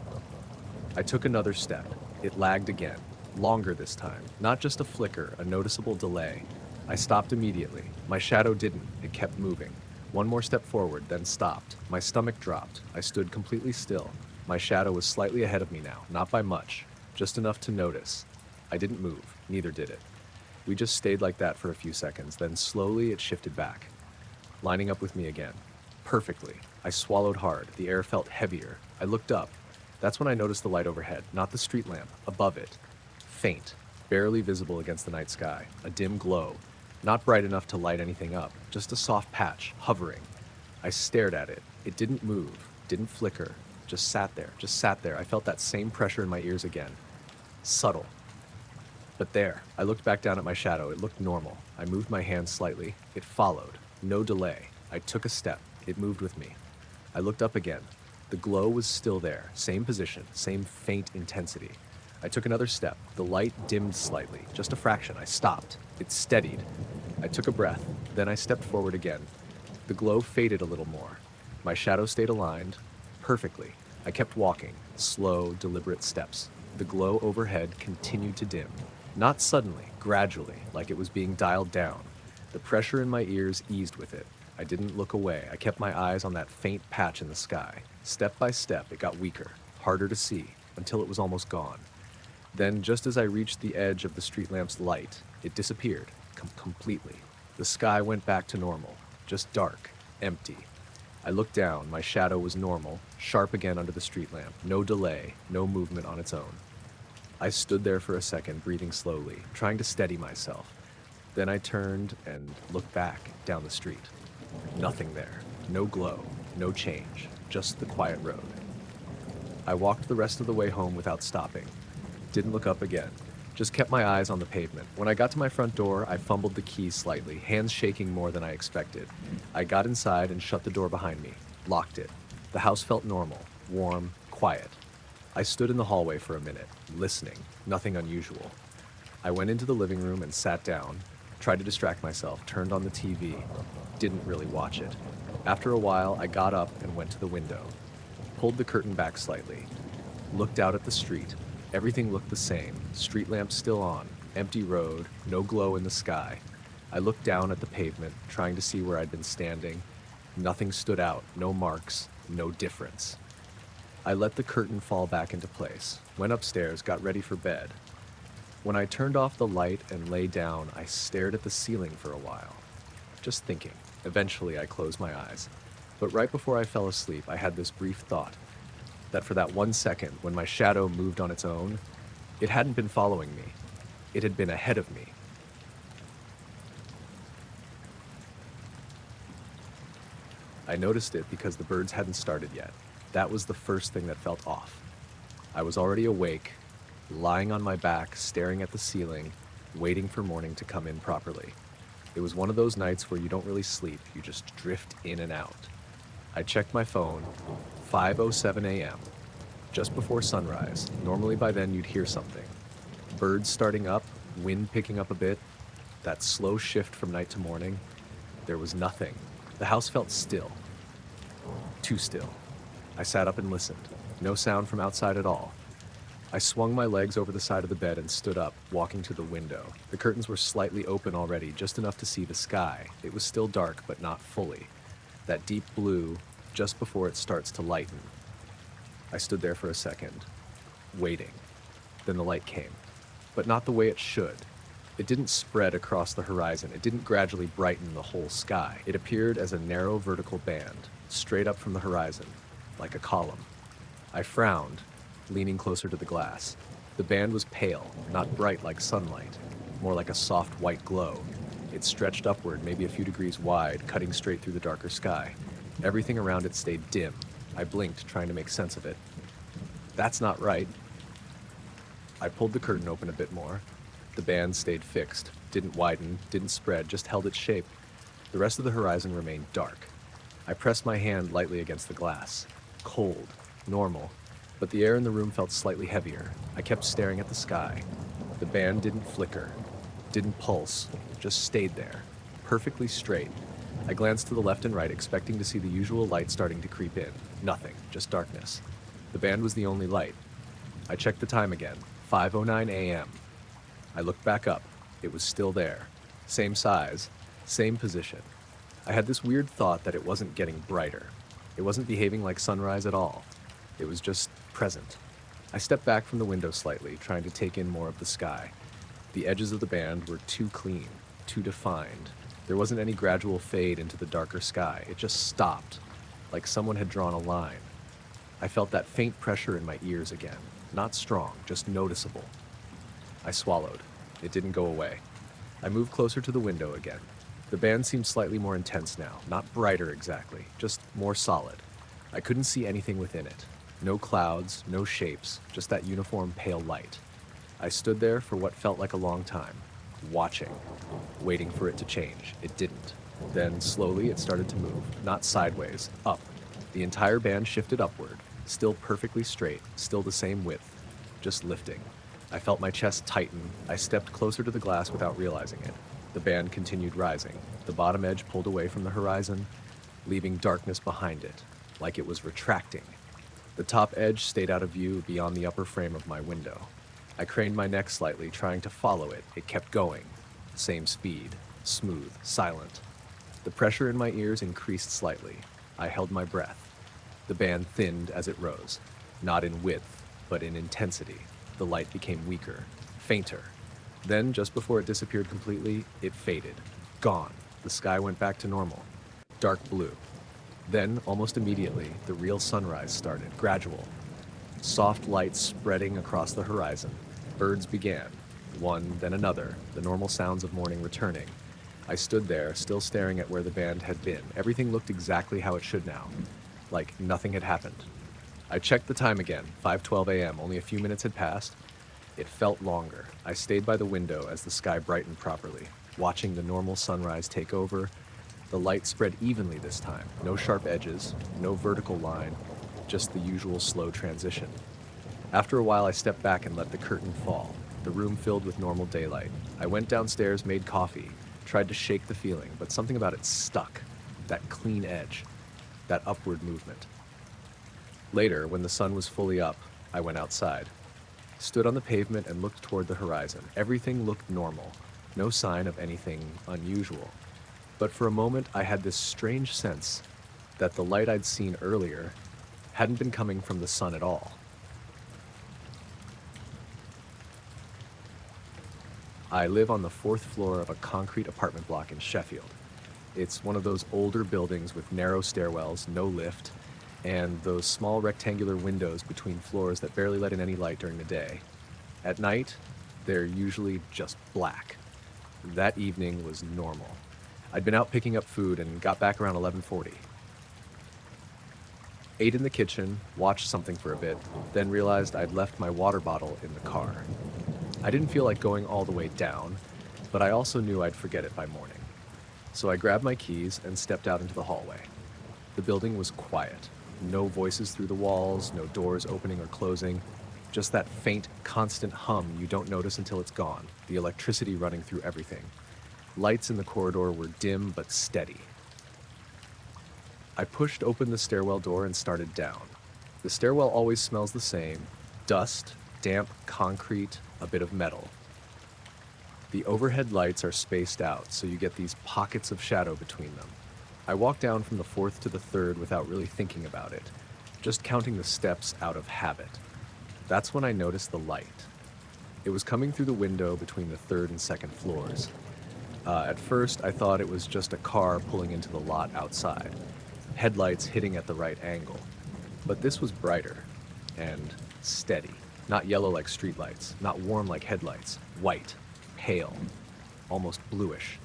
I took another step. It lagged again, longer this time. Not just a flicker, a noticeable delay. I stopped immediately. My shadow didn't. It kept moving. One more step forward, then stopped. My stomach dropped. I stood completely still. My shadow was slightly ahead of me now, not by much, just enough to notice. I didn't move, neither did it. We just stayed like that for a few seconds, then slowly it shifted back, lining up with me again. Perfectly. I swallowed hard. The air felt heavier. I looked up. That's when I noticed the light overhead, not the street lamp, above it. Faint, barely visible against the night sky, a dim glow. Not bright enough to light anything up, just a soft patch, hovering. I stared at it. It didn't move, didn't flicker, just sat there. I felt that same pressure in my ears again. Subtle. But there, I looked back down at my shadow. It looked normal. I moved my hand slightly. It followed. No delay. I took a step. It moved with me. I looked up again. The glow was still there. Same position, same faint intensity. I took another step. The light dimmed slightly, just a fraction. I stopped. It steadied. I took a breath. Then I stepped forward again. The glow faded a little more. My shadow stayed aligned perfectly. I kept walking, slow, deliberate steps. The glow overhead continued to dim. Not suddenly, gradually, like it was being dialed down. The pressure in my ears eased with it. I didn't look away. I kept my eyes on that faint patch in the sky. Step by step, it got weaker, harder to see, until it was almost gone. Then, just as I reached the edge of the street lamp's light, it disappeared, completely. The sky went back to normal, just dark, empty. I looked down. My shadow was normal, sharp again under the street lamp. No delay, no movement on its own. I stood there for a second, breathing slowly, trying to steady myself. Then I turned and looked back down the street. Nothing there. No glow, no change, just the quiet road. I walked the rest of the way home without stopping. Didn't look up again. Just kept my eyes on the pavement. When I got to my front door, I fumbled the key slightly, hands shaking more than I expected. I got inside and shut the door behind me, locked it. The house felt normal, warm, quiet. I stood in the hallway for a minute, listening, nothing unusual. I went into the living room and sat down, tried to distract myself, turned on the TV, didn't really watch it. After a while, I got up and went to the window, pulled the curtain back slightly, looked out at the street. Everything looked the same, street lamps still on, empty road, no glow in the sky. I looked down at the pavement, trying to see where I'd been standing. Nothing stood out, no marks, no difference. I let the curtain fall back into place, went upstairs, got ready for bed. When I turned off the light and lay down, I stared at the ceiling for a while, just thinking. Eventually, I closed my eyes. But right before I fell asleep, I had this brief thought that for that 1 second, when my shadow moved on its own, it hadn't been following me. It had been ahead of me. I noticed it because the birds hadn't started yet. That was the first thing that felt off. I was already awake, lying on my back, staring at the ceiling, waiting for morning to come in properly. It was one of those nights where you don't really sleep, you just drift in and out. I checked my phone, 5:07 a.m., just before sunrise. Normally by then you'd hear something. Birds starting up, wind picking up a bit, that slow shift from night to morning. There was nothing. The house felt still. Too still. I sat up and listened. No sound from outside at all. I swung my legs over the side of the bed and stood up, walking to the window. The curtains were slightly open already, just enough to see the sky. It was still dark, but not fully. That deep blue, just before it starts to lighten. I stood there for a second, waiting. Then the light came, but not the way it should. It didn't spread across the horizon. It didn't gradually brighten the whole sky. It appeared as a narrow vertical band, straight up from the horizon, like a column. I frowned, leaning closer to the glass. The band was pale, not bright like sunlight, more like a soft white glow. It stretched upward, maybe a few degrees wide, cutting straight through the darker sky. Everything around it stayed dim. I blinked, trying to make sense of it. That's not right. I pulled the curtain open a bit more. The band stayed fixed, didn't widen, didn't spread, just held its shape. The rest of the horizon remained dark. I pressed my hand lightly against the glass. Cold, normal, but the air in the room felt slightly heavier. I kept staring at the sky. The band didn't flicker, didn't pulse, just stayed there, perfectly straight. I glanced to the left and right, expecting to see the usual light starting to creep in. Nothing, just darkness. The band was the only light. I checked the time again, 5:09 a.m. I looked back up. It was still there. Same size, same position. I had this weird thought that it wasn't getting brighter. It wasn't behaving like sunrise at all. It was just present. I stepped back from the window slightly, trying to take in more of the sky. The edges of the band were too clean, too defined. There wasn't any gradual fade into the darker sky. It just stopped, like someone had drawn a line. I felt that faint pressure in my ears again. Not strong, just noticeable. I swallowed. It didn't go away. I moved closer to the window again. The band seemed slightly more intense now, not brighter exactly, just more solid. I couldn't see anything within it. No clouds, no shapes, just that uniform pale light. I stood there for what felt like a long time, watching, waiting for it to change. It didn't. Then, slowly, it started to move, not sideways, up. The entire band shifted upward, still perfectly straight, still the same width, just lifting. I felt my chest tighten. I stepped closer to the glass without realizing it. The band continued rising. The bottom edge pulled away from the horizon, leaving darkness behind it, like it was retracting. The top edge stayed out of view beyond the upper frame of my window. I craned my neck slightly, trying to follow it. It kept going. Same speed, smooth, silent. The pressure in my ears increased slightly. I held my breath. The band thinned as it rose, not in width, but in intensity. The light became weaker, fainter. Then, just before it disappeared completely, it faded. Gone. The sky went back to normal. Dark blue. Then, almost immediately, the real sunrise started, gradual. Soft light spreading across the horizon. Birds began, one, then another, the normal sounds of morning returning. I stood there, still staring at where the band had been. Everything looked exactly how it should now, like nothing had happened. I checked the time again, 5:12 a.m. Only a few minutes had passed. It felt longer. I stayed by the window as the sky brightened properly, watching the normal sunrise take over. The light spread evenly this time. No sharp edges, no vertical line, just the usual slow transition. After a while, I stepped back and let the curtain fall. The room filled with normal daylight. I went downstairs, made coffee, tried to shake the feeling, but something about it stuck. That clean edge, that upward movement. Later, when the sun was fully up, I went outside. Stood on the pavement and looked toward the horizon. Everything looked normal. No sign of anything unusual. But for a moment, I had this strange sense that the light I'd seen earlier hadn't been coming from the sun at all. I live on the 4th floor of a concrete apartment block in Sheffield. It's one of those older buildings with narrow stairwells, no lift, and those small rectangular windows between floors that barely let in any light during the day. At night, they're usually just black. That evening was normal. I'd been out picking up food and got back around 11:40. Ate in the kitchen, watched something for a bit, then realized I'd left my water bottle in the car. I didn't feel like going all the way down, but I also knew I'd forget it by morning. So I grabbed my keys and stepped out into the hallway. The building was quiet. No voices through the walls, no doors opening or closing, just that faint, constant hum you don't notice until it's gone, the electricity running through everything. Lights in the corridor were dim but steady. I pushed open the stairwell door and started down. The stairwell always smells the same: dust, damp concrete, a bit of metal. The overhead lights are spaced out, so you get these pockets of shadow between them. I walked down from the fourth to the third without really thinking about it, just counting the steps out of habit. That's when I noticed the light. It was coming through the window between the third and second floors. At first, I thought it was just a car pulling into the lot outside, headlights hitting at the right angle. But this was brighter and steady. Not yellow like streetlights, not warm like headlights, white, pale, almost bluish.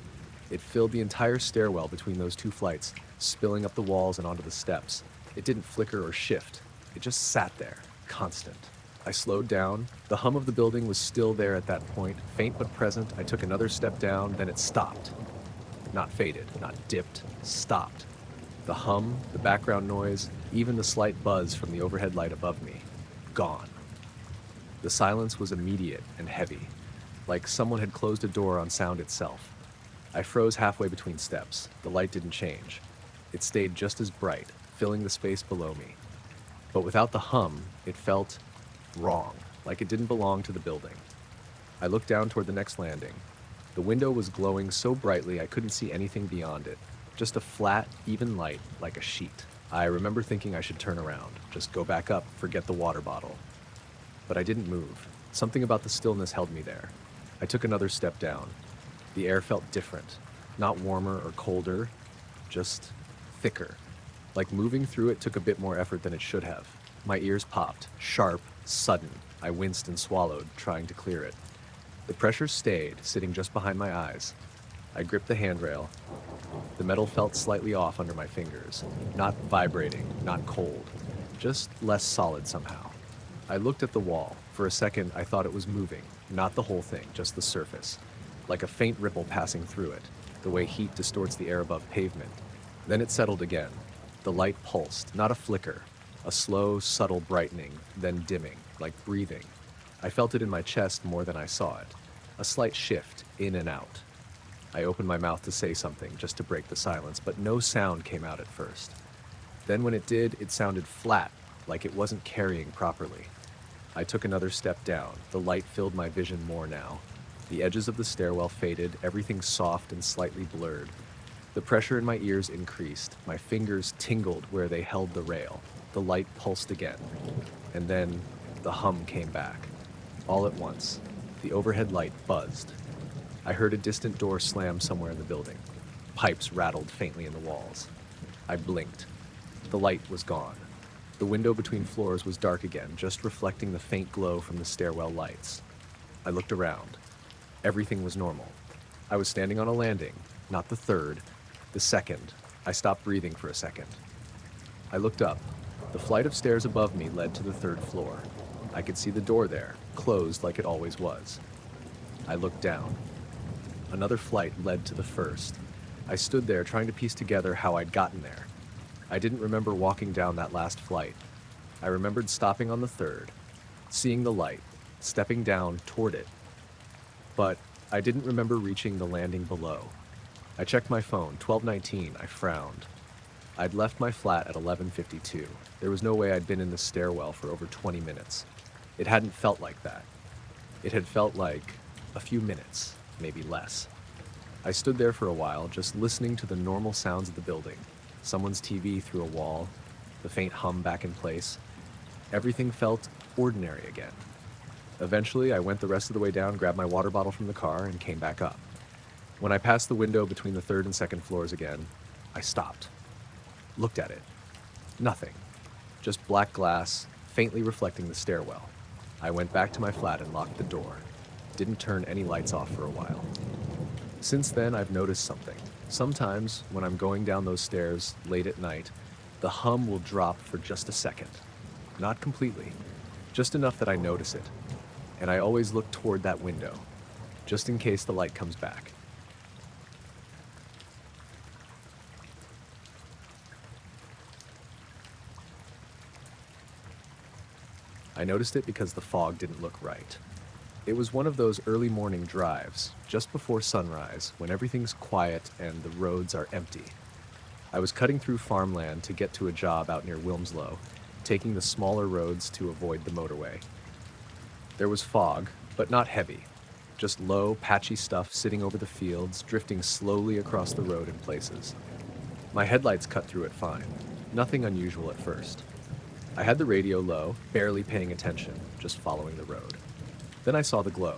It filled the entire stairwell between those two flights, spilling up the walls and onto the steps. It didn't flicker or shift. It just sat there, constant. I slowed down. The hum of the building was still there at that point, faint but present. I took another step down, then it stopped. Not faded, not dipped, stopped. The hum, the background noise, even the slight buzz from the overhead light above me, gone. The silence was immediate and heavy, like someone had closed a door on sound itself. I froze halfway between steps. The light didn't change. It stayed just as bright, filling the space below me. But without the hum, it felt wrong, like it didn't belong to the building. I looked down toward the next landing. The window was glowing so brightly I couldn't see anything beyond it, just a flat, even light, like a sheet. I remember thinking I should turn around, just go back up, forget the water bottle. But I didn't move. Something about the stillness held me there. I took another step down. The air felt different, not warmer or colder, just thicker. Like moving through it took a bit more effort than it should have. My ears popped, sharp, sudden. I winced and swallowed, trying to clear it. The pressure stayed, sitting just behind my eyes. I gripped the handrail. The metal felt slightly off under my fingers, not vibrating, not cold, just less solid somehow. I looked at the wall. For a second, I thought it was moving, not the whole thing, just the surface, like a faint ripple passing through it, the way heat distorts the air above pavement. Then it settled again. The light pulsed, not a flicker, a slow, subtle brightening, then dimming, like breathing. I felt it in my chest more than I saw it, a slight shift, in and out. I opened my mouth to say something, just to break the silence, but no sound came out at first. Then when it did, it sounded flat, like it wasn't carrying properly. I took another step down. The light filled my vision more now. The edges of the stairwell faded, everything soft and slightly blurred. The pressure in my ears increased. My fingers tingled where they held the rail. The light pulsed again. And then the hum came back. All at once, the overhead light buzzed. I heard a distant door slam somewhere in the building. Pipes rattled faintly in the walls. I blinked. The light was gone. The window between floors was dark again, just reflecting the faint glow from the stairwell lights. I looked around. Everything was normal. I was standing on a landing, not the third, the second. I stopped breathing for a second. I looked up. The flight of stairs above me led to the third floor. I could see the door there, closed like it always was. I looked down. Another flight led to the first. I stood there trying to piece together how I'd gotten there. I didn't remember walking down that last flight. I remembered stopping on the third, seeing the light, stepping down toward it. But I didn't remember reaching the landing below. I checked my phone, 12:19. I frowned. I'd left my flat at 11:52. There was no way I'd been in the stairwell for over 20 minutes. It hadn't felt like that. It had felt like a few minutes, maybe less. I stood there for a while, just listening to the normal sounds of the building. Someone's TV through a wall, the faint hum back in place. Everything felt ordinary again. Eventually, I went the rest of the way down, grabbed my water bottle from the car, and came back up. When I passed the window between the third and second floors again, I stopped. Looked at it. Nothing. Just black glass, faintly reflecting the stairwell. I went back to my flat and locked the door. Didn't turn any lights off for a while. Since then, I've noticed something. Sometimes, when I'm going down those stairs late at night, the hum will drop for just a second. Not completely, just enough that I notice it. And I always look toward that window, just in case the light comes back. I noticed it because the fog didn't look right. It was one of those early morning drives, just before sunrise, when everything's quiet and the roads are empty. I was cutting through farmland to get to a job out near Wilmslow, taking the smaller roads to avoid the motorway. There was fog, but not heavy. Just low, patchy stuff sitting over the fields, drifting slowly across the road in places. My headlights cut through it fine. Nothing unusual at first. I had the radio low, barely paying attention, just following the road. Then I saw the glow.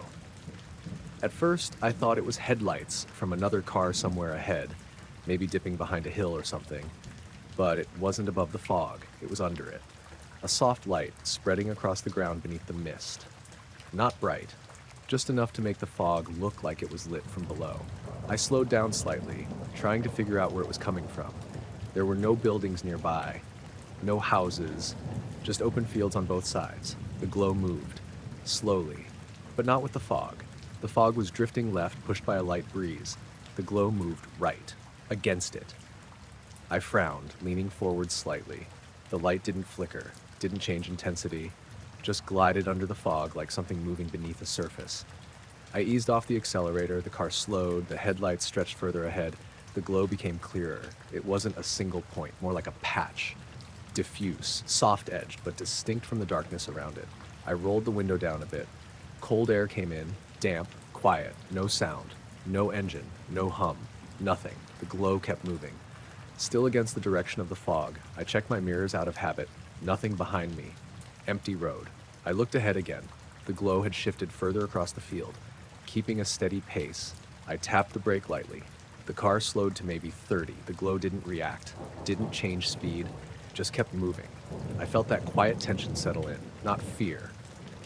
At first, I thought it was headlights from another car somewhere ahead, maybe dipping behind a hill or something. But it wasn't above the fog, it was under it. A soft light spreading across the ground beneath the mist. Not bright, just enough to make the fog look like it was lit from below. I slowed down slightly, trying to figure out where it was coming from. There were no buildings nearby, no houses, just open fields on both sides. The glow moved, slowly, but not with the fog. The fog was drifting left, pushed by a light breeze. The glow moved right, against it. I frowned, leaning forward slightly. The light didn't flicker, didn't change intensity, just glided under the fog like something moving beneath a surface. I eased off the accelerator, the car slowed, the headlights stretched further ahead. The glow became clearer. It wasn't a single point, more like a patch. Diffuse, soft-edged, but distinct from the darkness around it. I rolled the window down a bit. Cold air came in, damp, quiet, no sound, no engine, no hum, nothing. The glow kept moving. Still against the direction of the fog, I checked my mirrors out of habit. Nothing behind me. Empty road. I looked ahead again. The glow had shifted further across the field. Keeping a steady pace, I tapped the brake lightly. The car slowed to maybe 30. The glow didn't react, didn't change speed, just kept moving. I felt that quiet tension settle in, not fear,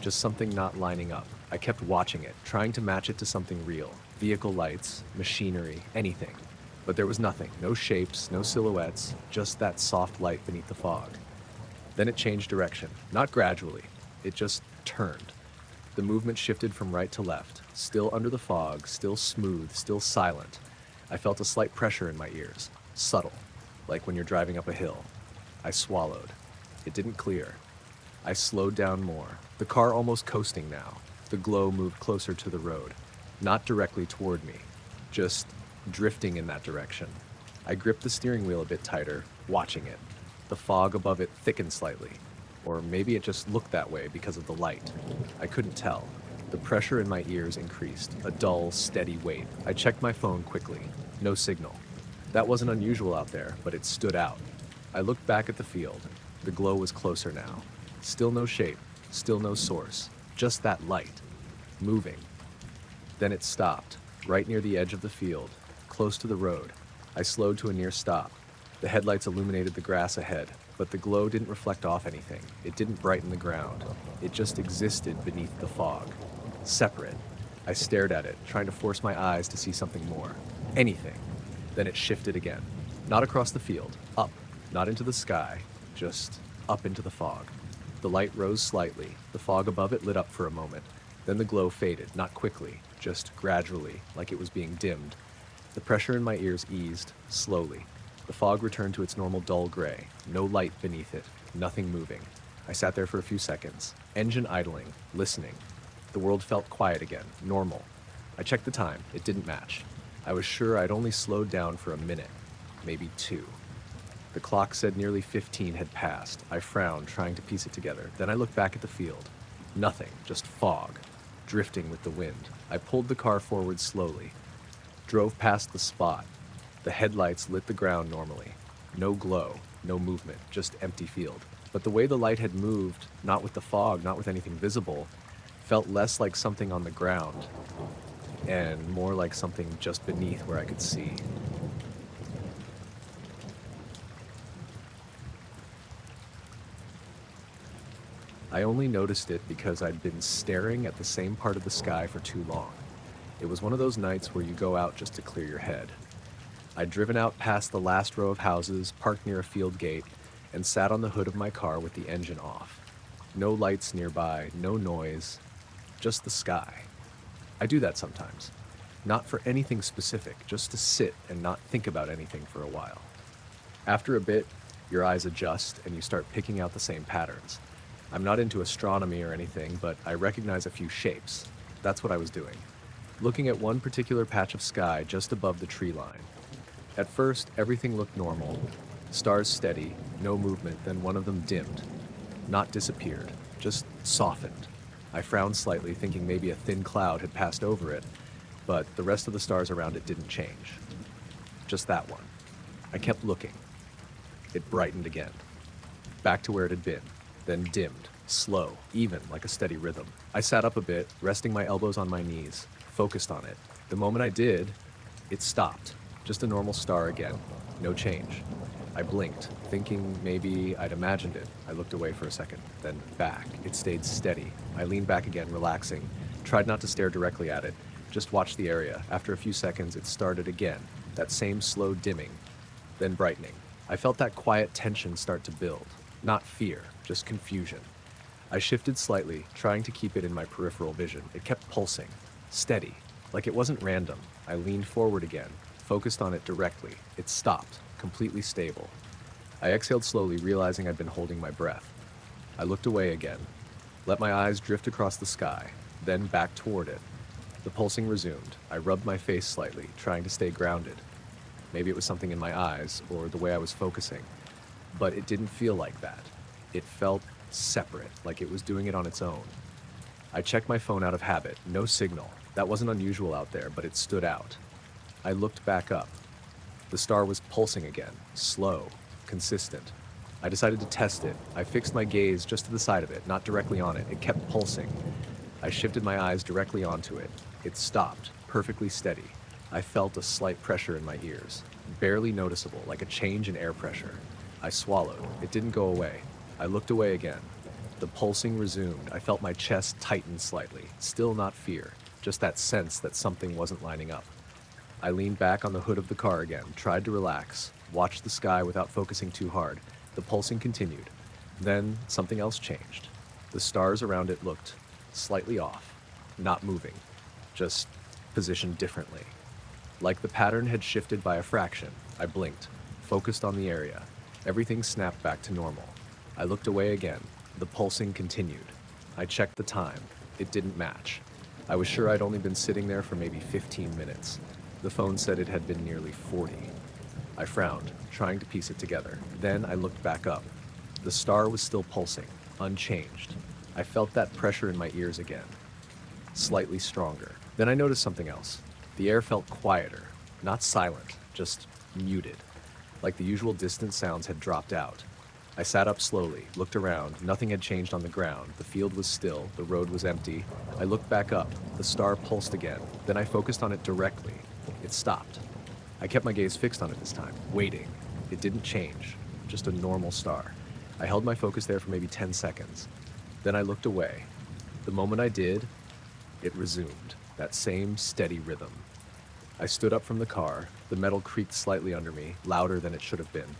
just something not lining up. I kept watching it, trying to match it to something real. Vehicle lights, machinery, anything. But there was nothing, no shapes, no silhouettes, just that soft light beneath the fog. Then it changed direction, not gradually, it just turned. The movement shifted from right to left, still under the fog, still smooth, still silent. I felt a slight pressure in my ears, subtle, like when you're driving up a hill. I swallowed. It didn't clear. I slowed down more, the car almost coasting now. The glow moved closer to the road, not directly toward me, just drifting in that direction. I gripped the steering wheel a bit tighter, watching it. The fog above it thickened slightly, or maybe it just looked that way because of the light. I couldn't tell. The pressure in my ears increased, a dull, steady weight. I checked my phone quickly. No signal. That wasn't unusual out there, but it stood out. I looked back at the field. The glow was closer now. Still no shape, still no source, just that light, moving. Then it stopped, right near the edge of the field, close to the road. I slowed to a near stop. The headlights illuminated the grass ahead, but the glow didn't reflect off anything. It didn't brighten the ground. It just existed beneath the fog. Separate. I stared at it, trying to force my eyes to see something more. Anything. Then it shifted again. Not across the field. Up. Not into the sky. Just up into the fog. The light rose slightly. The fog above it lit up for a moment. Then the glow faded, not quickly, just gradually, like it was being dimmed. The pressure in my ears eased, slowly. The fog returned to its normal dull gray. No light beneath it. Nothing moving. I sat there for a few seconds. Engine idling. Listening. The world felt quiet again. Normal. I checked the time. It didn't match. I was sure I'd only slowed down for a minute. Maybe 2. The clock said nearly 15 had passed. I frowned, trying to piece it together. Then I looked back at the field. Nothing. Just fog. Drifting with the wind. I pulled the car forward slowly. Drove past the spot. The headlights lit the ground normally. No glow, no movement, just empty field. But the way the light had moved, not with the fog, not with anything visible, felt less like something on the ground and more like something just beneath where I could see. I only noticed it because I'd been staring at the same part of the sky for too long. It was one of those nights where you go out just to clear your head. I'd driven out past the last row of houses, parked near a field gate, and sat on the hood of my car with the engine off. No lights nearby, no noise, just the sky. I do that sometimes. Not for anything specific, just to sit and not think about anything for a while. After a bit, your eyes adjust and you start picking out the same patterns. I'm not into astronomy or anything, but I recognize a few shapes. That's what I was doing. Looking at one particular patch of sky just above the tree line. At first, everything looked normal. Stars steady, no movement, then one of them dimmed. Not disappeared, just softened. I frowned slightly, thinking maybe a thin cloud had passed over it, but the rest of the stars around it didn't change. Just that one. I kept looking. It brightened again, back to where it had been, then dimmed, slow, even, like a steady rhythm. I sat up a bit, resting my elbows on my knees, focused on it. The moment I did, it stopped. Just a normal star again. No change. I blinked, thinking maybe I'd imagined it. I looked away for a second, then back. It stayed steady. I leaned back again, relaxing. Tried not to stare directly at it. Just watched the area. After a few seconds, it started again. That same slow dimming, then brightening. I felt that quiet tension start to build. Not fear, just confusion. I shifted slightly, trying to keep it in my peripheral vision. It kept pulsing, steady, like it wasn't random. I leaned forward again, focused on it directly. It stopped, completely stable. I exhaled slowly, realizing I'd been holding my breath. I looked away again, let my eyes drift across the sky, then back toward it. The pulsing resumed. I rubbed my face slightly, trying to stay grounded. Maybe it was something in my eyes, or the way I was focusing. But it didn't feel like that. It felt separate, like it was doing it on its own. I checked my phone out of habit. No signal. That wasn't unusual out there, but it stood out. I looked back up. The star was pulsing again, slow, consistent. I decided to test it. I fixed my gaze just to the side of it, not directly on it. It kept pulsing. I shifted my eyes directly onto it. It stopped, perfectly steady. I felt a slight pressure in my ears, barely noticeable, like a change in air pressure. I swallowed. It didn't go away. I looked away again. The pulsing resumed. I felt my chest tighten slightly. Still not fear, just that sense that something wasn't lining up. I leaned back on the hood of the car again, tried to relax, watched the sky without focusing too hard. The pulsing continued. Then something else changed. The stars around it looked slightly off, not moving, just positioned differently. Like the pattern had shifted by a fraction. I blinked, focused on the area. Everything snapped back to normal. I looked away again. The pulsing continued. I checked the time. It didn't match. I was sure I'd only been sitting there for maybe 15 minutes. The phone said it had been nearly 40. I frowned, trying to piece it together. Then I looked back up. The star was still pulsing, unchanged. I felt that pressure in my ears again, slightly stronger. Then I noticed something else. The air felt quieter, not silent, just muted, like the usual distant sounds had dropped out. I sat up slowly, looked around. Nothing had changed on the ground. The field was still, the road was empty. I looked back up. The star pulsed again. Then I focused on it directly. It stopped. I kept my gaze fixed on it this time, waiting. It didn't change, just a normal star. I held my focus there for maybe 10 seconds. Then I looked away. The moment I did, it resumed, that same steady rhythm. I stood up from the car. The metal creaked slightly under me, louder than it should have been.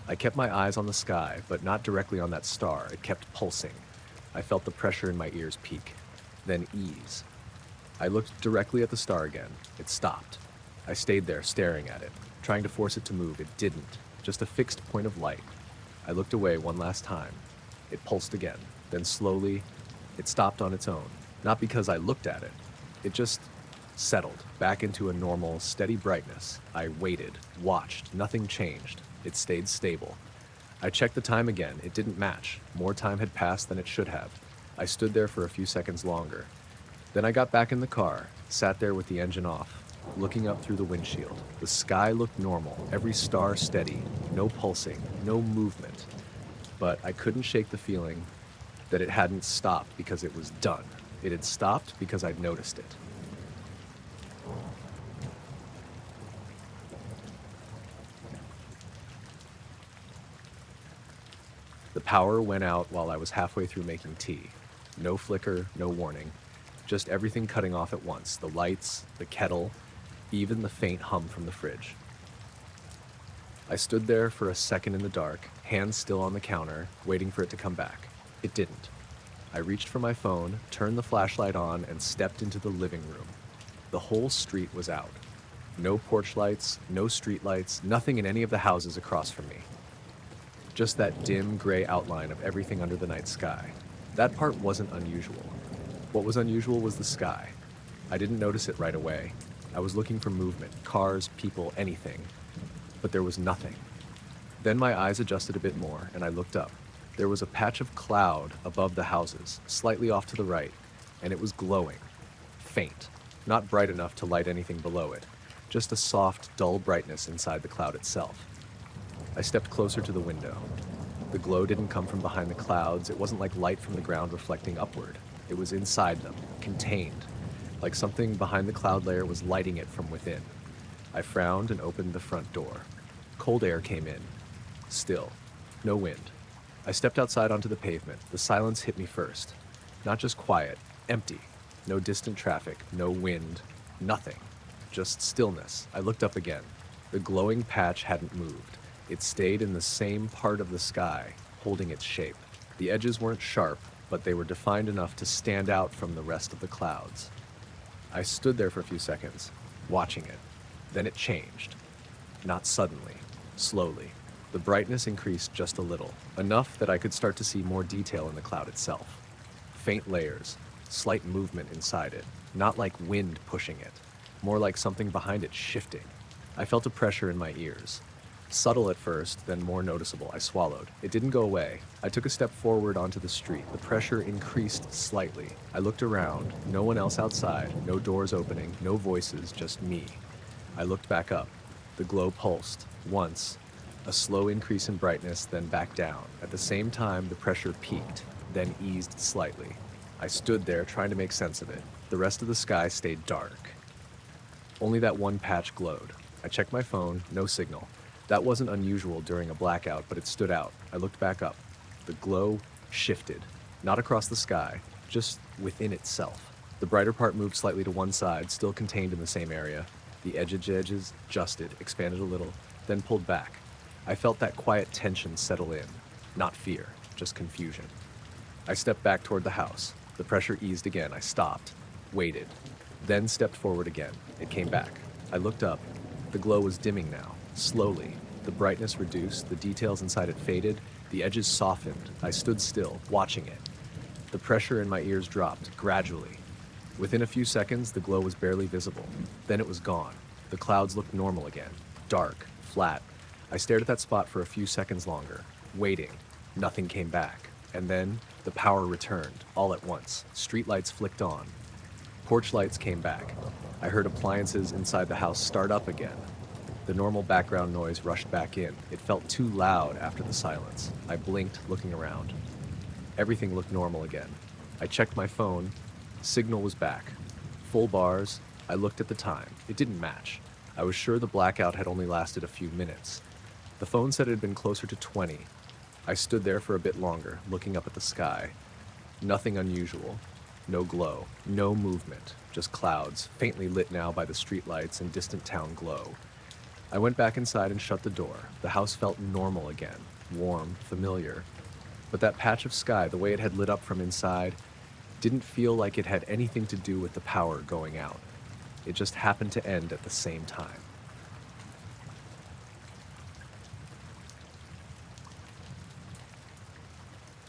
I kept my eyes on the sky, but not directly on that star. It kept pulsing. I felt the pressure in my ears peak, then ease. I looked directly at the star again. It stopped. I stayed there, staring at it, trying to force it to move. It didn't, just a fixed point of light. I looked away one last time. It pulsed again. Then slowly, it stopped on its own. Not because I looked at it. It just settled back into a normal, steady brightness. I waited, watched. Nothing changed. It stayed stable. I checked the time again. It didn't match. More time had passed than it should have. I stood there for a few seconds longer. Then I got back in the car, sat there with the engine off, looking up through the windshield. The sky looked normal, every star steady, no pulsing, no movement. But I couldn't shake the feeling that it hadn't stopped because it was done. It had stopped because I'd noticed it. The power went out while I was halfway through making tea. No flicker, no warning. Just everything cutting off at once. The lights, the kettle, even the faint hum from the fridge. I stood there for a second in the dark, hands still on the counter, waiting for it to come back. It didn't. I reached for my phone, turned the flashlight on, and stepped into the living room. The whole street was out. No porch lights, no street lights, nothing in any of the houses across from me. Just that dim, gray outline of everything under the night sky. That part wasn't unusual. What was unusual was the sky. I didn't notice it right away. I was looking for movement, cars, people, anything. But there was nothing. Then my eyes adjusted a bit more, and I looked up. There was a patch of cloud above the houses, slightly off to the right, and it was glowing. Faint. Not bright enough to light anything below it. Just a soft, dull brightness inside the cloud itself. I stepped closer to the window. The glow didn't come from behind the clouds. It wasn't like light from the ground reflecting upward. It was inside them, contained, like something behind the cloud layer was lighting it from within. I frowned and opened the front door. Cold air came in. Still. No wind. I stepped outside onto the pavement. The silence hit me first. Not just quiet, empty. No distant traffic, no wind, nothing. Just stillness. I looked up again. The glowing patch hadn't moved. It stayed in the same part of the sky, holding its shape. The edges weren't sharp, but they were defined enough to stand out from the rest of the clouds. I stood there for a few seconds, watching it. Then it changed. Not suddenly, slowly. The brightness increased just a little, enough that I could start to see more detail in the cloud itself. Faint layers, slight movement inside it, not like wind pushing it, more like something behind it shifting. I felt a pressure in my ears. Subtle at first, then more noticeable. I swallowed. It didn't go away. I took a step forward onto the street. The pressure increased slightly. I looked around. No one else outside. No doors opening. No voices. Just me. I looked back up. The glow pulsed. Once. A slow increase in brightness, then back down. At the same time, the pressure peaked, then eased slightly. I stood there trying to make sense of it. The rest of the sky stayed dark. Only that one patch glowed. I checked my phone. No signal. That wasn't unusual during a blackout, but it stood out. I looked back up. The glow shifted, not across the sky, just within itself. The brighter part moved slightly to one side, still contained in the same area. The edges adjusted, expanded a little, then pulled back. I felt that quiet tension settle in. Not fear, just confusion. I stepped back toward the house. The pressure eased again. I stopped, waited, then stepped forward again. It came back. I looked up. The glow was dimming now. Slowly, the brightness reduced, the details inside it faded, the edges softened. I stood still, watching it. The pressure in my ears dropped, gradually. Within a few seconds, the glow was barely visible. Then it was gone. The clouds looked normal again. Dark, flat. I stared at that spot for a few seconds longer, waiting. Nothing came back. And then, the power returned, all at once. Streetlights flicked on. Porch lights came back. I heard appliances inside the house start up again. The normal background noise rushed back in. It felt too loud after the silence. I blinked, looking around. Everything looked normal again. I checked my phone. Signal was back. Full bars. I looked at the time. It didn't match. I was sure the blackout had only lasted a few minutes. The phone said it had been closer to 20. I stood there for a bit longer, looking up at the sky. Nothing unusual. No glow. No movement. Just clouds, faintly lit now by the streetlights and distant town glow. I went back inside and shut the door. The house felt normal again, warm, familiar. But that patch of sky, the way it had lit up from inside, didn't feel like it had anything to do with the power going out. It just happened to end at the same time.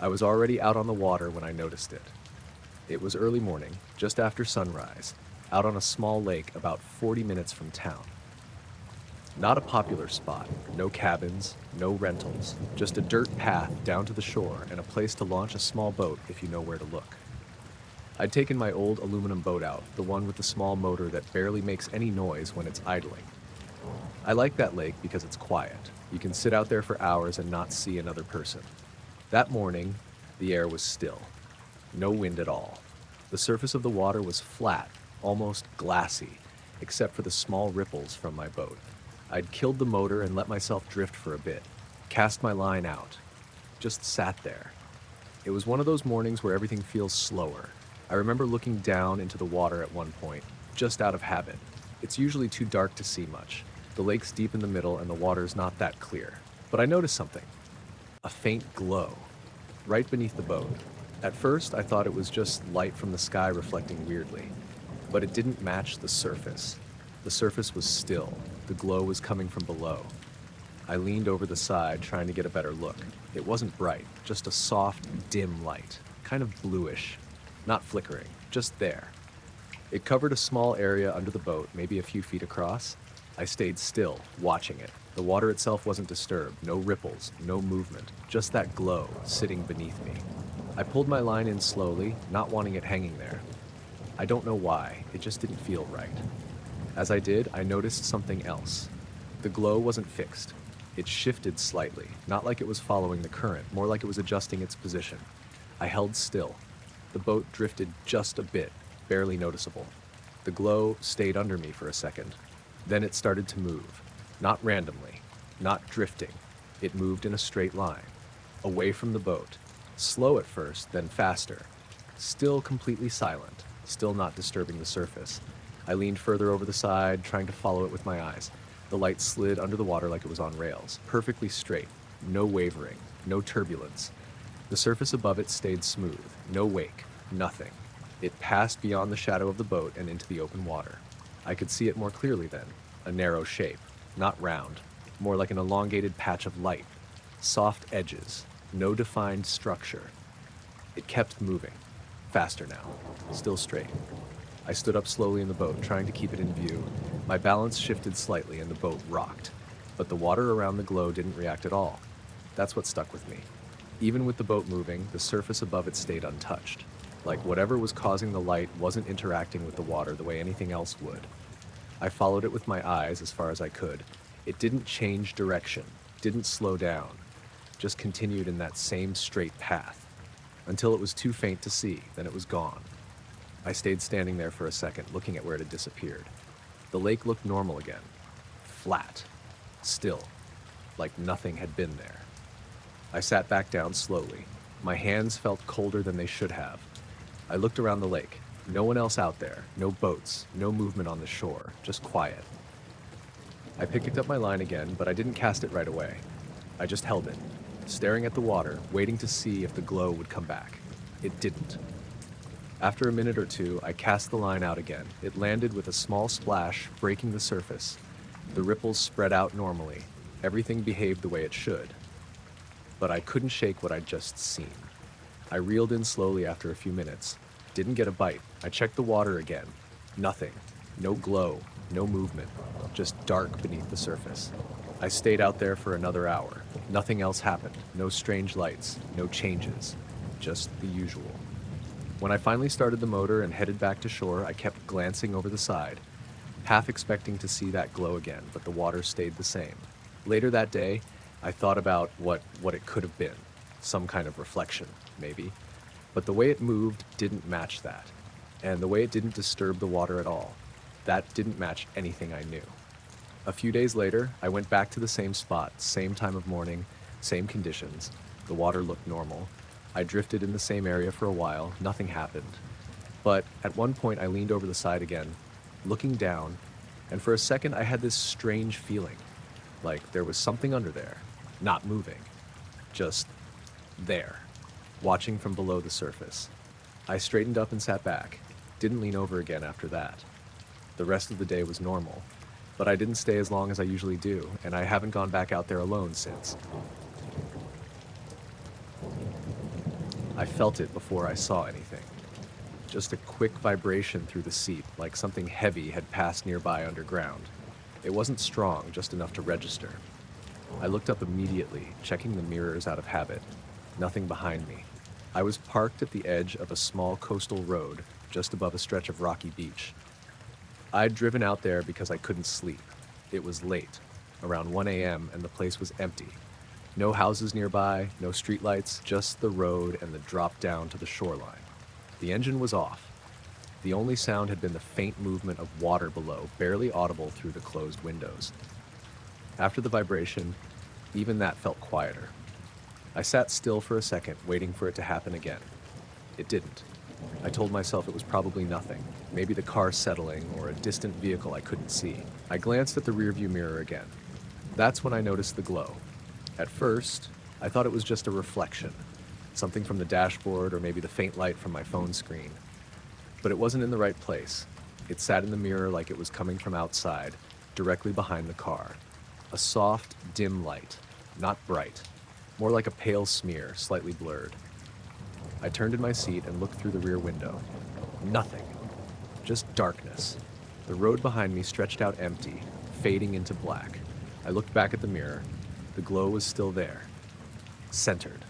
I was already out on the water when I noticed it. It was early morning, just after sunrise, out on a small lake about 40 minutes from town. Not a popular spot, no cabins, no rentals, just a dirt path down to the shore and a place to launch a small boat if you know where to look. I'd taken my old aluminum boat out, the one with the small motor that barely makes any noise when it's idling. I like that lake because it's quiet. You can sit out there for hours and not see another person. That morning, the air was still. No wind at all. The surface of the water was flat, almost glassy, except for the small ripples from my boat. I'd killed the motor and let myself drift for a bit, cast my line out, just sat there. It was one of those mornings where everything feels slower. I remember looking down into the water at one point, just out of habit. It's usually too dark to see much. The lake's deep in the middle and the water's not that clear. But I noticed something. A faint glow, right beneath the boat. At first, I thought it was just light from the sky reflecting weirdly. But it didn't match the surface. The surface was still. The glow was coming from below. I leaned over the side, trying to get a better look. It wasn't bright, just a soft, dim light, kind of bluish, not flickering, just there. It covered a small area under the boat, maybe a few feet across. I stayed still, watching it. The water itself wasn't disturbed, no ripples, no movement, just that glow sitting beneath me. I pulled my line in slowly, not wanting it hanging there. I don't know why, it just didn't feel right. As I did, I noticed something else. The glow wasn't fixed. It shifted slightly, not like it was following the current, more like it was adjusting its position. I held still. The boat drifted just a bit, barely noticeable. The glow stayed under me for a second. Then it started to move. Not randomly, not drifting. It moved in a straight line, away from the boat. Slow at first, then faster. Still completely silent, still not disturbing the surface. I leaned further over the side, trying to follow it with my eyes. The light slid under the water like it was on rails, perfectly straight, no wavering, no turbulence. The surface above it stayed smooth, no wake, nothing. It passed beyond the shadow of the boat and into the open water. I could see it more clearly then, a narrow shape, not round, more like an elongated patch of light. Soft edges, no defined structure. It kept moving, faster now, still straight. I stood up slowly in the boat, trying to keep it in view. My balance shifted slightly and the boat rocked, but the water around the glow didn't react at all. That's what stuck with me. Even with the boat moving, the surface above it stayed untouched. Like whatever was causing the light wasn't interacting with the water the way anything else would. I followed it with my eyes as far as I could. It didn't change direction, didn't slow down, just continued in that same straight path, until it was too faint to see, then it was gone. I stayed standing there for a second, looking at where it had disappeared. The lake looked normal again, flat, still, like nothing had been there. I sat back down slowly. My hands felt colder than they should have. I looked around the lake. No one else out there, no boats, no movement on the shore, just quiet. I picked up my line again, but I didn't cast it right away. I just held it, staring at the water, waiting to see if the glow would come back. It didn't. After a minute or two, I cast the line out again. It landed with a small splash, breaking the surface. The ripples spread out normally. Everything behaved the way it should. But I couldn't shake what I'd just seen. I reeled in slowly after a few minutes. Didn't get a bite. I checked the water again. Nothing. No glow. No movement. Just dark beneath the surface. I stayed out there for another hour. Nothing else happened. No strange lights. No changes. Just the usual. When I finally started the motor and headed back to shore, I kept glancing over the side, half expecting to see that glow again, but the water stayed the same. Later that day, I thought about what it could have been. Some kind of reflection, maybe. But the way it moved didn't match that. And the way it didn't disturb the water at all, that didn't match anything I knew. A few days later, I went back to the same spot, same time of morning, same conditions. The water looked normal. I drifted in the same area for a while, nothing happened. But at one point I leaned over the side again, looking down, and for a second I had this strange feeling, like there was something under there, not moving, just there, watching from below the surface. I straightened up and sat back, didn't lean over again after that. The rest of the day was normal, but I didn't stay as long as I usually do, and I haven't gone back out there alone since. I felt it before I saw anything. Just a quick vibration through the seat, like something heavy had passed nearby underground. It wasn't strong, just enough to register. I looked up immediately, checking the mirrors out of habit. Nothing behind me. I was parked at the edge of a small coastal road, just above a stretch of rocky beach. I'd driven out there because I couldn't sleep. It was late, around 1 a.m., and the place was empty. No houses nearby, no streetlights, just the road and the drop down to the shoreline. The engine was off. The only sound had been the faint movement of water below, barely audible through the closed windows. After the vibration, even that felt quieter. I sat still for a second, waiting for it to happen again. It didn't. I told myself it was probably nothing, maybe the car settling or a distant vehicle I couldn't see. I glanced at the rearview mirror again. That's when I noticed the glow. At first, I thought it was just a reflection, something from the dashboard or maybe the faint light from my phone screen. But it wasn't in the right place. It sat in the mirror like it was coming from outside, directly behind the car. A soft, dim light, not bright, more like a pale smear, slightly blurred. I turned in my seat and looked through the rear window. Nothing. Just darkness. The road behind me stretched out empty, fading into black. I looked back at the mirror. The glow was still there. Centered.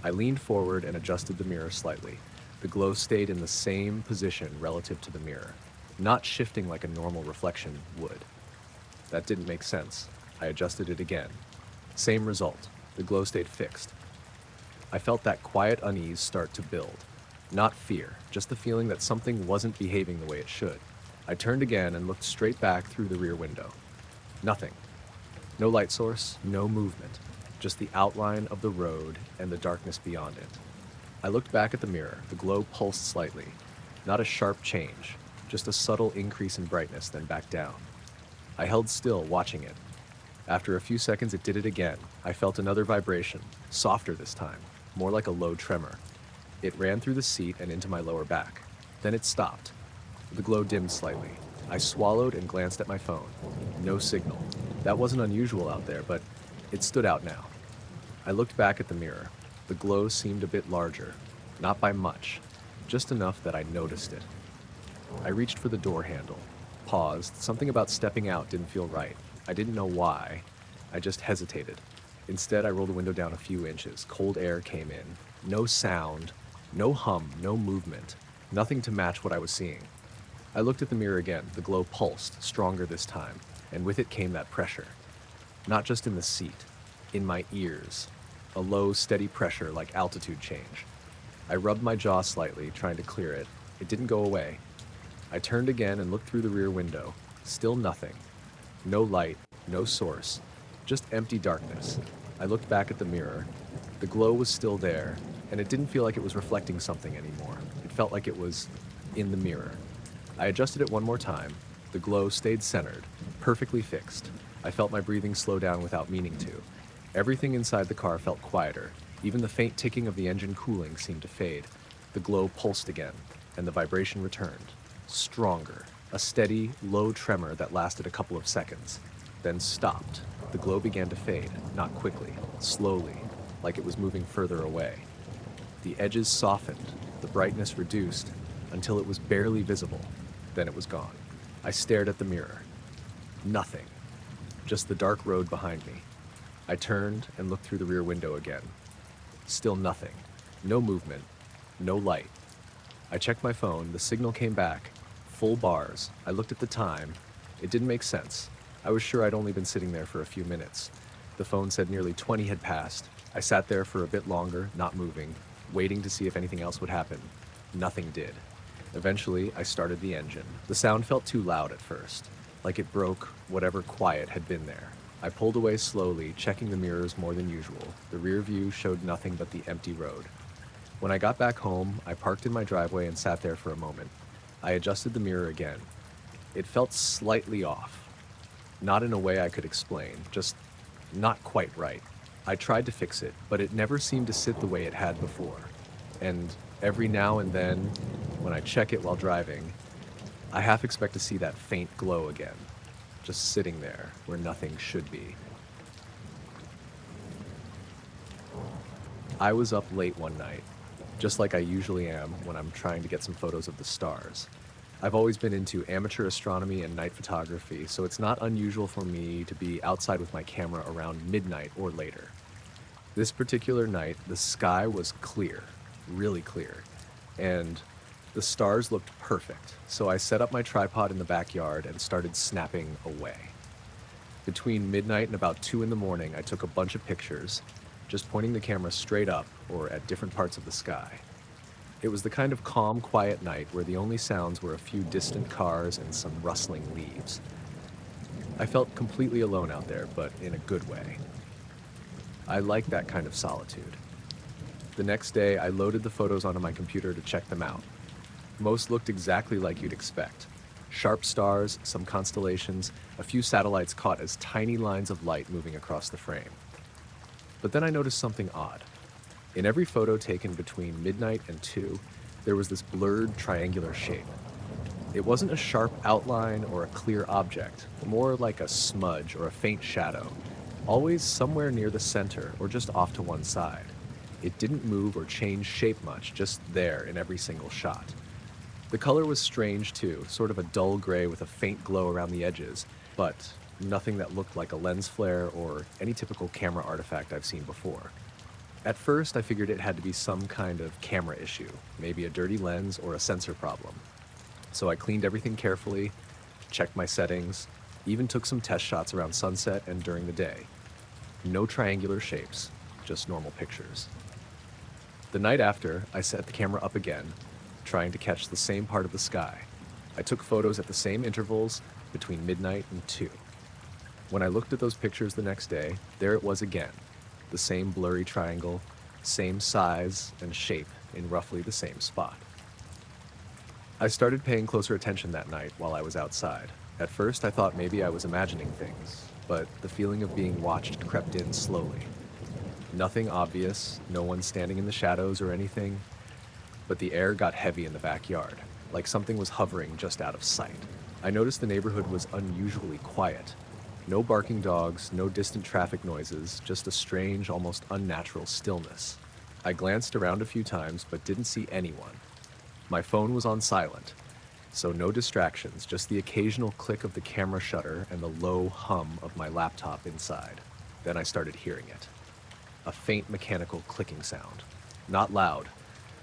I leaned forward and adjusted the mirror slightly. The glow stayed in the same position relative to the mirror, not shifting like a normal reflection would. That didn't make sense. I adjusted it again. Same result. The glow stayed fixed. I felt that quiet unease start to build. Not fear, just the feeling that something wasn't behaving the way it should. I turned again and looked straight back through the rear window. Nothing. No light source, no movement. Just the outline of the road and the darkness beyond it. I looked back at the mirror. The glow pulsed slightly. Not a sharp change, just a subtle increase in brightness, then back down. I held still, watching it. After a few seconds, it did it again. I felt another vibration, softer this time, more like a low tremor. It ran through the seat and into my lower back. Then it stopped. The glow dimmed slightly. I swallowed and glanced at my phone. No signal. That wasn't unusual out there, but it stood out now. I looked back at the mirror. The glow seemed a bit larger, not by much, just enough that I noticed it. I reached for the door handle, paused. Something about stepping out didn't feel right. I didn't know why. I just hesitated. Instead, I rolled the window down a few inches. Cold air came in. No sound, no hum, no movement. Nothing to match what I was seeing. I looked at the mirror again. The glow pulsed, stronger this time, and with it came that pressure. Not just in the seat, in my ears. A low, steady pressure like altitude change. I rubbed my jaw slightly, trying to clear it. It didn't go away. I turned again and looked through the rear window. Still nothing. No light, no source, just empty darkness. I looked back at the mirror. The glow was still there, and it didn't feel like it was reflecting something anymore. It felt like it was in the mirror. I adjusted it one more time. The glow stayed centered, perfectly fixed. I felt my breathing slow down without meaning to. Everything inside the car felt quieter. Even the faint ticking of the engine cooling seemed to fade. The glow pulsed again, and the vibration returned. Stronger. A steady, low tremor that lasted a couple of seconds, then stopped. The glow began to fade, not quickly, slowly, like it was moving further away. The edges softened, the brightness reduced, until it was barely visible. Then it was gone. I stared at the mirror. Nothing. Just the dark road behind me. I turned and looked through the rear window again. Still nothing. No movement. No light. I checked my phone. The signal came back. Full bars. I looked at the time. It didn't make sense. I was sure I'd only been sitting there for a few minutes. The phone said nearly 20 had passed. I sat there for a bit longer, not moving, waiting to see if anything else would happen. Nothing did. Eventually, I started the engine. The sound felt too loud at first, like it broke whatever quiet had been there. I pulled away slowly, checking the mirrors more than usual. The rear view showed nothing but the empty road. When I got back home, I parked in my driveway and sat there for a moment. I adjusted the mirror again. It felt slightly off. Not in a way I could explain, just not quite right. I tried to fix it, but it never seemed to sit the way it had before. And every now and then, when I check it while driving, I half expect to see that faint glow again, just sitting there where nothing should be. I was up late one night, just like I usually am when I'm trying to get some photos of the stars. I've always been into amateur astronomy and night photography, so it's not unusual for me to be outside with my camera around midnight or later. This particular night, the sky was clear, really clear, and the stars looked perfect, so I set up my tripod in the backyard and started snapping away. Between midnight and about 2 in the morning, I took a bunch of pictures, just pointing the camera straight up or at different parts of the sky. It was the kind of calm, quiet night where the only sounds were a few distant cars and some rustling leaves. I felt completely alone out there, but in a good way. I like that kind of solitude. The next day, I loaded the photos onto my computer to check them out. Most looked exactly like you'd expect. Sharp stars, some constellations, a few satellites caught as tiny lines of light moving across the frame. But then I noticed something odd. In every photo taken between midnight and 2, there was this blurred triangular shape. It wasn't a sharp outline or a clear object, more like a smudge or a faint shadow, always somewhere near the center or just off to one side. It didn't move or change shape much, just there in every single shot. The color was strange too, sort of a dull gray with a faint glow around the edges, but nothing that looked like a lens flare or any typical camera artifact I've seen before. At first, I figured it had to be some kind of camera issue, maybe a dirty lens or a sensor problem. So I cleaned everything carefully, checked my settings, even took some test shots around sunset and during the day. No triangular shapes, just normal pictures. The night after, I set the camera up again, trying to catch the same part of the sky. I took photos at the same intervals between midnight and 2. When I looked at those pictures the next day, there it was again, the same blurry triangle, same size and shape in roughly the same spot. I started paying closer attention that night while I was outside. At first, I thought maybe I was imagining things, but the feeling of being watched crept in slowly. Nothing obvious, no one standing in the shadows or anything, but the air got heavy in the backyard, like something was hovering just out of sight. I noticed the neighborhood was unusually quiet. No barking dogs, no distant traffic noises, just a strange, almost unnatural stillness. I glanced around a few times, but didn't see anyone. My phone was on silent, so no distractions, just the occasional click of the camera shutter and the low hum of my laptop inside. Then I started hearing it. A faint mechanical clicking sound. Not loud,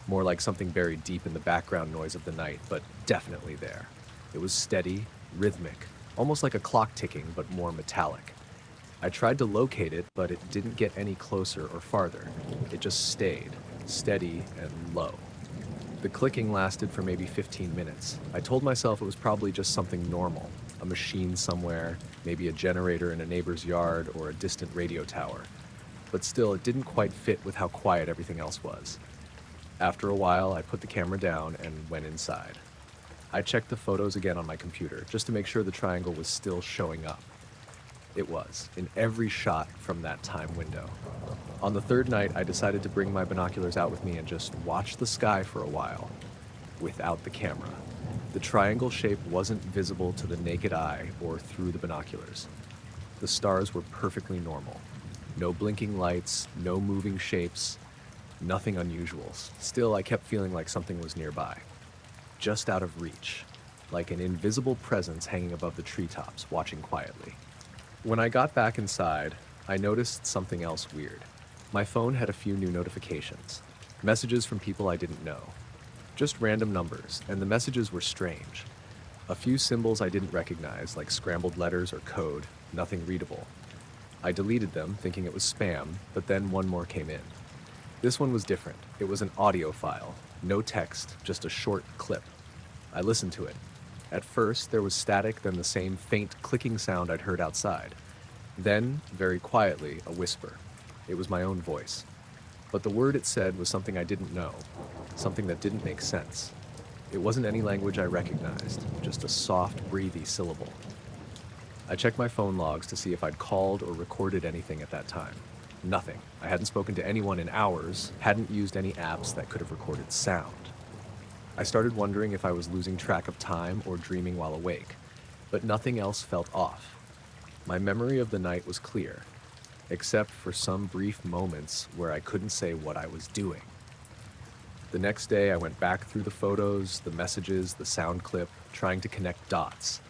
more like something buried deep in the background noise of the night, but definitely there. It was steady, rhythmic, almost like a clock ticking, but more metallic. I tried to locate it, but it didn't get any closer or farther. It just stayed, steady and low. The clicking lasted for maybe 15 minutes. I told myself it was probably just something normal, a machine somewhere, maybe a generator in a neighbor's yard or a distant radio tower. But still, it didn't quite fit with how quiet everything else was. After a while, I put the camera down and went inside. I checked the photos again on my computer, just to make sure the triangle was still showing up. It was, in every shot from that time window. On the third night, I decided to bring my binoculars out with me and just watch the sky for a while, without the camera. The triangle shape wasn't visible to the naked eye or through the binoculars. The stars were perfectly normal. No blinking lights, no moving shapes, nothing unusual. Still, I kept feeling like something was nearby, just out of reach, like an invisible presence hanging above the treetops, watching quietly. When I got back inside, I noticed something else weird. My phone had a few new notifications, messages from people I didn't know. Just random numbers, and the messages were strange. A few symbols I didn't recognize, like scrambled letters or code, nothing readable. I deleted them, thinking it was spam, but then one more came in. This one was different. It was an audio file, no text, just a short clip. I listened to it. At first, there was static, then the same faint clicking sound I'd heard outside. Then, very quietly, a whisper. It was my own voice. But the word it said was something I didn't know, something that didn't make sense. It wasn't any language I recognized, just a soft, breathy syllable. I checked my phone logs to see if I'd called or recorded anything at that time. Nothing. I hadn't spoken to anyone in hours, hadn't used any apps that could have recorded sound. I started wondering if I was losing track of time or dreaming while awake, but nothing else felt off. My memory of the night was clear, except for some brief moments where I couldn't say what I was doing. The next day, I went back through the photos, the messages, the sound clip, trying to connect dots.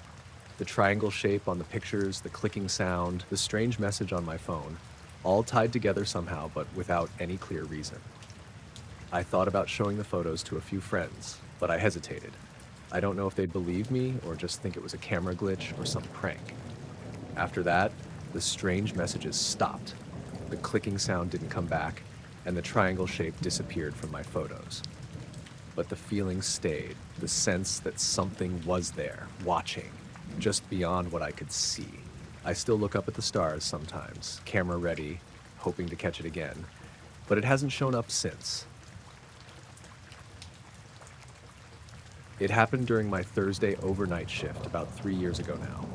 The triangle shape on the pictures, the clicking sound, the strange message on my phone, all tied together somehow, but without any clear reason. I thought about showing the photos to a few friends, but I hesitated. I don't know if they'd believe me or just think it was a camera glitch or some prank. After that, the strange messages stopped. The clicking sound didn't come back, and the triangle shape disappeared from my photos. But the feeling stayed, the sense that something was there, watching, just beyond what I could see. I still look up at the stars sometimes, camera ready, hoping to catch it again, but it hasn't shown up since. It happened during my Thursday overnight shift about 3 years ago now.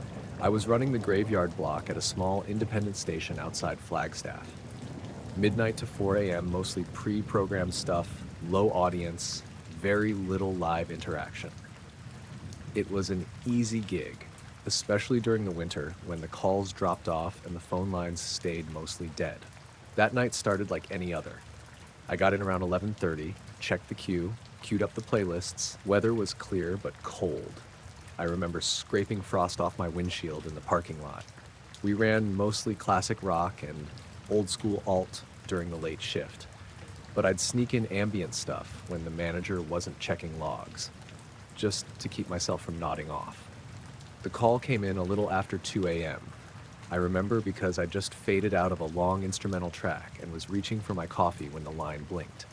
I was running the graveyard block at a small independent station outside Flagstaff. Midnight to 4 a.m., mostly pre-programmed stuff, low audience, very little live interaction. It was an easy gig, especially during the winter when the calls dropped off and the phone lines stayed mostly dead. That night started like any other. I got in around 11:30, checked the queue, queued up the playlists. Weather was clear but cold. I remember scraping frost off my windshield in the parking lot. We ran mostly classic rock and old school alt during the late shift, but I'd sneak in ambient stuff when the manager wasn't checking logs, just to keep myself from nodding off. The call came in a little after 2 a.m. I remember because I just faded out of a long instrumental track and was reaching for my coffee when the line blinked.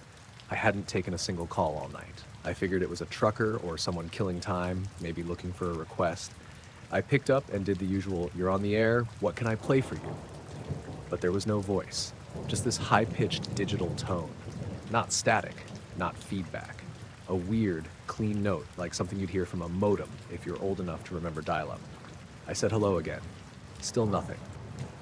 I hadn't taken a single call all night. I figured it was a trucker or someone killing time, maybe looking for a request. I picked up and did the usual, "You're on the air, what can I play for you?" But there was no voice, just this high-pitched digital tone. Not static, not feedback. A weird, clean note, like something you'd hear from a modem if you're old enough to remember dial-up. I said hello again. Still nothing.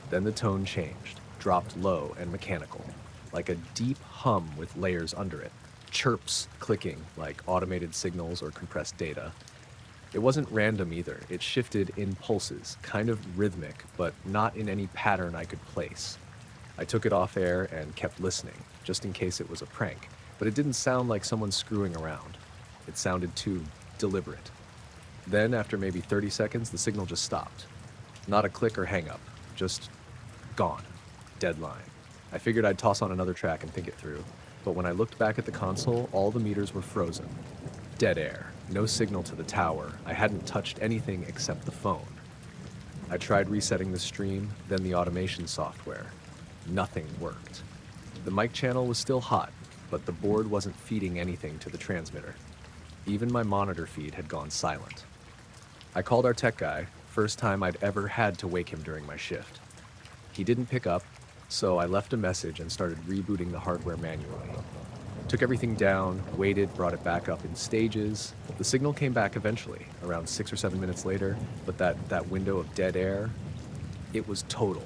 Then the tone changed, dropped low and mechanical, like a deep hum with layers under it. Chirps clicking like automated signals or compressed data. It wasn't random either. It shifted in pulses, kind of rhythmic, but not in any pattern I could place. I took it off air and kept listening, just in case it was a prank, but it didn't sound like someone screwing around. It sounded too deliberate. Then, after maybe 30 seconds, the signal just stopped. Not a click or hang up, just gone. Dead line. I figured I'd toss on another track and think it through, but when I looked back at the console, all the meters were frozen. Dead air. No signal to the tower. I hadn't touched anything except the phone. I tried resetting the stream, then the automation software. Nothing worked. The mic channel was still hot, but the board wasn't feeding anything to the transmitter. Even my monitor feed had gone silent. I called our tech guy, first time I'd ever had to wake him during my shift. He didn't pick up, so I left a message and started rebooting the hardware manually. Took everything down, waited, brought it back up in stages. The signal came back eventually, around 6 or 7 minutes later, but that window of dead air, it was total.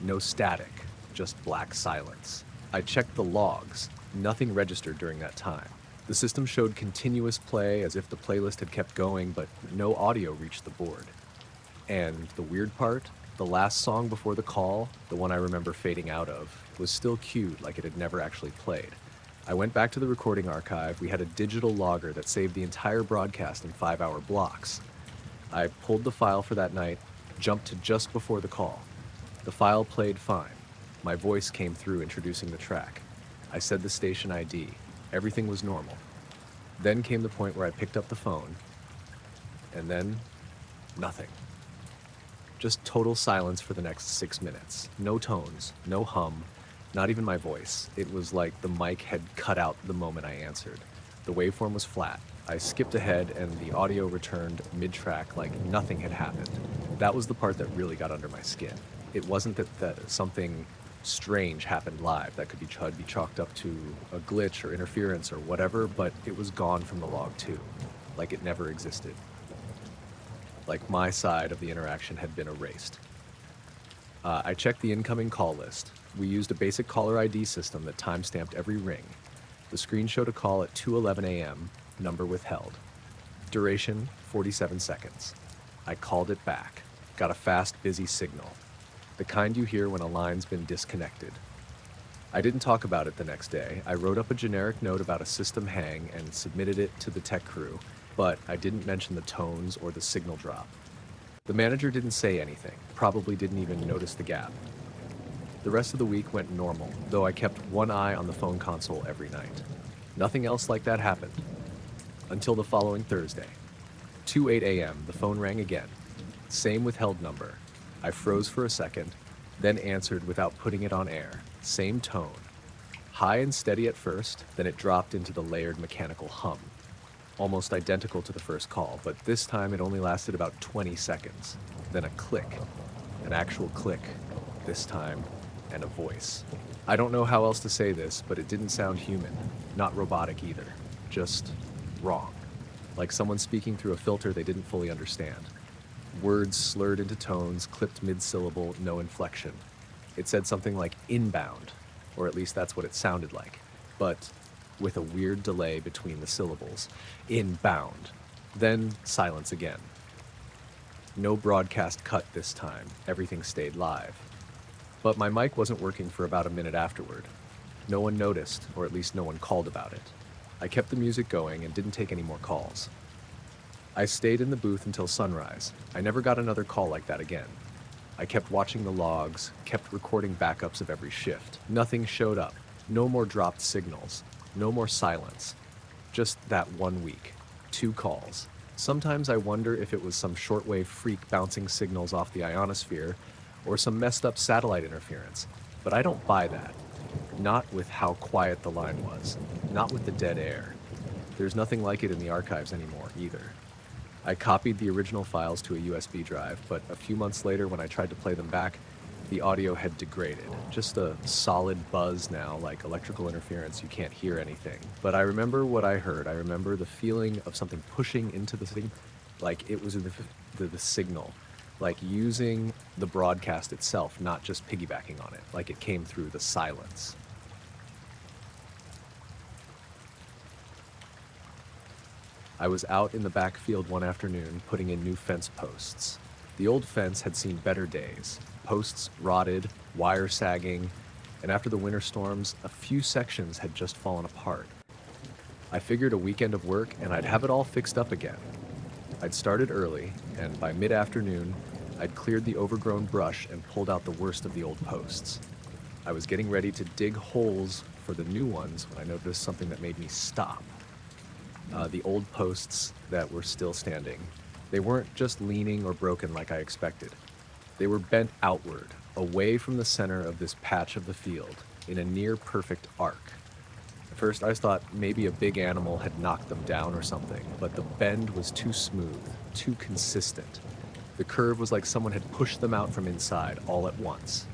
No static, just black silence. I checked the logs. Nothing registered during that time. The system showed continuous play as if the playlist had kept going, but no audio reached the board. And the weird part, the last song before the call, the one I remember fading out of, was still queued like it had never actually played. I went back to the recording archive. We had a digital logger that saved the entire broadcast in 5-hour blocks. I pulled the file for that night, jumped to just before the call. The file played fine. My voice came through introducing the track. I said the station ID. Everything was normal. Then came the point where I picked up the phone, and then nothing. Just total silence for the next 6 minutes. No tones, no hum, not even my voice. It was like the mic had cut out the moment I answered. The waveform was flat. I skipped ahead and the audio returned mid-track like nothing had happened. That was the part that really got under my skin. It wasn't that something strange happened live that could be chalked up to a glitch or interference or whatever, but it was gone from the log too, like it never existed. Like my side of the interaction had been erased. I checked the incoming call list. We used a basic caller ID system that timestamped every ring. The screen showed a call at 2:11 a.m., number withheld. Duration, 47 seconds. I called it back. Got a fast, busy signal. The kind you hear when a line's been disconnected. I didn't talk about it the next day. I wrote up a generic note about a system hang and submitted it to the tech crew, but I didn't mention the tones or the signal drop. The manager didn't say anything, probably didn't even notice the gap. The rest of the week went normal, though I kept one eye on the phone console every night. Nothing else like that happened. Until the following Thursday. 2:08 a.m., the phone rang again. Same withheld number. I froze for a second, then answered without putting it on air. Same tone. High and steady at first, then it dropped into the layered mechanical hum. Almost identical to the first call, but this time it only lasted about 20 seconds. Then a click. An actual click. This time, and a voice. I don't know how else to say this, but it didn't sound human. Not robotic either. Just wrong. Like someone speaking through a filter they didn't fully understand. Words slurred into tones, clipped mid-syllable, no inflection. It said something like inbound, or at least that's what it sounded like, but with a weird delay between the syllables. Inbound. Then silence again. No broadcast cut this time. Everything stayed live. But my mic wasn't working for about a minute afterward. No one noticed, or at least no one called about it. I kept the music going and didn't take any more calls. I stayed in the booth until sunrise. I never got another call like that again. I kept watching the logs, kept recording backups of every shift. Nothing showed up. No more dropped signals. No more silence. Just that 1 week. 2 calls. Sometimes I wonder if it was some shortwave freak bouncing signals off the ionosphere, or some messed up satellite interference, but I don't buy that. Not with how quiet the line was, not with the dead air. There's nothing like it in the archives anymore, either. I copied the original files to a USB drive, but a few months later when I tried to play them back, the audio had degraded. Just a solid buzz now, like electrical interference, you can't hear anything. But I remember what I heard. I remember the feeling of something pushing into the thing, like it was in the signal, like using the broadcast itself, not just piggybacking on it, like it came through the silence. I was out in the backfield one afternoon putting in new fence posts. The old fence had seen better days. Posts rotted, wire sagging, and after the winter storms, a few sections had just fallen apart. I figured a weekend of work and I'd have it all fixed up again. I'd started early, and by mid-afternoon, I'd cleared the overgrown brush and pulled out the worst of the old posts. I was getting ready to dig holes for the new ones when I noticed something that made me stop. The old posts that were still standing, they weren't just leaning or broken like I expected. They were bent outward, away from the center of this patch of the field, in a near-perfect arc. At first I thought maybe a big animal had knocked them down or something, but the bend was too smooth, too consistent. The curve was like someone had pushed them out from inside all at once.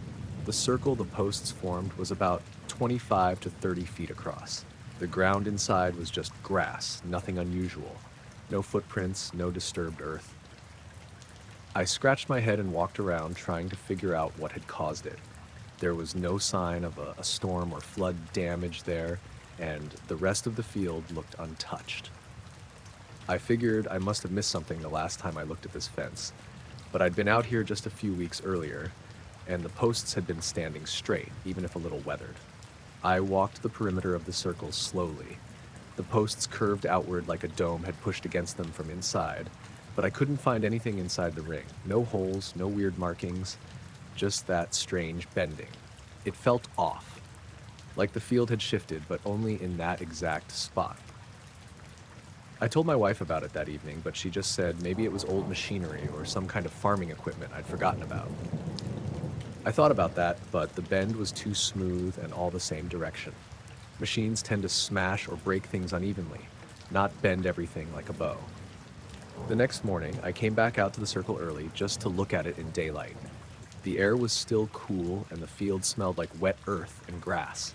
The circle the posts formed was about 25 to 30 feet across. The ground inside was just grass, nothing unusual. No footprints, no disturbed earth. I scratched my head and walked around trying to figure out what had caused it. There was no sign of a storm or flood damage there, and the rest of the field looked untouched. I figured I must have missed something the last time I looked at this fence, but I'd been out here just a few weeks earlier, and the posts had been standing straight, even if a little weathered. I walked the perimeter of the circle slowly. The posts curved outward like a dome had pushed against them from inside, but I couldn't find anything inside the ring. No holes, no weird markings, just that strange bending. It felt off, like the field had shifted, but only in that exact spot. I told my wife about it that evening, but she just said maybe it was old machinery or some kind of farming equipment I'd forgotten about. I thought about that, but the bend was too smooth and all the same direction. Machines tend to smash or break things unevenly, not bend everything like a bow. The next morning, I came back out to the circle early just to look at it in daylight. The air was still cool and the field smelled like wet earth and grass.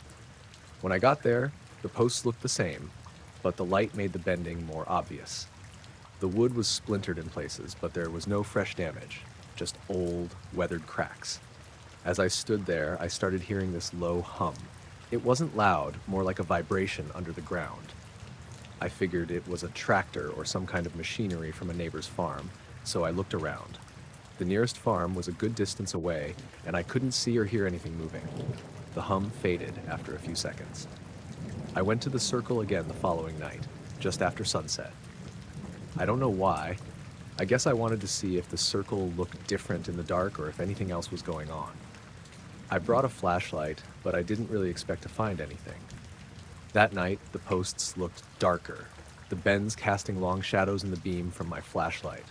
When I got there, the posts looked the same, but the light made the bending more obvious. The wood was splintered in places, but there was no fresh damage, just old, weathered cracks. As I stood there, I started hearing this low hum. It wasn't loud, more like a vibration under the ground. I figured it was a tractor or some kind of machinery from a neighbor's farm, so I looked around. The nearest farm was a good distance away, and I couldn't see or hear anything moving. The hum faded after a few seconds. I went to the circle again the following night, just after sunset. I don't know why. I guess I wanted to see if the circle looked different in the dark or if anything else was going on. I brought a flashlight, but I didn't really expect to find anything. That night, the posts looked darker, the bends casting long shadows in the beam from my flashlight.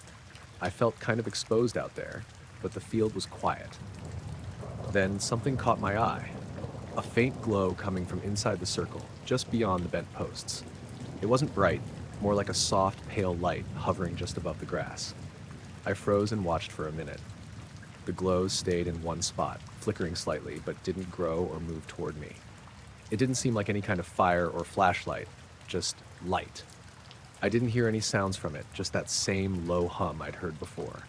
I felt kind of exposed out there, but the field was quiet. Then something caught my eye. A faint glow coming from inside the circle, just beyond the bent posts. It wasn't bright, more like a soft, pale light hovering just above the grass. I froze and watched for a minute. The glow stayed in one spot, flickering slightly, but didn't grow or move toward me. It didn't seem like any kind of fire or flashlight, just light. I didn't hear any sounds from it, just that same low hum I'd heard before.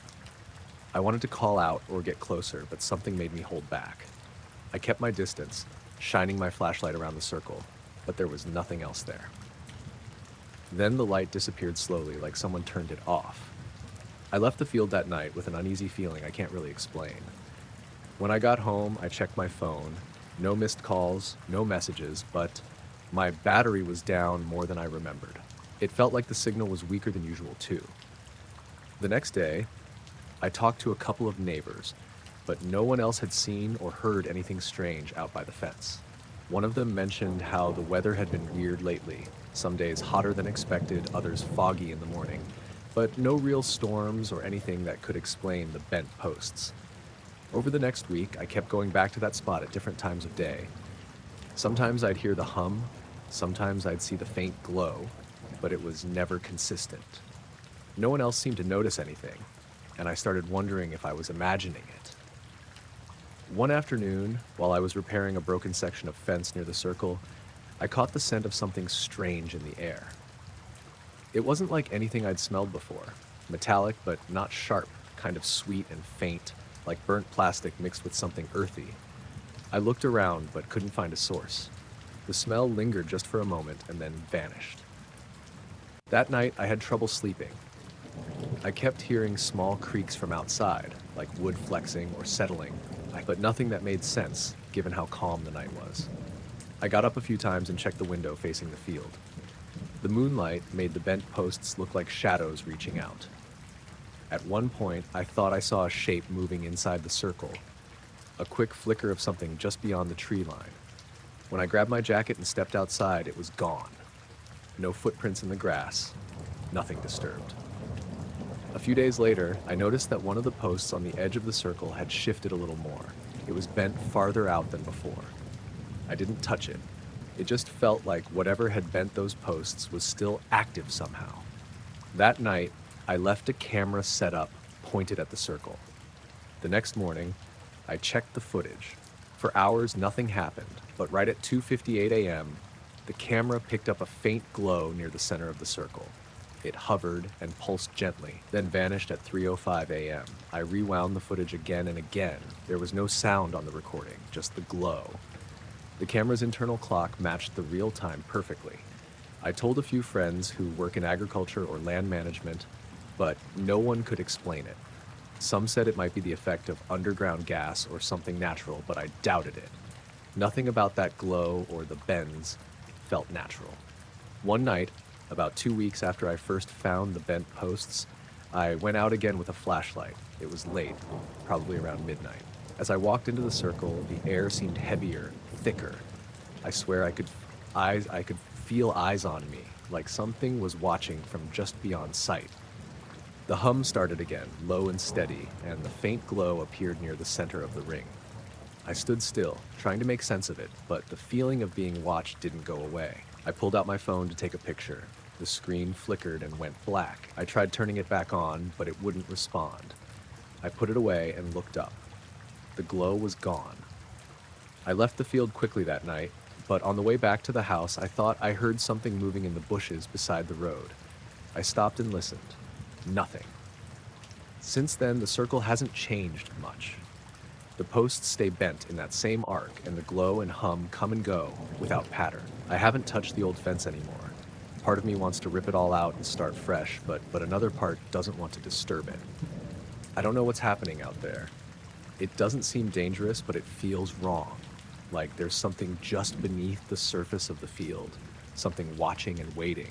I wanted to call out or get closer, but something made me hold back. I kept my distance, shining my flashlight around the circle, but there was nothing else there. Then the light disappeared slowly, like someone turned it off. I left the field that night with an uneasy feeling I can't really explain. When I got home, I checked my phone. No missed calls, no messages, but my battery was down more than I remembered. It felt like the signal was weaker than usual, too. The next day, I talked to a couple of neighbors, but no one else had seen or heard anything strange out by the fence. One of them mentioned how the weather had been weird lately, some days hotter than expected, others foggy in the morning, but no real storms or anything that could explain the bent posts. Over the next week, I kept going back to that spot at different times of day. Sometimes I'd hear the hum, sometimes I'd see the faint glow, but it was never consistent. No one else seemed to notice anything, and I started wondering if I was imagining it. One afternoon, while I was repairing a broken section of fence near the circle, I caught the scent of something strange in the air. It wasn't like anything I'd smelled before, metallic but not sharp, kind of sweet and faint, like burnt plastic mixed with something earthy. I looked around but couldn't find a source. The smell lingered just for a moment and then vanished. That night, I had trouble sleeping. I kept hearing small creaks from outside, like wood flexing or settling, but nothing that made sense, given how calm the night was. I got up a few times and checked the window facing the field. The moonlight made the bent posts look like shadows reaching out. At one point, I thought I saw a shape moving inside the circle, a quick flicker of something just beyond the tree line. When I grabbed my jacket and stepped outside, it was gone. No footprints in the grass, nothing disturbed. A few days later, I noticed that one of the posts on the edge of the circle had shifted a little more. It was bent farther out than before. I didn't touch it. It just felt like whatever had bent those posts was still active somehow. That night, I left a camera set up, pointed at the circle. The next morning, I checked the footage. For hours, nothing happened, but right at 2:58 a.m., the camera picked up a faint glow near the center of the circle. It hovered and pulsed gently, then vanished at 3:05 a.m. I rewound the footage again and again. There was no sound on the recording, just the glow. The camera's internal clock matched the real time perfectly. I told a few friends who work in agriculture or land management, but no one could explain it. Some said it might be the effect of underground gas or something natural, but I doubted it. Nothing about that glow or the bends felt natural. One night, about 2 weeks after I first found the bent posts, I went out again with a flashlight. It was late, probably around midnight. As I walked into the circle, the air seemed heavier, thicker. I swear I could feel eyes on me, like something was watching from just beyond sight. The hum started again, low and steady, and the faint glow appeared near the center of the ring. I stood still, trying to make sense of it, but the feeling of being watched didn't go away. I pulled out my phone to take a picture. The screen flickered and went black. I tried turning it back on, but it wouldn't respond. I put it away and looked up. The glow was gone. I left the field quickly that night, but on the way back to the house, I thought I heard something moving in the bushes beside the road. I stopped and listened. Nothing. Since then, the circle hasn't changed much. The posts stay bent in that same arc, and the glow and hum come and go without pattern. I haven't touched the old fence anymore. Part of me wants to rip it all out and start fresh, but another part doesn't want to disturb it. I don't know what's happening out there. It doesn't seem dangerous, but it feels wrong. Like there's something just beneath the surface of the field, something watching and waiting.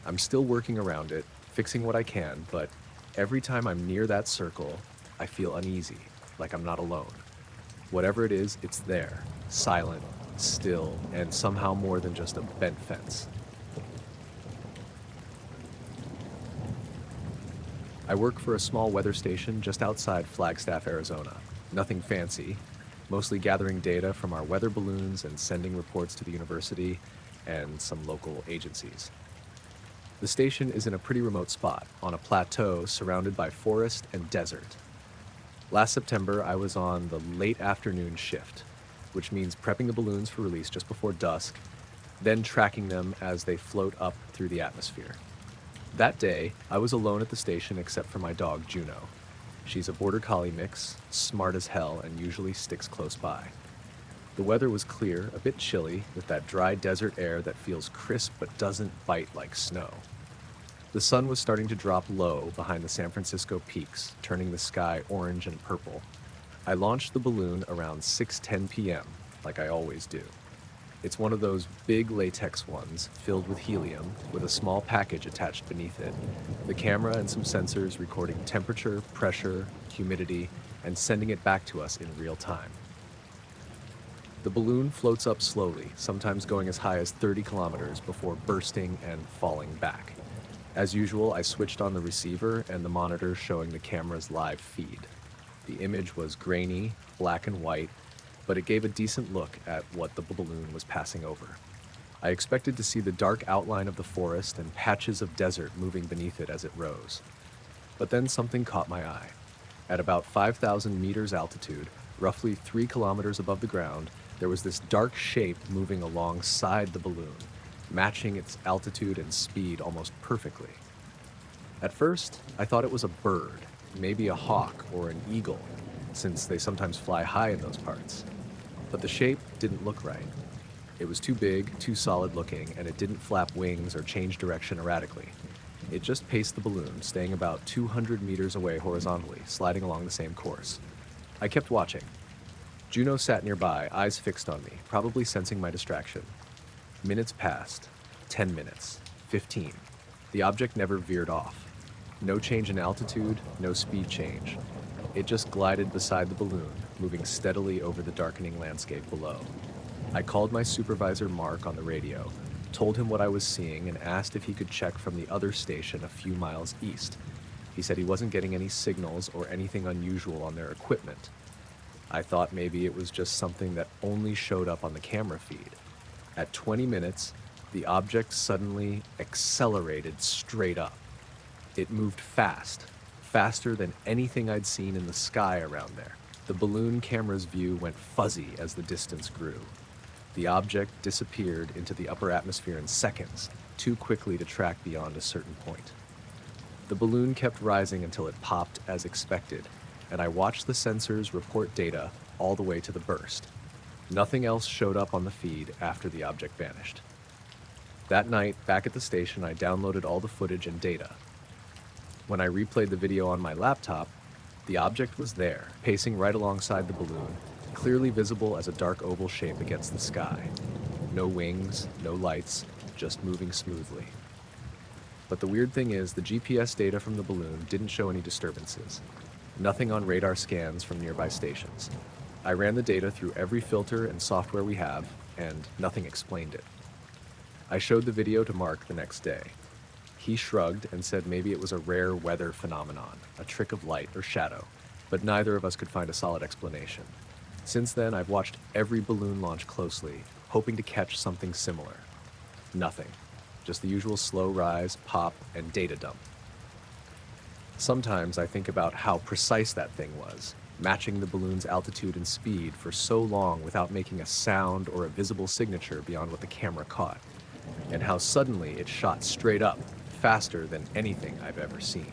I'm still working around it, fixing what I can, but every time I'm near that circle, I feel uneasy, like I'm not alone. Whatever it is, it's there, silent, still, and somehow more than just a bent fence. I work for a small weather station just outside Flagstaff, Arizona. Nothing fancy, mostly gathering data from our weather balloons and sending reports to the university and some local agencies. The station is in a pretty remote spot, on a plateau surrounded by forest and desert. Last September, I was on the late afternoon shift, which means prepping the balloons for release just before dusk, then tracking them as they float up through the atmosphere. That day, I was alone at the station except for my dog, Juno. She's a border collie mix, smart as hell, and usually sticks close by. The weather was clear, a bit chilly, with that dry desert air that feels crisp but doesn't bite like snow. The sun was starting to drop low behind the San Francisco peaks, turning the sky orange and purple. I launched the balloon around 6:10 p.m., like I always do. It's one of those big latex ones filled with helium, with a small package attached beneath it. The camera and some sensors recording temperature, pressure, humidity, and sending it back to us in real time. The balloon floats up slowly, sometimes going as high as 30 kilometers before bursting and falling back. As usual, I switched on the receiver and the monitor showing the camera's live feed. The image was grainy, black and white, but it gave a decent look at what the balloon was passing over. I expected to see the dark outline of the forest and patches of desert moving beneath it as it rose. But then something caught my eye. At about 5,000 meters altitude, roughly 3 kilometers above the ground, there was this dark shape moving alongside the balloon, matching its altitude and speed almost perfectly. At first, I thought it was a bird, maybe a hawk or an eagle, since they sometimes fly high in those parts. But the shape didn't look right. It was too big, too solid looking, and it didn't flap wings or change direction erratically. It just paced the balloon, staying about 200 meters away horizontally, sliding along the same course. I kept watching. Juno sat nearby, eyes fixed on me, probably sensing my distraction. Minutes passed. 10 minutes. 15. The object never veered off. No change in altitude, no speed change. It just glided beside the balloon, moving steadily over the darkening landscape below. I called my supervisor Mark on the radio, told him what I was seeing, and asked if he could check from the other station a few miles east. He said he wasn't getting any signals or anything unusual on their equipment. I thought maybe it was just something that only showed up on the camera feed. At 20 minutes, the object suddenly accelerated straight up. It moved fast, faster than anything I'd seen in the sky around there. The balloon camera's view went fuzzy as the distance grew. The object disappeared into the upper atmosphere in seconds, too quickly to track beyond a certain point. The balloon kept rising until it popped as expected, and I watched the sensors report data all the way to the burst. Nothing else showed up on the feed after the object vanished. That night, back at the station, I downloaded all the footage and data. When I replayed the video on my laptop, the object was there, pacing right alongside the balloon, clearly visible as a dark oval shape against the sky. No wings, no lights, just moving smoothly. But the weird thing is, the GPS data from the balloon didn't show any disturbances. Nothing on radar scans from nearby stations. I ran the data through every filter and software we have, and nothing explained it. I showed the video to Mark the next day. He shrugged and said maybe it was a rare weather phenomenon, a trick of light or shadow, but neither of us could find a solid explanation. Since then, I've watched every balloon launch closely, hoping to catch something similar. Nothing. Just the usual slow rise, pop, and data dump. Sometimes I think about how precise that thing was, matching the balloon's altitude and speed for so long without making a sound or a visible signature beyond what the camera caught, and how suddenly it shot straight up, faster than anything I've ever seen.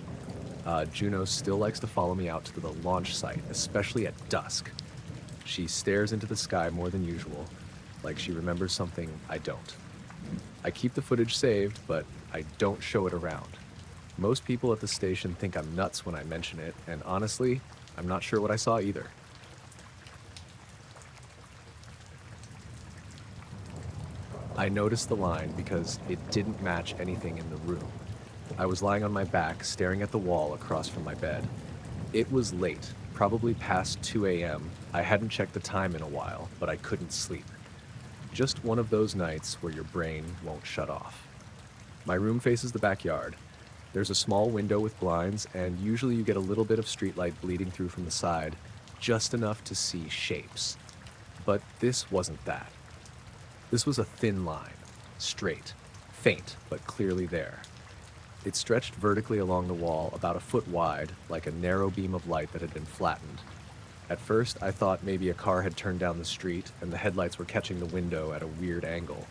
Juno still likes to follow me out to the launch site, especially at dusk. She stares into the sky more than usual, like she remembers something I don't. I keep the footage saved, but I don't show it around. Most people at the station think I'm nuts when I mention it, and honestly, I'm not sure what I saw either. I noticed the line because it didn't match anything in the room. I was lying on my back, staring at the wall across from my bed. It was late, probably past 2 a.m. I hadn't checked the time in a while, but I couldn't sleep. Just one of those nights where your brain won't shut off. My room faces the backyard. There's a small window with blinds, and usually you get a little bit of streetlight bleeding through from the side, just enough to see shapes. But this wasn't that. This was a thin line, straight, faint, but clearly there. It stretched vertically along the wall, about a foot wide, like a narrow beam of light that had been flattened. At first, I thought maybe a car had turned down the street and the headlights were catching the window at a weird angle.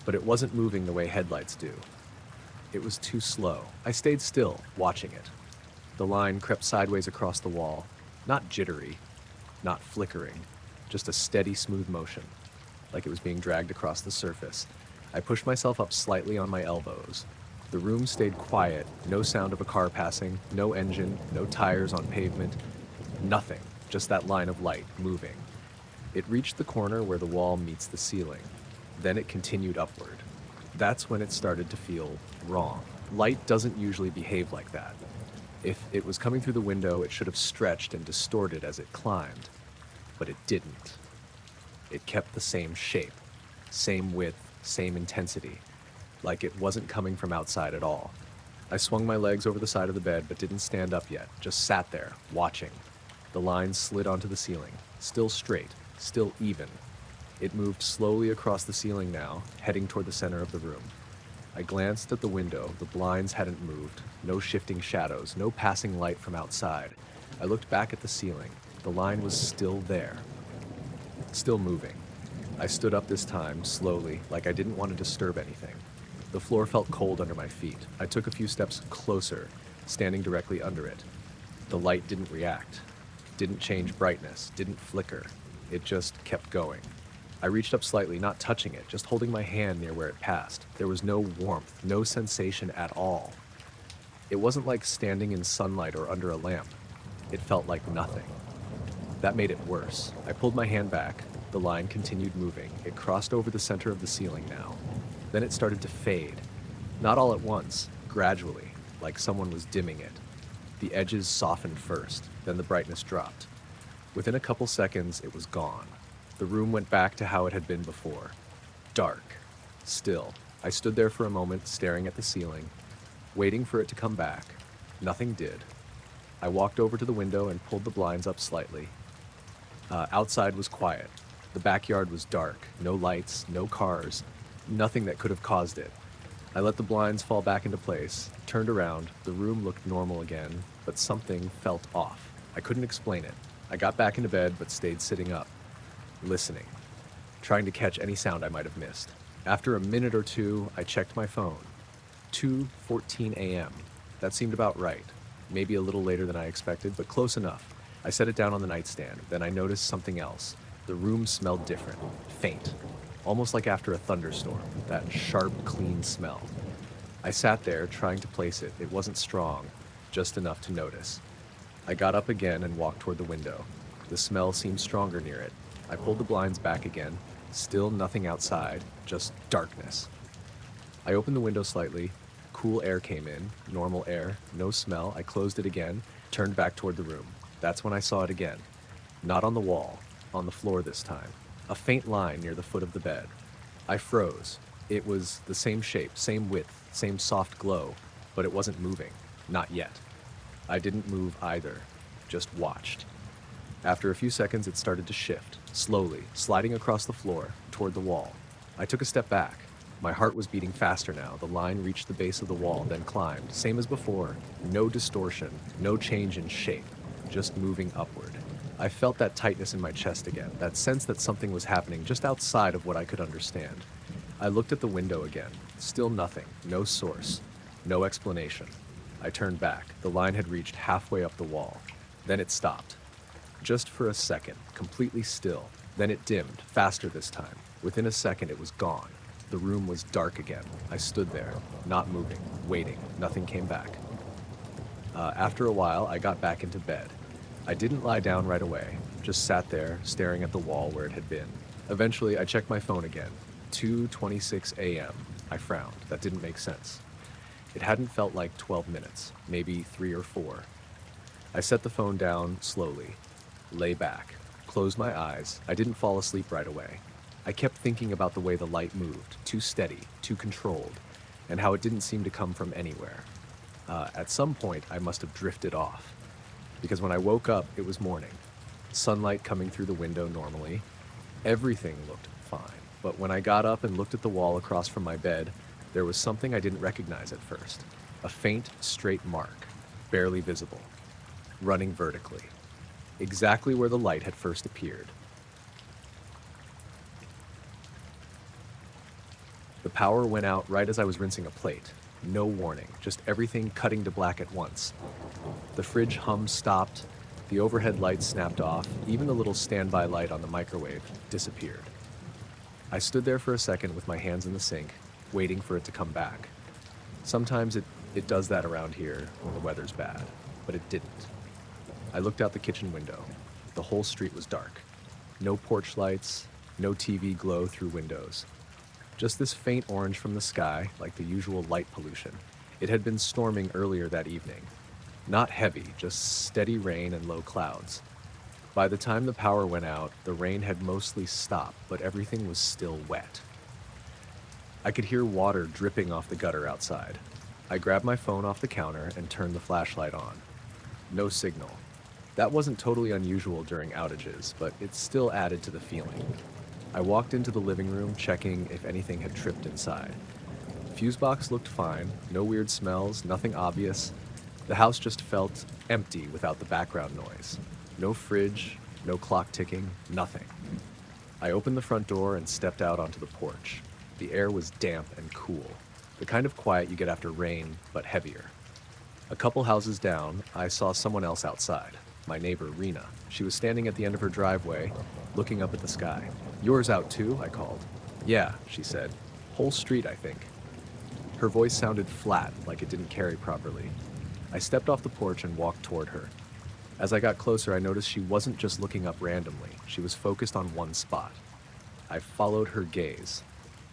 But it wasn't moving the way headlights do. It was too slow. I stayed still, watching it. The line crept sideways across the wall, not jittery, not flickering, just a steady, smooth motion, like it was being dragged across the surface. I pushed myself up slightly on my elbows. The room stayed quiet, no sound of a car passing, no engine, no tires on pavement, nothing, just that line of light moving. It reached the corner where the wall meets the ceiling. Then it continued upward. That's when it started to feel wrong. Light doesn't usually behave like that. If it was coming through the window, it should have stretched and distorted as it climbed. But it didn't. It kept the same shape, same width, same intensity, like it wasn't coming from outside at all. I swung my legs over the side of the bed but didn't stand up yet, just sat there, watching. The line slid onto the ceiling, still straight, still even. It moved slowly across the ceiling now, heading toward the center of the room. I glanced at the window. The blinds hadn't moved. No shifting shadows, no passing light from outside. I looked back at the ceiling. The line was still there, still moving. I stood up this time, slowly, like I didn't want to disturb anything. The floor felt cold under my feet. I took a few steps closer, standing directly under it. The light didn't react, didn't change brightness, didn't flicker. It just kept going. I reached up slightly, not touching it, just holding my hand near where it passed. There was no warmth, no sensation at all. It wasn't like standing in sunlight or under a lamp. It felt like nothing. That made it worse. I pulled my hand back. The line continued moving. It crossed over the center of the ceiling now. Then it started to fade. Not all at once, gradually, like someone was dimming it. The edges softened first, then the brightness dropped. Within a couple seconds, it was gone. The room went back to how it had been before. Dark. Still. I stood there for a moment, staring at the ceiling, waiting for it to come back. Nothing did. I walked over to the window and pulled the blinds up slightly. Outside was quiet. The backyard was dark. No lights, no cars, nothing that could have caused it. I let the blinds fall back into place, turned around. The room looked normal again, but something felt off. I couldn't explain it. I got back into bed, but stayed sitting up, listening, trying to catch any sound I might have missed. After a minute or two, I checked my phone. 2:14 a.m. That seemed about right. Maybe a little later than I expected, but close enough. I set it down on the nightstand. Then I noticed something else. The room smelled different, faint, almost like after a thunderstorm, that sharp, clean smell. I sat there, trying to place it. It wasn't strong, just enough to notice. I got up again and walked toward the window. The smell seemed stronger near it. I pulled the blinds back again. Still nothing outside, just darkness. I opened the window slightly. Cool air came in, normal air, no smell. I closed it again, turned back toward the room. That's when I saw it again. Not on the wall, on the floor this time. A faint line near the foot of the bed. I froze. It was the same shape, same width, same soft glow, but it wasn't moving. Not yet. I didn't move either, just watched. After a few seconds, it started to shift, slowly, sliding across the floor, toward the wall. I took a step back. My heart was beating faster now. The line reached the base of the wall, then climbed, same as before. No distortion, no change in shape, just moving upward. I felt that tightness in my chest again, that sense that something was happening just outside of what I could understand. I looked at the window again. Still nothing, no source, no explanation. I turned back. The line had reached halfway up the wall. Then it stopped. Just for a second, completely still. Then it dimmed, faster this time. Within a second, it was gone. The room was dark again. I stood there, not moving, waiting. Nothing came back. After a while, I got back into bed. I didn't lie down right away, just sat there, staring at the wall where it had been. Eventually, I checked my phone again. 2:26 a.m. I frowned. That didn't make sense. It hadn't felt like 12 minutes, maybe 3 or 4. I set the phone down slowly, lay back, closed my eyes. I didn't fall asleep right away. I kept thinking about the way the light moved, too steady, too controlled, and how it didn't seem to come from anywhere. At some point, I must have drifted off, because when I woke up, it was morning. Sunlight coming through the window normally. Everything looked fine. But when I got up and looked at the wall across from my bed, there was something I didn't recognize at first. A faint, straight mark, barely visible, running vertically, exactly where the light had first appeared. The power went out right as I was rinsing a plate. No warning, just everything cutting to black at once. The fridge hum stopped, the overhead lights snapped off, even the little standby light on the microwave disappeared. I stood there for a second with my hands in the sink, waiting for it to come back. Sometimes it does that around here when the weather's bad, but it didn't. I looked out the kitchen window. The whole street was dark. No porch lights, no TV glow through windows. Just this faint orange from the sky, like the usual light pollution. It had been storming earlier that evening. Not heavy, just steady rain and low clouds. By the time the power went out, the rain had mostly stopped, but everything was still wet. I could hear water dripping off the gutter outside. I grabbed my phone off the counter and turned the flashlight on. No signal. That wasn't totally unusual during outages, but it still added to the feeling. I walked into the living room, checking if anything had tripped inside. Fuse box looked fine, no weird smells, nothing obvious. The house just felt empty without the background noise. No fridge, no clock ticking, nothing. I opened the front door and stepped out onto the porch. The air was damp and cool, the kind of quiet you get after rain, but heavier. A couple houses down, I saw someone else outside, my neighbor Rena. She was standing at the end of her driveway, looking up at the sky. "Yours out too?" I called. "Yeah," she said. "Whole street, I think." Her voice sounded flat, like it didn't carry properly. I stepped off the porch and walked toward her. As I got closer, I noticed she wasn't just looking up randomly. She was focused on one spot. I followed her gaze.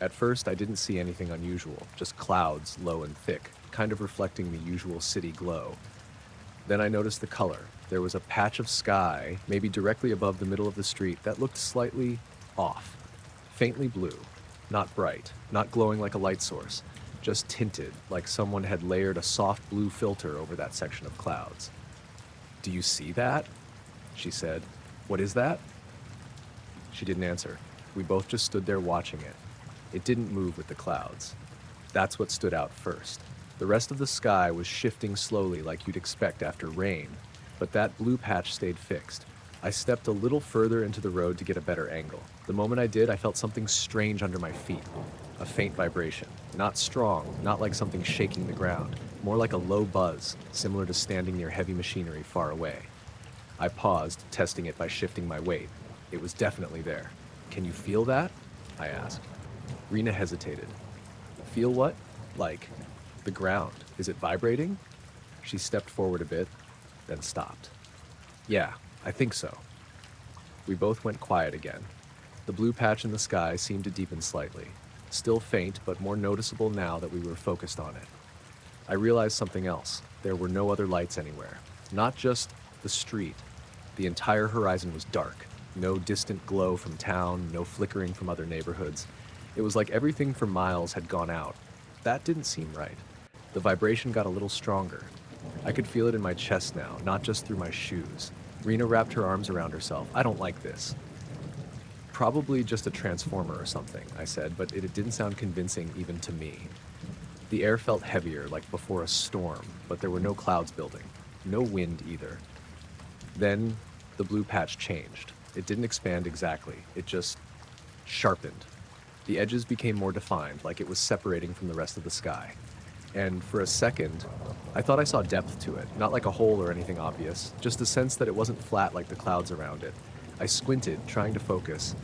At first, I didn't see anything unusual, just clouds, low and thick, kind of reflecting the usual city glow. Then I noticed the color. There was a patch of sky, maybe directly above the middle of the street, that looked slightly off. Faintly blue. Not bright, not glowing like a light source, just tinted, like someone had layered a soft blue filter over that section of clouds. "Do you see that?" she said. "What is that?" She didn't answer. We both just stood there watching it. It didn't move with the clouds. That's what stood out first. The rest of the sky was shifting slowly like you'd expect after rain, but that blue patch stayed fixed. I stepped a little further into the road to get a better angle. The moment I did, I felt something strange under my feet. A faint vibration. Not strong, not like something shaking the ground. More like a low buzz, similar to standing near heavy machinery far away. I paused, testing it by shifting my weight. It was definitely there. "Can you feel that?" I asked. Rena hesitated. "Feel what?" "Like, the ground. Is it vibrating?" She stepped forward a bit, then stopped. "Yeah, I think so." We both went quiet again. The blue patch in the sky seemed to deepen slightly. Still faint, but more noticeable now that we were focused on it. I realized something else. There were no other lights anywhere. Not just the street. The entire horizon was dark. No distant glow from town, no flickering from other neighborhoods. It was like everything for miles had gone out. That didn't seem right. The vibration got a little stronger. I could feel it in my chest now, not just through my shoes. Rena wrapped her arms around herself. "I don't like this." "Probably just a transformer or something," I said, but it didn't sound convincing even to me. The air felt heavier, like before a storm, but there were no clouds building. No wind either. Then the blue patch changed. It didn't expand exactly. It just sharpened. The edges became more defined, like it was separating from the rest of the sky. And for a second, I thought I saw depth to it, not like a hole or anything obvious, just a sense that it wasn't flat like the clouds around it. I squinted, trying to focus.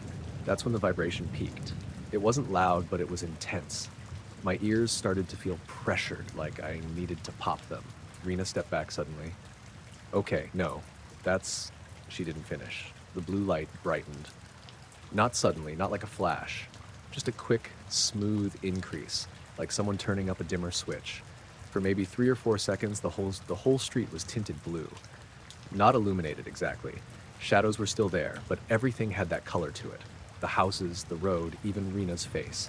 That's when the vibration peaked. It wasn't loud, but it was intense. My ears started to feel pressured, like I needed to pop them. Rena stepped back suddenly. "Okay, no, that's..." She didn't finish. The blue light brightened. Not suddenly, not like a flash. Just a quick, smooth increase, like someone turning up a dimmer switch. For maybe 3 or 4 seconds, the whole street was tinted blue. Not illuminated exactly. Shadows were still there, but everything had that color to it. The houses, the road, even Rena's face.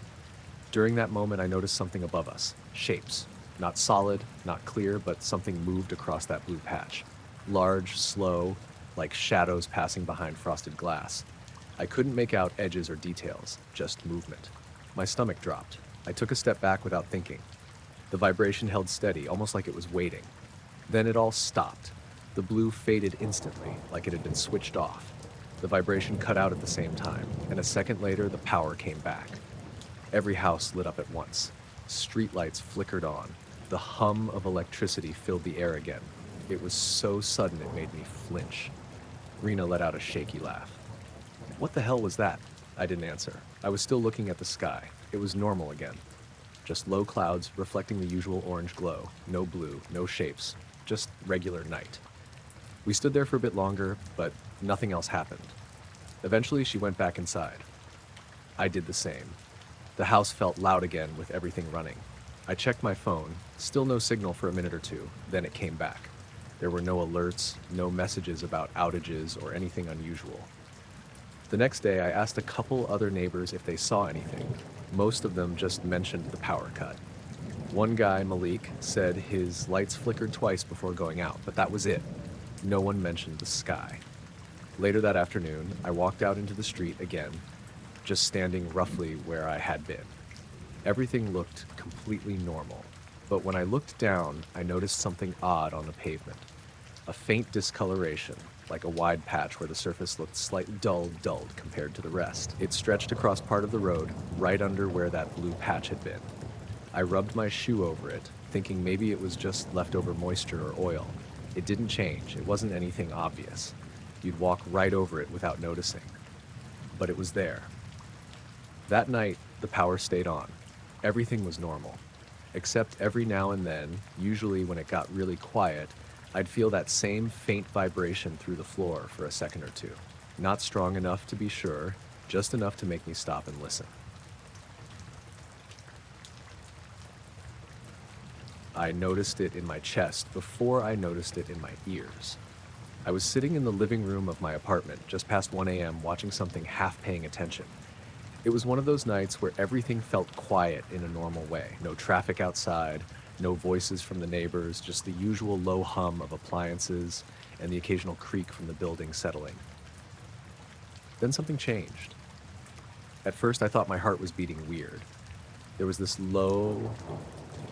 During that moment, I noticed something above us. Shapes. Not solid, not clear, but something moved across that blue patch. Large, slow, like shadows passing behind frosted glass. I couldn't make out edges or details, just movement. My stomach dropped. I took a step back without thinking. The vibration held steady, almost like it was waiting. Then it all stopped. The blue faded instantly, like it had been switched off. The vibration cut out at the same time, and a second later, the power came back. Every house lit up at once. Streetlights flickered on. The hum of electricity filled the air again. It was so sudden it made me flinch. Rena let out a shaky laugh. "What the hell was that?" I didn't answer. I was still looking at the sky. It was normal again. Just low clouds reflecting the usual orange glow. No blue, no shapes. Just regular night. We stood there for a bit longer, but nothing else happened. Eventually, she went back inside. I did the same. The house felt loud again with everything running. I checked my phone. Still no signal for a minute or two. Then it came back. There were no alerts, no messages about outages or anything unusual. The next day, I asked a couple other neighbors if they saw anything. Most of them just mentioned the power cut. One guy, Malik, said his lights flickered twice before going out, but that was it. No one mentioned the sky. Later that afternoon, I walked out into the street again, just standing roughly where I had been. Everything looked completely normal, but when I looked down, I noticed something odd on the pavement. A faint discoloration, like a wide patch where the surface looked slightly dulled compared to the rest. It stretched across part of the road, right under where that blue patch had been. I rubbed my shoe over it, thinking maybe it was just leftover moisture or oil. It didn't change, it wasn't anything obvious. You'd walk right over it without noticing. But it was there. That night, the power stayed on. Everything was normal. Except every now and then, usually when it got really quiet, I'd feel that same faint vibration through the floor for a second or two. Not strong enough to be sure, just enough to make me stop and listen. I noticed it in my chest before I noticed it in my ears. I was sitting in the living room of my apartment just past 1 a.m. watching something half paying attention. It was one of those nights where everything felt quiet in a normal way. No traffic outside, no voices from the neighbors, just the usual low hum of appliances and the occasional creak from the building settling. Then something changed. At first I thought my heart was beating weird. There was this low,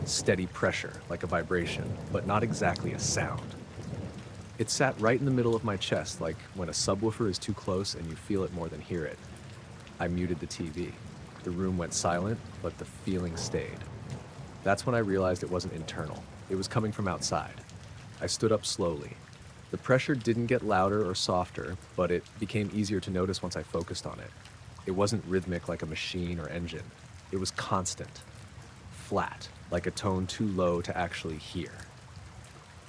steady pressure, like a vibration, but not exactly a sound. It sat right in the middle of my chest, like when a subwoofer is too close and you feel it more than hear it. I muted the TV. The room went silent, but the feeling stayed. That's when I realized it wasn't internal. It was coming from outside. I stood up slowly. The pressure didn't get louder or softer, but it became easier to notice once I focused on it. It wasn't rhythmic like a machine or engine. It was constant. Flat, like a tone too low to actually hear.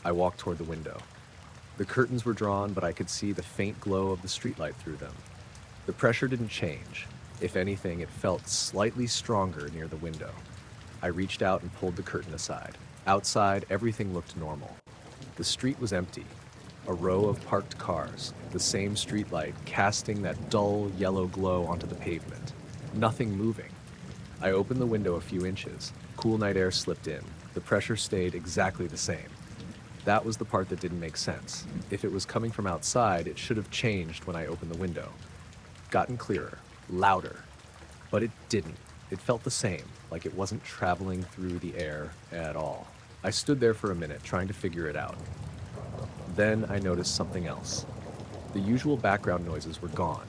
I walked toward the window. The curtains were drawn, but I could see the faint glow of the streetlight through them. The pressure didn't change. If anything, it felt slightly stronger near the window. I reached out and pulled the curtain aside. Outside, everything looked normal. The street was empty. A row of parked cars, the same streetlight casting that dull yellow glow onto the pavement. Nothing moving. I opened the window a few inches. Cool night air slipped in. The pressure stayed exactly the same. That was the part that didn't make sense. If it was coming from outside, it should have changed when I opened the window. Gotten clearer, louder. But it didn't. It felt the same, like it wasn't traveling through the air at all. I stood there for a minute, trying to figure it out. Then I noticed something else. The usual background noises were gone.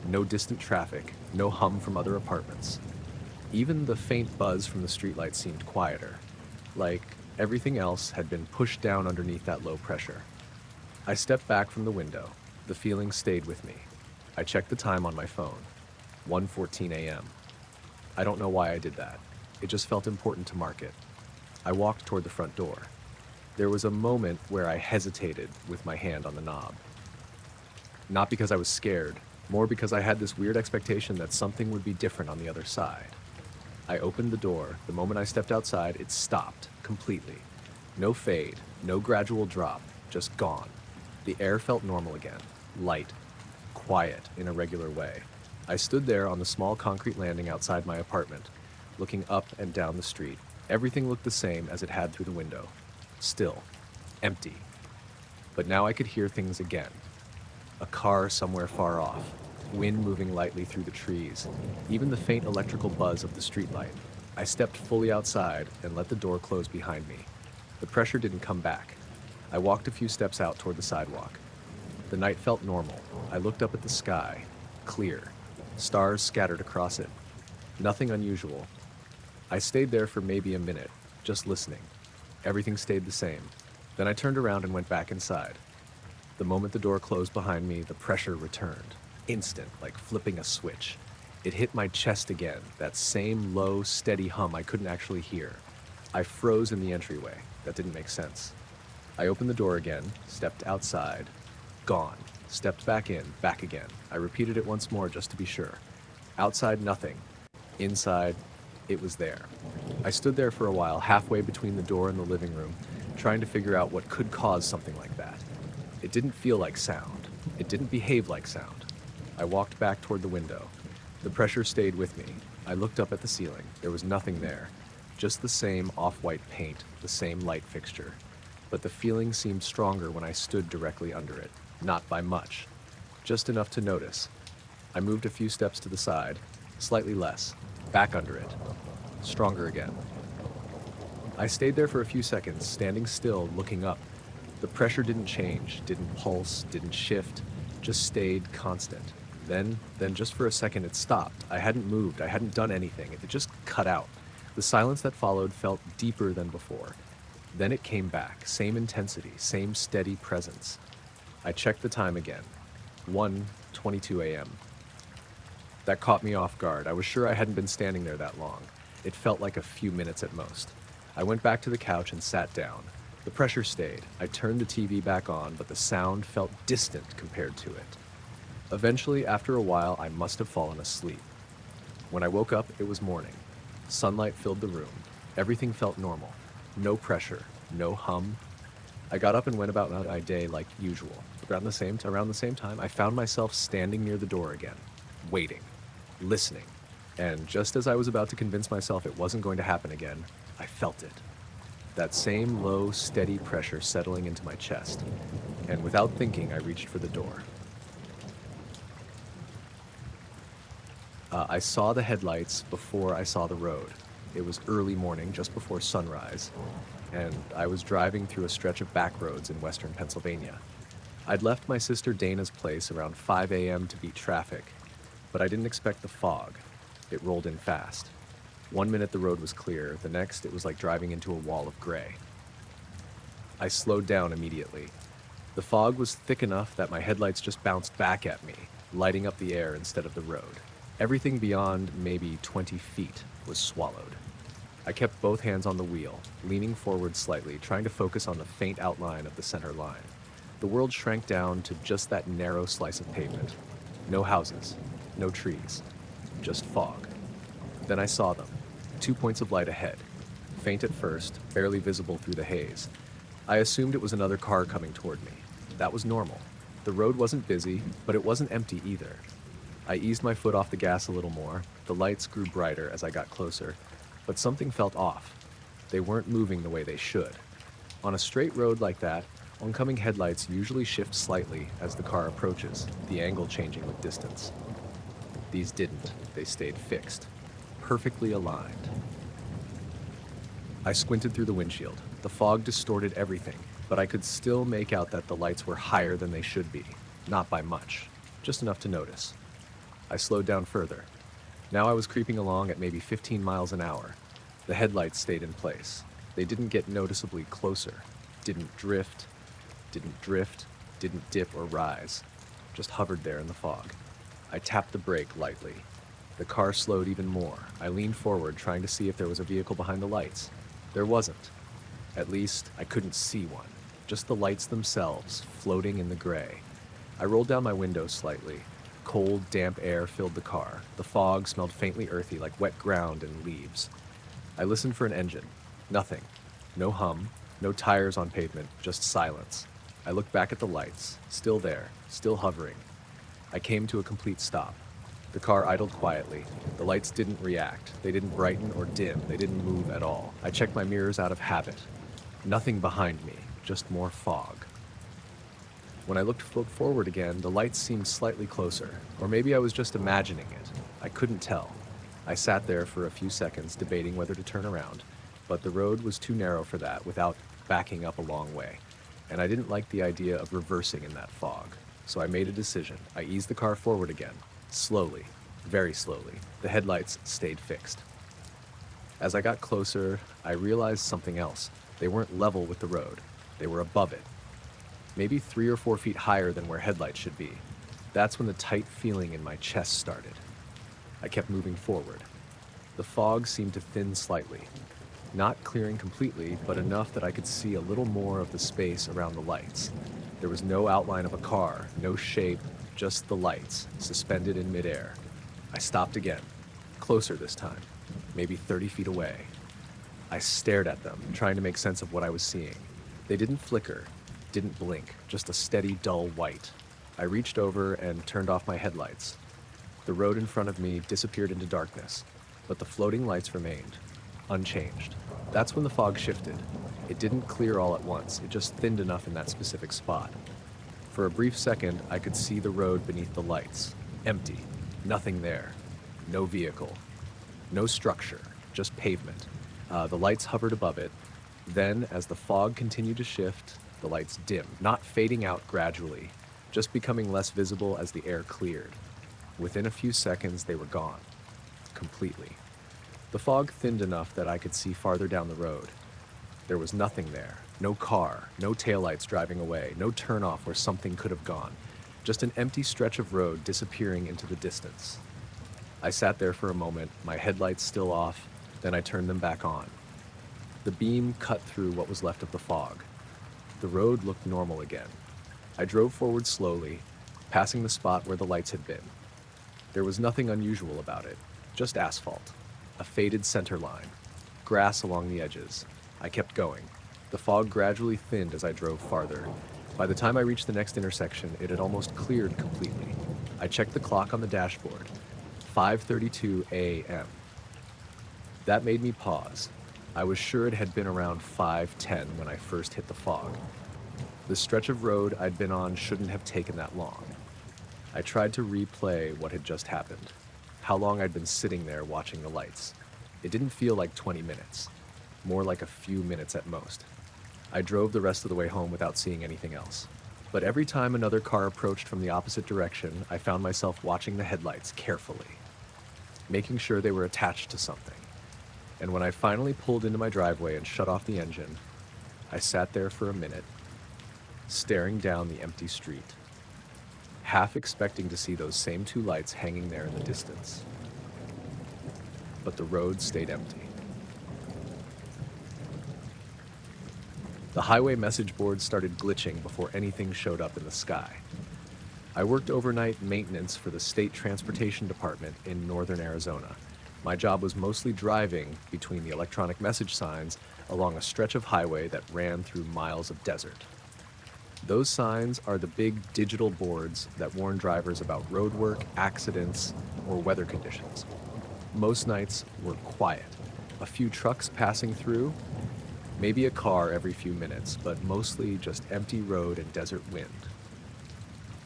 No distant traffic, no hum from other apartments. Even the faint buzz from the streetlight seemed quieter, like everything else had been pushed down underneath that low pressure. I stepped back from the window. The feeling stayed with me. I checked the time on my phone. 1:14 a.m. I don't know why I did that. It just felt important to mark it. I walked toward the front door. There was a moment where I hesitated with my hand on the knob. Not because I was scared, more because I had this weird expectation that something would be different on the other side. I opened the door. The moment I stepped outside, it stopped completely. No fade, no gradual drop, just gone. The air felt normal again, light, quiet in a regular way. I stood there on the small concrete landing outside my apartment, looking up and down the street. Everything looked the same as it had through the window. Still, empty. But now I could hear things again. A car somewhere far off, wind moving lightly through the trees, even the faint electrical buzz of the streetlight. I stepped fully outside and let the door close behind me. The pressure didn't come back. I walked a few steps out toward the sidewalk. The night felt normal. I looked up at the sky, clear. Stars scattered across it. Nothing unusual. I stayed there for maybe a minute, just listening. Everything stayed the same. Then I turned around and went back inside. The moment the door closed behind me, the pressure returned. Instant, like flipping a switch. It hit my chest again, that same low, steady hum I couldn't actually hear. I froze in the entryway. That didn't make sense. I opened the door again, stepped outside. Gone. Stepped back in, back again. I repeated it once more just to be sure. Outside, nothing. Inside, it was there. I stood there for a while, halfway between the door and the living room, trying to figure out what could cause something like that. It didn't feel like sound. It didn't behave like sound. I walked back toward the window. The pressure stayed with me. I looked up at the ceiling. There was nothing there. Just the same off-white paint, the same light fixture. but the feeling seemed stronger when I stood directly under it. Not by much, just enough to notice. I moved a few steps to the side, slightly less, back under it, stronger again. I stayed there for a few seconds, standing still, looking up. The pressure didn't change, didn't pulse, didn't shift, just stayed constant. Then just for a second it stopped. I hadn't moved, I hadn't done anything, it just cut out. The silence that followed felt deeper than before. Then it came back, same intensity, same steady presence. I checked the time again, 1:22 a.m. That caught me off guard. I was sure I hadn't been standing there that long. It felt like a few minutes at most. I went back to the couch and sat down. The pressure stayed. I turned the TV back on, but the sound felt distant compared to it. Eventually, after a while, I must have fallen asleep. When I woke up, it was morning. Sunlight filled the room. Everything felt normal. No pressure, no hum. I got up and went about my day like usual. Around the same time, I found myself standing near the door again, waiting, listening. And just as I was about to convince myself it wasn't going to happen again, I felt it. That same low, steady pressure settling into my chest. And without thinking, I reached for the door. I saw the headlights before I saw the road. It was early morning, just before sunrise, and I was driving through a stretch of back roads in western Pennsylvania. I'd left my sister Dana's place around 5 a.m. to beat traffic, but I didn't expect the fog. It rolled in fast. 1 minute the road was clear, the next it was like driving into a wall of gray. I slowed down immediately. The fog was thick enough that my headlights just bounced back at me, lighting up the air instead of the road. Everything beyond maybe 20 feet was swallowed. I kept both hands on the wheel, leaning forward slightly, trying to focus on the faint outline of the center line. The world shrank down to just that narrow slice of pavement. No houses, no trees, just fog. Then I saw them, 2 points of light ahead, faint at first, barely visible through the haze. I assumed it was another car coming toward me. That was normal. The road wasn't busy, but it wasn't empty either. I eased my foot off the gas a little more. The lights grew brighter as I got closer, but something felt off. They weren't moving the way they should. On a straight road like that, oncoming headlights usually shift slightly as the car approaches, the angle changing with distance. These didn't. They stayed fixed, perfectly aligned. I squinted through the windshield. The fog distorted everything, but I could still make out that the lights were higher than they should be. Not by much, just enough to notice. I slowed down further. Now I was creeping along at maybe 15 miles an hour. The headlights stayed in place. They didn't get noticeably closer. Didn't drift, didn't dip or rise. Just hovered there in the fog. I tapped the brake lightly. The car slowed even more. I leaned forward, trying to see if there was a vehicle behind the lights. There wasn't. At least, I couldn't see one. Just the lights themselves, floating in the gray. I rolled down my window slightly. Cold, damp air filled the car. The fog smelled faintly earthy, like wet ground and leaves. I listened for an engine. Nothing. No hum, no tires on pavement, just silence. I looked back at the lights. Still there, still hovering. I came to a complete stop. The car idled quietly. The lights didn't react. They didn't brighten or dim. They didn't move at all. I checked my mirrors out of habit. Nothing behind me, just more fog. When I looked forward again, the lights seemed slightly closer, or maybe I was just imagining it. I couldn't tell. I sat there for a few seconds debating whether to turn around, but the road was too narrow for that without backing up a long way, and I didn't like the idea of reversing in that fog. So I made a decision. I eased the car forward again, slowly, very slowly. The headlights stayed fixed. As I got closer, I realized something else. They weren't level with the road. They were above it. Maybe 3 or 4 feet higher than where headlights should be. That's when the tight feeling in my chest started. I kept moving forward. The fog seemed to thin slightly, not clearing completely, but enough that I could see a little more of the space around the lights. There was no outline of a car, no shape, just the lights, suspended in midair. I stopped again, closer this time, maybe 30 feet away. I stared at them, trying to make sense of what I was seeing. They didn't flicker, didn't blink, just a steady, dull white. I reached over and turned off my headlights. The road in front of me disappeared into darkness, but the floating lights remained, unchanged. That's when the fog shifted. It didn't clear all at once, it just thinned enough in that specific spot. For a brief second, I could see the road beneath the lights. Empty. Nothing there. No vehicle. No structure. Just pavement. The lights hovered above it. Then, as the fog continued to shift, the lights dimmed, not fading out gradually, just becoming less visible as the air cleared. Within a few seconds, they were gone. Completely. The fog thinned enough that I could see farther down the road. There was nothing there. No car, no taillights driving away, no turnoff where something could have gone. Just an empty stretch of road disappearing into the distance. I sat there for a moment, my headlights still off, then I turned them back on. The beam cut through what was left of the fog. The road looked normal again. I drove forward slowly, passing the spot where the lights had been. There was nothing unusual about it, just asphalt, a faded center line, grass along the edges. I kept going. The fog gradually thinned as I drove farther. By the time I reached the next intersection, it had almost cleared completely. I checked the clock on the dashboard. 5:32 a.m. That made me pause. I was sure it had been around 5:10 when I first hit the fog. The stretch of road I'd been on shouldn't have taken that long. I tried to replay what had just happened, how long I'd been sitting there watching the lights. It didn't feel like 20 minutes, more like a few minutes at most. I drove the rest of the way home without seeing anything else. But every time another car approached from the opposite direction, I found myself watching the headlights carefully, making sure they were attached to something. And when I finally pulled into my driveway and shut off the engine, I sat there for a minute, staring down the empty street, half expecting to see those same two lights hanging there in the distance. But the road stayed empty. The highway message board started glitching before anything showed up in the sky. I worked overnight maintenance for the State Transportation Department in northern Arizona. My job was mostly driving between the electronic message signs along a stretch of highway that ran through miles of desert. Those signs are the big digital boards that warn drivers about roadwork, accidents, or weather conditions. Most nights were quiet. A few trucks passing through, maybe a car every few minutes, but mostly just empty road and desert wind.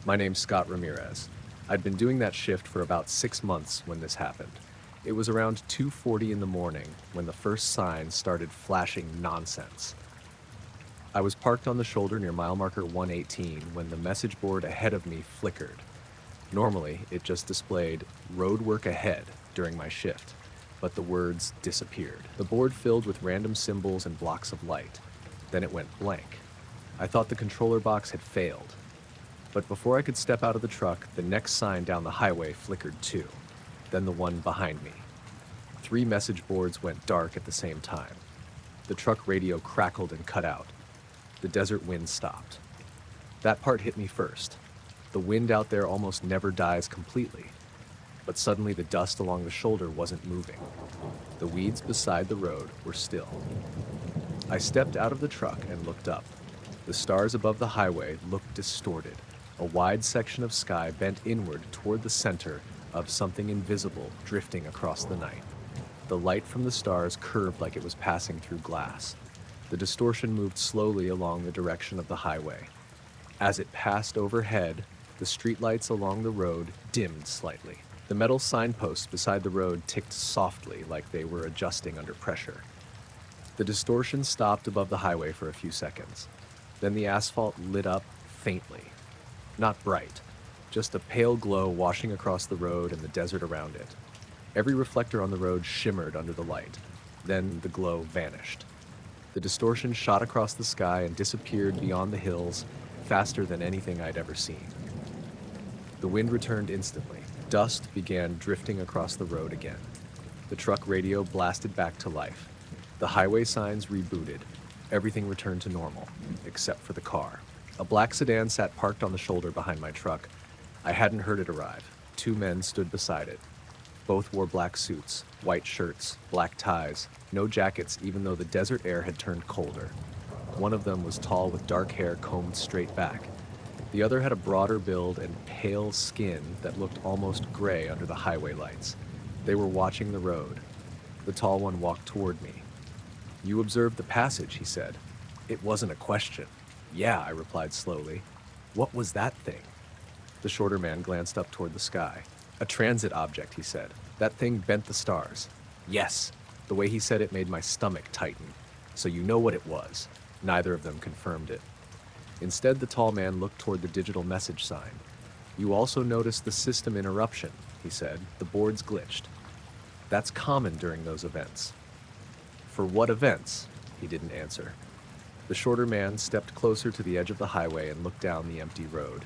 My name's Scott Ramirez. I'd been doing that shift for about 6 months when this happened. It was around 2:40 in the morning when the first sign started flashing nonsense. I was parked on the shoulder near mile marker 118 when the message board ahead of me flickered. Normally, it just displayed "road work ahead" during my shift, but the words disappeared. The board filled with random symbols and blocks of light. Then it went blank. I thought the controller box had failed. But before I could step out of the truck, the next sign down the highway flickered too, then the one behind me. 3 message boards went dark at the same time. The truck radio crackled and cut out. The desert wind stopped. That part hit me first. The wind out there almost never dies completely. But suddenly the dust along the shoulder wasn't moving. The weeds beside the road were still. I stepped out of the truck and looked up. The stars above the highway looked distorted. A wide section of sky bent inward toward the center of something invisible drifting across the night. The light from the stars curved like it was passing through glass. The distortion moved slowly along the direction of the highway. As it passed overhead, the streetlights along the road dimmed slightly. The metal signposts beside the road ticked softly like they were adjusting under pressure. The distortion stopped above the highway for a few seconds. Then the asphalt lit up faintly. Not bright, just a pale glow washing across the road and the desert around it. Every reflector on the road shimmered under the light. Then the glow vanished. The distortion shot across the sky and disappeared beyond the hills faster than anything I'd ever seen. The wind returned instantly. Dust began drifting across the road again. The truck radio blasted back to life. The highway signs rebooted. Everything returned to normal, except for the car. A black sedan sat parked on the shoulder behind my truck. I hadn't heard it arrive. 2 men stood beside it. Both wore black suits, white shirts, black ties, no jackets even though the desert air had turned colder. One of them was tall with dark hair combed straight back. The other had a broader build and pale skin that looked almost gray under the highway lights. They were watching the road. The tall one walked toward me. "You observed the passage," he said. It wasn't a question. Yeah, I replied slowly. What was that thing? The shorter man glanced up toward the sky. A transit object, he said. That thing bent the stars. Yes. The way he said it made my stomach tighten. So you know what it was. Neither of them confirmed it. Instead, the tall man looked toward the digital message sign. You also noticed the system interruption, he said. The boards glitched. That's common during those events. For what events? He didn't answer. The shorter man stepped closer to the edge of the highway and looked down the empty road.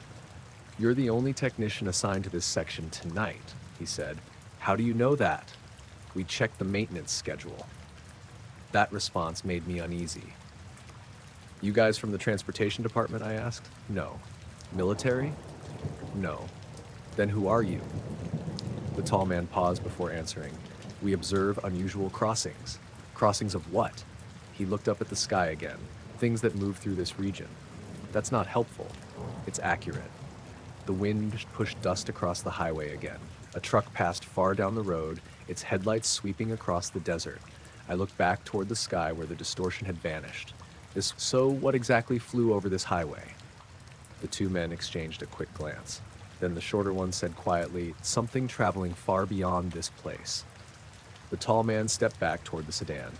You're the only technician assigned to this section tonight, he said. How do you know that? We checked the maintenance schedule. That response made me uneasy. You guys from the transportation department, I asked. No. Military? No. Then who are you? The tall man paused before answering. We observe unusual crossings. Crossings of what? He looked up at the sky again. Things that move through this region. That's not helpful. It's accurate. The wind pushed dust across the highway again. A truck passed far down the road, its headlights sweeping across the desert. I looked back toward the sky where the distortion had vanished. So what exactly flew over this highway? The two men exchanged a quick glance. Then the shorter one said quietly, something traveling far beyond this place. The tall man stepped back toward the sedan.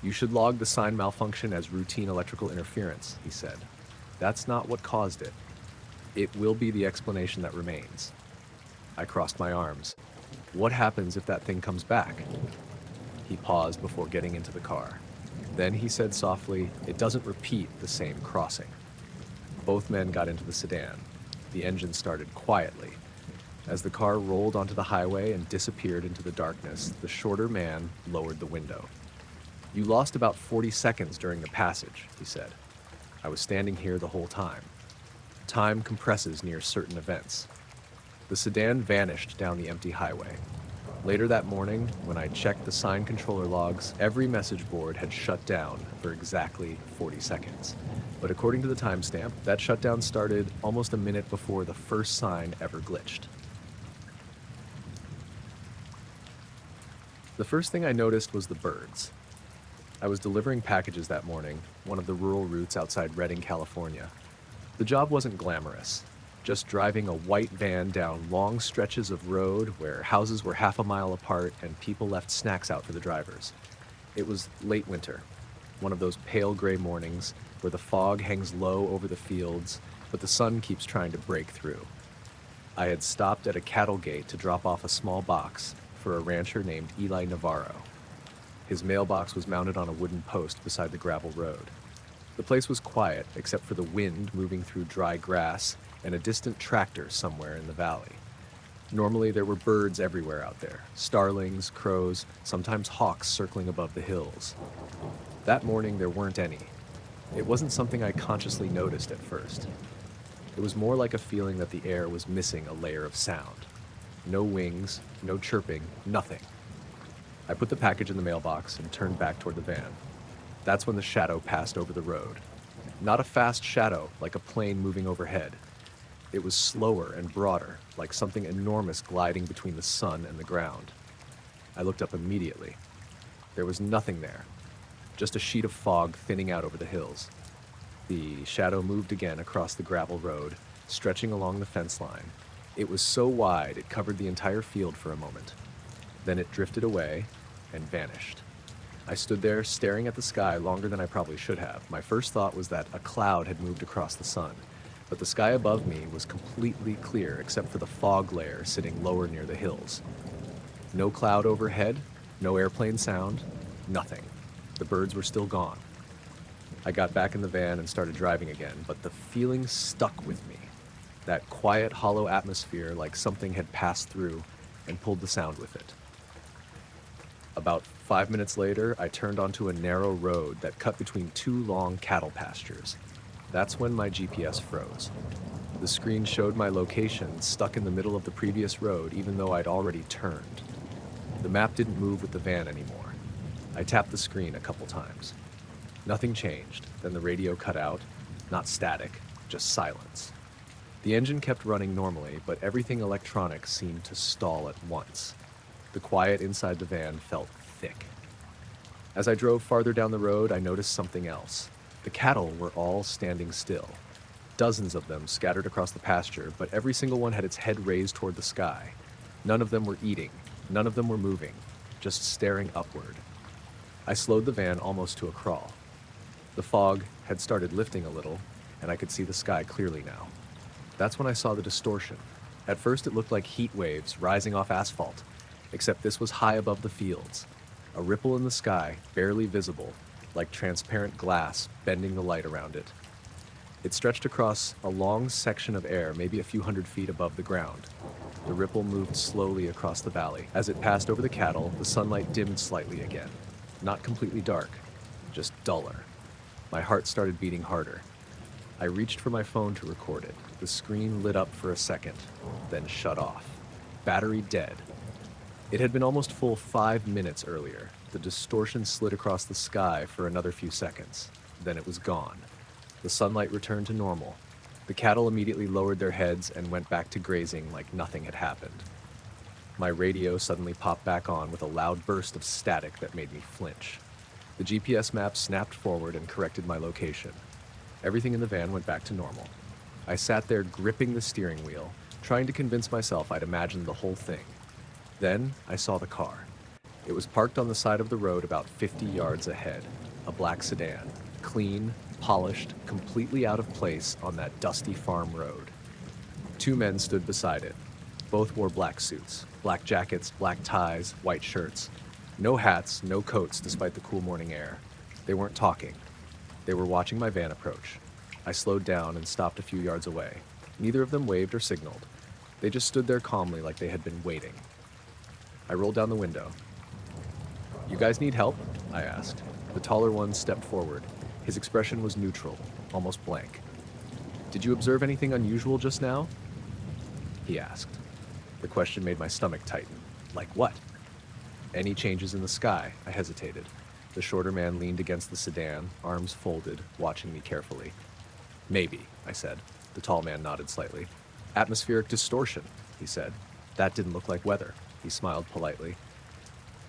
You should log the sign malfunction as routine electrical interference, he said. That's not what caused it. It will be the explanation that remains. I crossed my arms. What happens if that thing comes back? He paused before getting into the car. Then he said softly, it doesn't repeat the same crossing. Both men got into the sedan. The engine started quietly. As the car rolled onto the highway and disappeared into the darkness, the shorter man lowered the window. You lost about 40 seconds during the passage, he said. I was standing here the whole time. Time compresses near certain events. The sedan vanished down the empty highway. Later that morning, when I checked the sign controller logs, every message board had shut down for exactly 40 seconds. But according to the timestamp, that shutdown started almost a minute before the first sign ever glitched. The first thing I noticed was the birds. I was delivering packages that morning, one of the rural routes outside Redding, California. The job wasn't glamorous. Just driving a white van down long stretches of road where houses were half a mile apart and people left snacks out for the drivers. It was late winter, one of those pale gray mornings where the fog hangs low over the fields, but the sun keeps trying to break through. I had stopped at a cattle gate to drop off a small box for a rancher named Eli Navarro. His mailbox was mounted on a wooden post beside the gravel road. The place was quiet except for the wind moving through dry grass and a distant tractor somewhere in the valley. Normally there were birds everywhere out there, starlings, crows, sometimes hawks circling above the hills. That morning there weren't any. It wasn't something I consciously noticed at first. It was more like a feeling that the air was missing a layer of sound. No wings, no chirping, nothing. I put the package in the mailbox and turned back toward the van. That's when the shadow passed over the road. Not a fast shadow like a plane moving overhead. It was slower and broader, like something enormous gliding between the sun and the ground. I looked up immediately. There was nothing there, just a sheet of fog thinning out over the hills. The shadow moved again across the gravel road, stretching along the fence line. It was so wide it covered the entire field for a moment. Then it drifted away and vanished. I stood there staring at the sky longer than I probably should have. My first thought was that a cloud had moved across the sun, but the sky above me was completely clear except for the fog layer sitting lower near the hills. No cloud overhead, no airplane sound, nothing. The birds were still gone. I got back in the van and started driving again, but the feeling stuck with me. That quiet, hollow atmosphere like something had passed through and pulled the sound with it. About 5 minutes later, I turned onto a narrow road that cut between two long cattle pastures. That's when my GPS froze. The screen showed my location stuck in the middle of the previous road even though I'd already turned. The map didn't move with the van anymore. I tapped the screen a couple times. Nothing changed. Then the radio cut out. Not static, just silence. The engine kept running normally, but everything electronic seemed to stall at once. The quiet inside the van felt thick. As I drove farther down the road, I noticed something else. The cattle were all standing still. Dozens of them scattered across the pasture, but every single one had its head raised toward the sky. None of them were eating, none of them were moving, just staring upward. I slowed the van almost to a crawl. The fog had started lifting a little, and I could see the sky clearly now. That's when I saw the distortion. At first it looked like heat waves rising off asphalt, except this was high above the fields. A ripple in the sky, barely visible, like transparent glass bending the light around it. It stretched across a long section of air, maybe a few hundred feet above the ground. The ripple moved slowly across the valley. As it passed over the cattle, the sunlight dimmed slightly again. Not completely dark, just duller. My heart started beating harder. I reached for my phone to record it. The screen lit up for a second, then shut off. Battery dead. It had been almost full 5 minutes earlier. The distortion slid across the sky for another few seconds. Then it was gone. The sunlight returned to normal. The cattle immediately lowered their heads and went back to grazing like nothing had happened. My radio suddenly popped back on with a loud burst of static that made me flinch. The GPS map snapped forward and corrected my location. Everything in the van went back to normal. I sat there gripping the steering wheel, trying to convince myself I'd imagined the whole thing. Then I saw the car. It was parked on the side of the road about 50 yards ahead, a black sedan, clean, polished, completely out of place on that dusty farm road. 2 men stood beside it. Both wore black suits, black jackets, black ties, white shirts. No hats, no coats despite the cool morning air. They weren't talking. They were watching my van approach. I slowed down and stopped a few yards away. Neither of them waved or signaled. They just stood there calmly like they had been waiting. I rolled down the window. "You guys need help?" I asked. The taller one stepped forward. His expression was neutral, almost blank. "Did you observe anything unusual just now?" he asked. The question made my stomach tighten. Like what? "Any changes in the sky?" I hesitated. The shorter man leaned against the sedan, arms folded, watching me carefully. "Maybe," I said. The tall man nodded slightly. "Atmospheric distortion," he said. "That didn't look like weather." He smiled politely.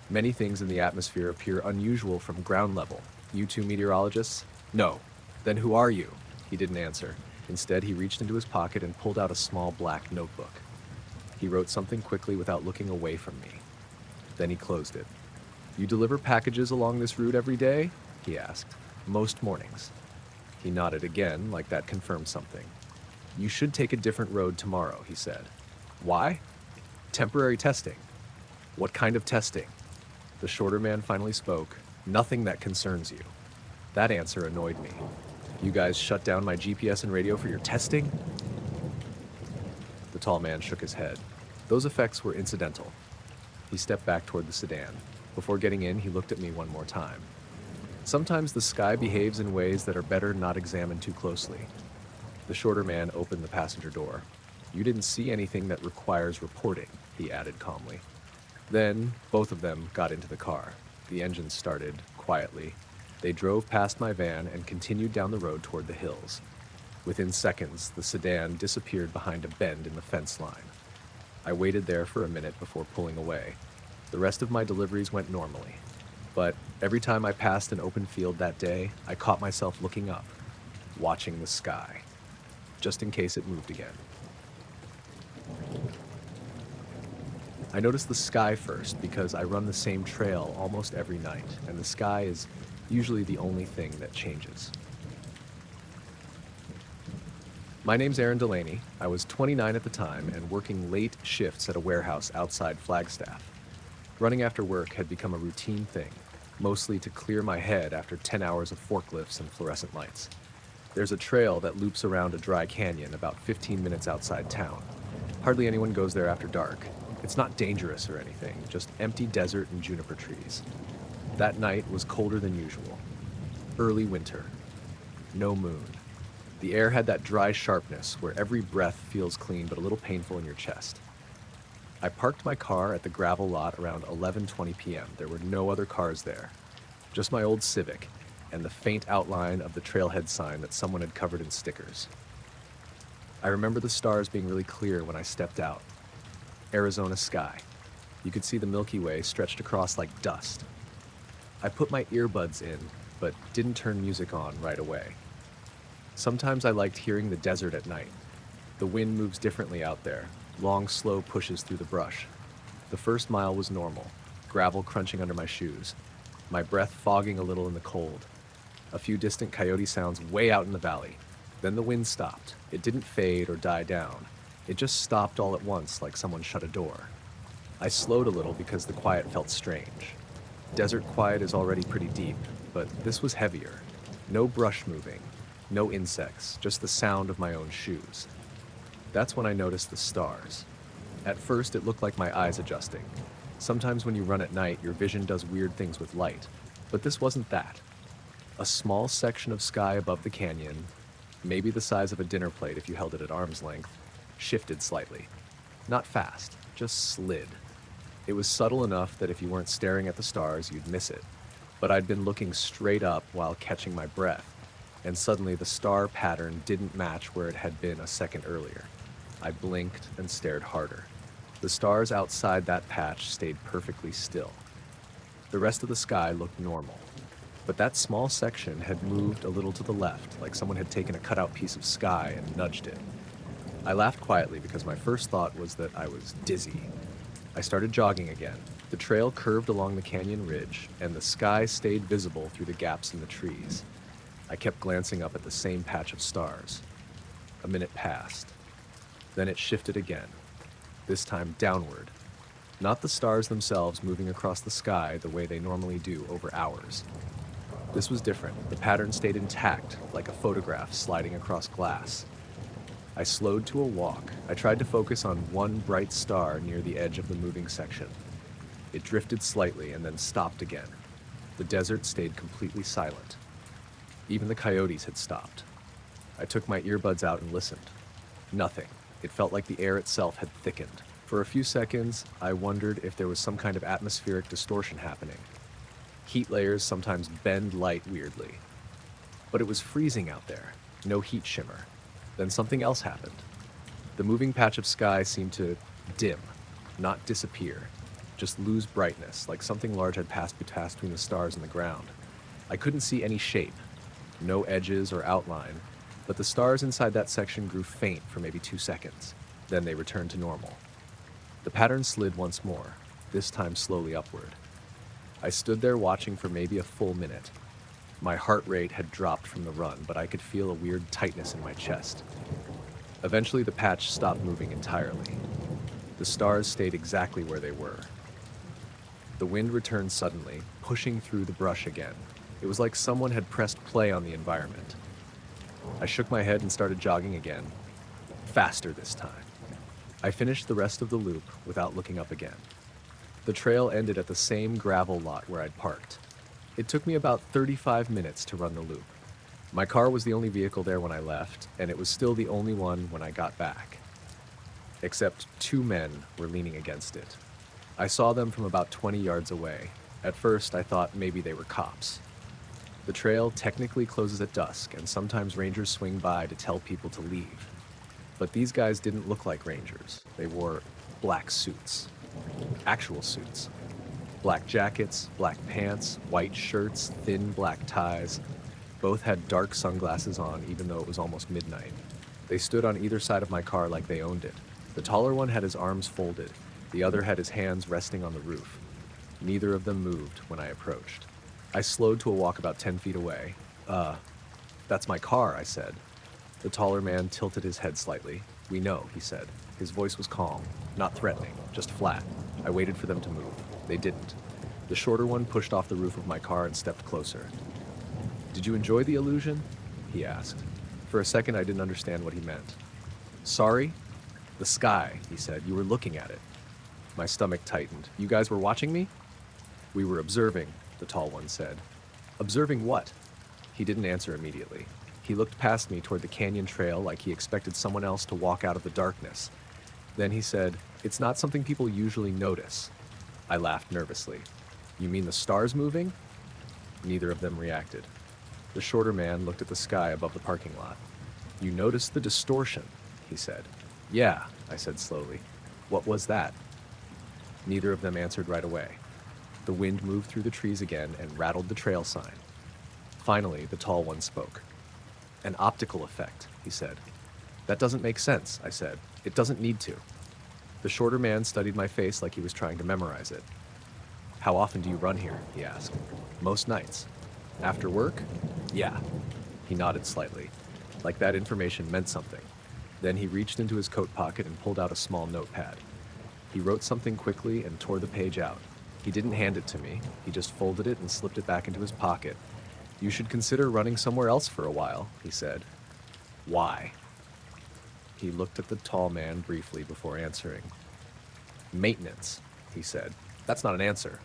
"Many things in the atmosphere appear unusual from ground level. You two meteorologists?" "No." "Then who are you?" He didn't answer. Instead, he reached into his pocket and pulled out a small black notebook. He wrote something quickly without looking away from me. Then he closed it. "You deliver packages along this route every day?" he asked. "Most mornings." He nodded again, like that confirmed something. "You should take a different road tomorrow," he said. "Why?" "Temporary testing." "What kind of testing?" The shorter man finally spoke. "Nothing that concerns you." That answer annoyed me. "You guys shut down my GPS and radio for your testing?" The tall man shook his head. "Those effects were incidental." He stepped back toward the sedan. Before getting in, he looked at me one more time. "Sometimes the sky behaves in ways that are better not examined too closely." The shorter man opened the passenger door. "You didn't see anything that requires reporting," he added calmly. Then both of them got into the car. The engine started, quietly. They drove past my van and continued down the road toward the hills. Within seconds, the sedan disappeared behind a bend in the fence line. I waited there for a minute before pulling away. The rest of my deliveries went normally. But every time I passed an open field that day, I caught myself looking up, watching the sky, just in case it moved again. I noticed the sky first because I run the same trail almost every night, and the sky is usually the only thing that changes. My name's Aaron Delaney. I was 29 at the time and working late shifts at a warehouse outside Flagstaff. Running after work had become a routine thing, mostly to clear my head after 10 hours of forklifts and fluorescent lights. There's a trail that loops around a dry canyon about 15 minutes outside town. Hardly anyone goes there after dark. It's not dangerous or anything, just empty desert and juniper trees. That night was colder than usual. Early winter. No moon. The air had that dry sharpness where every breath feels clean but a little painful in your chest. I parked my car at the gravel lot around 11:20 p.m. There were no other cars there. Just my old Civic and the faint outline of the trailhead sign that someone had covered in stickers. I remember the stars being really clear when I stepped out. Arizona sky. You could see the Milky Way stretched across like dust. I put my earbuds in, but didn't turn music on right away. Sometimes I liked hearing the desert at night. The wind moves differently out there, long, slow pushes through the brush. The first mile was normal, gravel crunching under my shoes, my breath fogging a little in the cold. A few distant coyote sounds way out in the valley. Then the wind stopped. It didn't fade or die down. It just stopped all at once, like someone shut a door. I slowed a little because the quiet felt strange. Desert quiet is already pretty deep, but this was heavier. No brush moving, no insects, just the sound of my own shoes. That's when I noticed the stars. At first, it looked like my eyes adjusting. Sometimes when you run at night, your vision does weird things with light, but this wasn't that. A small section of sky above the canyon, maybe the size of a dinner plate if you held it at arm's length, shifted slightly. Not fast, just slid. It was subtle enough that if you weren't staring at the stars, you'd miss it. But I'd been looking straight up while catching my breath, and suddenly the star pattern didn't match where it had been a second earlier. I blinked and stared harder. The stars outside that patch stayed perfectly still. The rest of the sky looked normal, but that small section had moved a little to the left, like someone had taken a cutout piece of sky and nudged it. I laughed quietly because my first thought was that I was dizzy. I started jogging again. The trail curved along the canyon ridge, and the sky stayed visible through the gaps in the trees. I kept glancing up at the same patch of stars. A minute passed. Then it shifted again, this time downward. Not the stars themselves moving across the sky the way they normally do over hours. This was different. The pattern stayed intact, like a photograph sliding across glass. I slowed to a walk. I tried to focus on one bright star near the edge of the moving section. It drifted slightly and then stopped again. The desert stayed completely silent. Even the coyotes had stopped. I took my earbuds out and listened. Nothing. It felt like the air itself had thickened. For a few seconds, I wondered if there was some kind of atmospheric distortion happening. Heat layers sometimes bend light weirdly. But it was freezing out there. No heat shimmer. Then something else happened. The moving patch of sky seemed to dim, not disappear, just lose brightness, like something large had passed between the stars and the ground. I couldn't see any shape, no edges or outline, but the stars inside that section grew faint for maybe 2 seconds. Then they returned to normal. The pattern slid once more, this time slowly upward. I stood there watching for maybe a full minute. My heart rate had dropped from the run, but I could feel a weird tightness in my chest. Eventually, the patch stopped moving entirely. The stars stayed exactly where they were. The wind returned suddenly, pushing through the brush again. It was like someone had pressed play on the environment. I shook my head and started jogging again, faster this time. I finished the rest of the loop without looking up again. The trail ended at the same gravel lot where I'd parked. It took me about 35 minutes to run the loop. My car was the only vehicle there when I left, and it was still the only one when I got back. Except 2 men were leaning against it. I saw them from about 20 yards away. At first, I thought maybe they were cops. The trail technically closes at dusk, and sometimes rangers swing by to tell people to leave. But these guys didn't look like rangers. They wore black suits. Actual suits. Black jackets, black pants, white shirts, thin black ties. Both had dark sunglasses on, even though it was almost midnight. They stood on either side of my car like they owned it. The taller one had his arms folded. The other had his hands resting on the roof. Neither of them moved when I approached. I slowed to a walk about 10 feet away. That's my car, I said. The taller man tilted his head slightly. We know, he said. His voice was calm, not threatening, just flat. I waited for them to move. They didn't. The shorter one pushed off the roof of my car and stepped closer. Did you enjoy the illusion? He asked. For a second, I didn't understand what he meant. Sorry? The sky, he said. You were looking at it. My stomach tightened. You guys were watching me? We were observing, the tall one said. Observing what? He didn't answer immediately. He looked past me toward the canyon trail like he expected someone else to walk out of the darkness. Then he said, It's not something people usually notice. I laughed nervously. You mean the stars moving? Neither of them reacted. The shorter man looked at the sky above the parking lot. You noticed the distortion, he said. Yeah, I said slowly. What was that? Neither of them answered right away. The wind moved through the trees again and rattled the trail sign. Finally, the tall one spoke. An optical effect, he said. That doesn't make sense, I said. It doesn't need to. The shorter man studied my face like he was trying to memorize it. How often do you run here? He asked. Most nights. After work? Yeah. He nodded slightly, like that information meant something. Then he reached into his coat pocket and pulled out a small notepad. He wrote something quickly and tore the page out. He didn't hand it to me. He just folded it and slipped it back into his pocket. You should consider running somewhere else for a while, he said. Why? He looked at the tall man briefly before answering. Maintenance, he said. That's not an answer.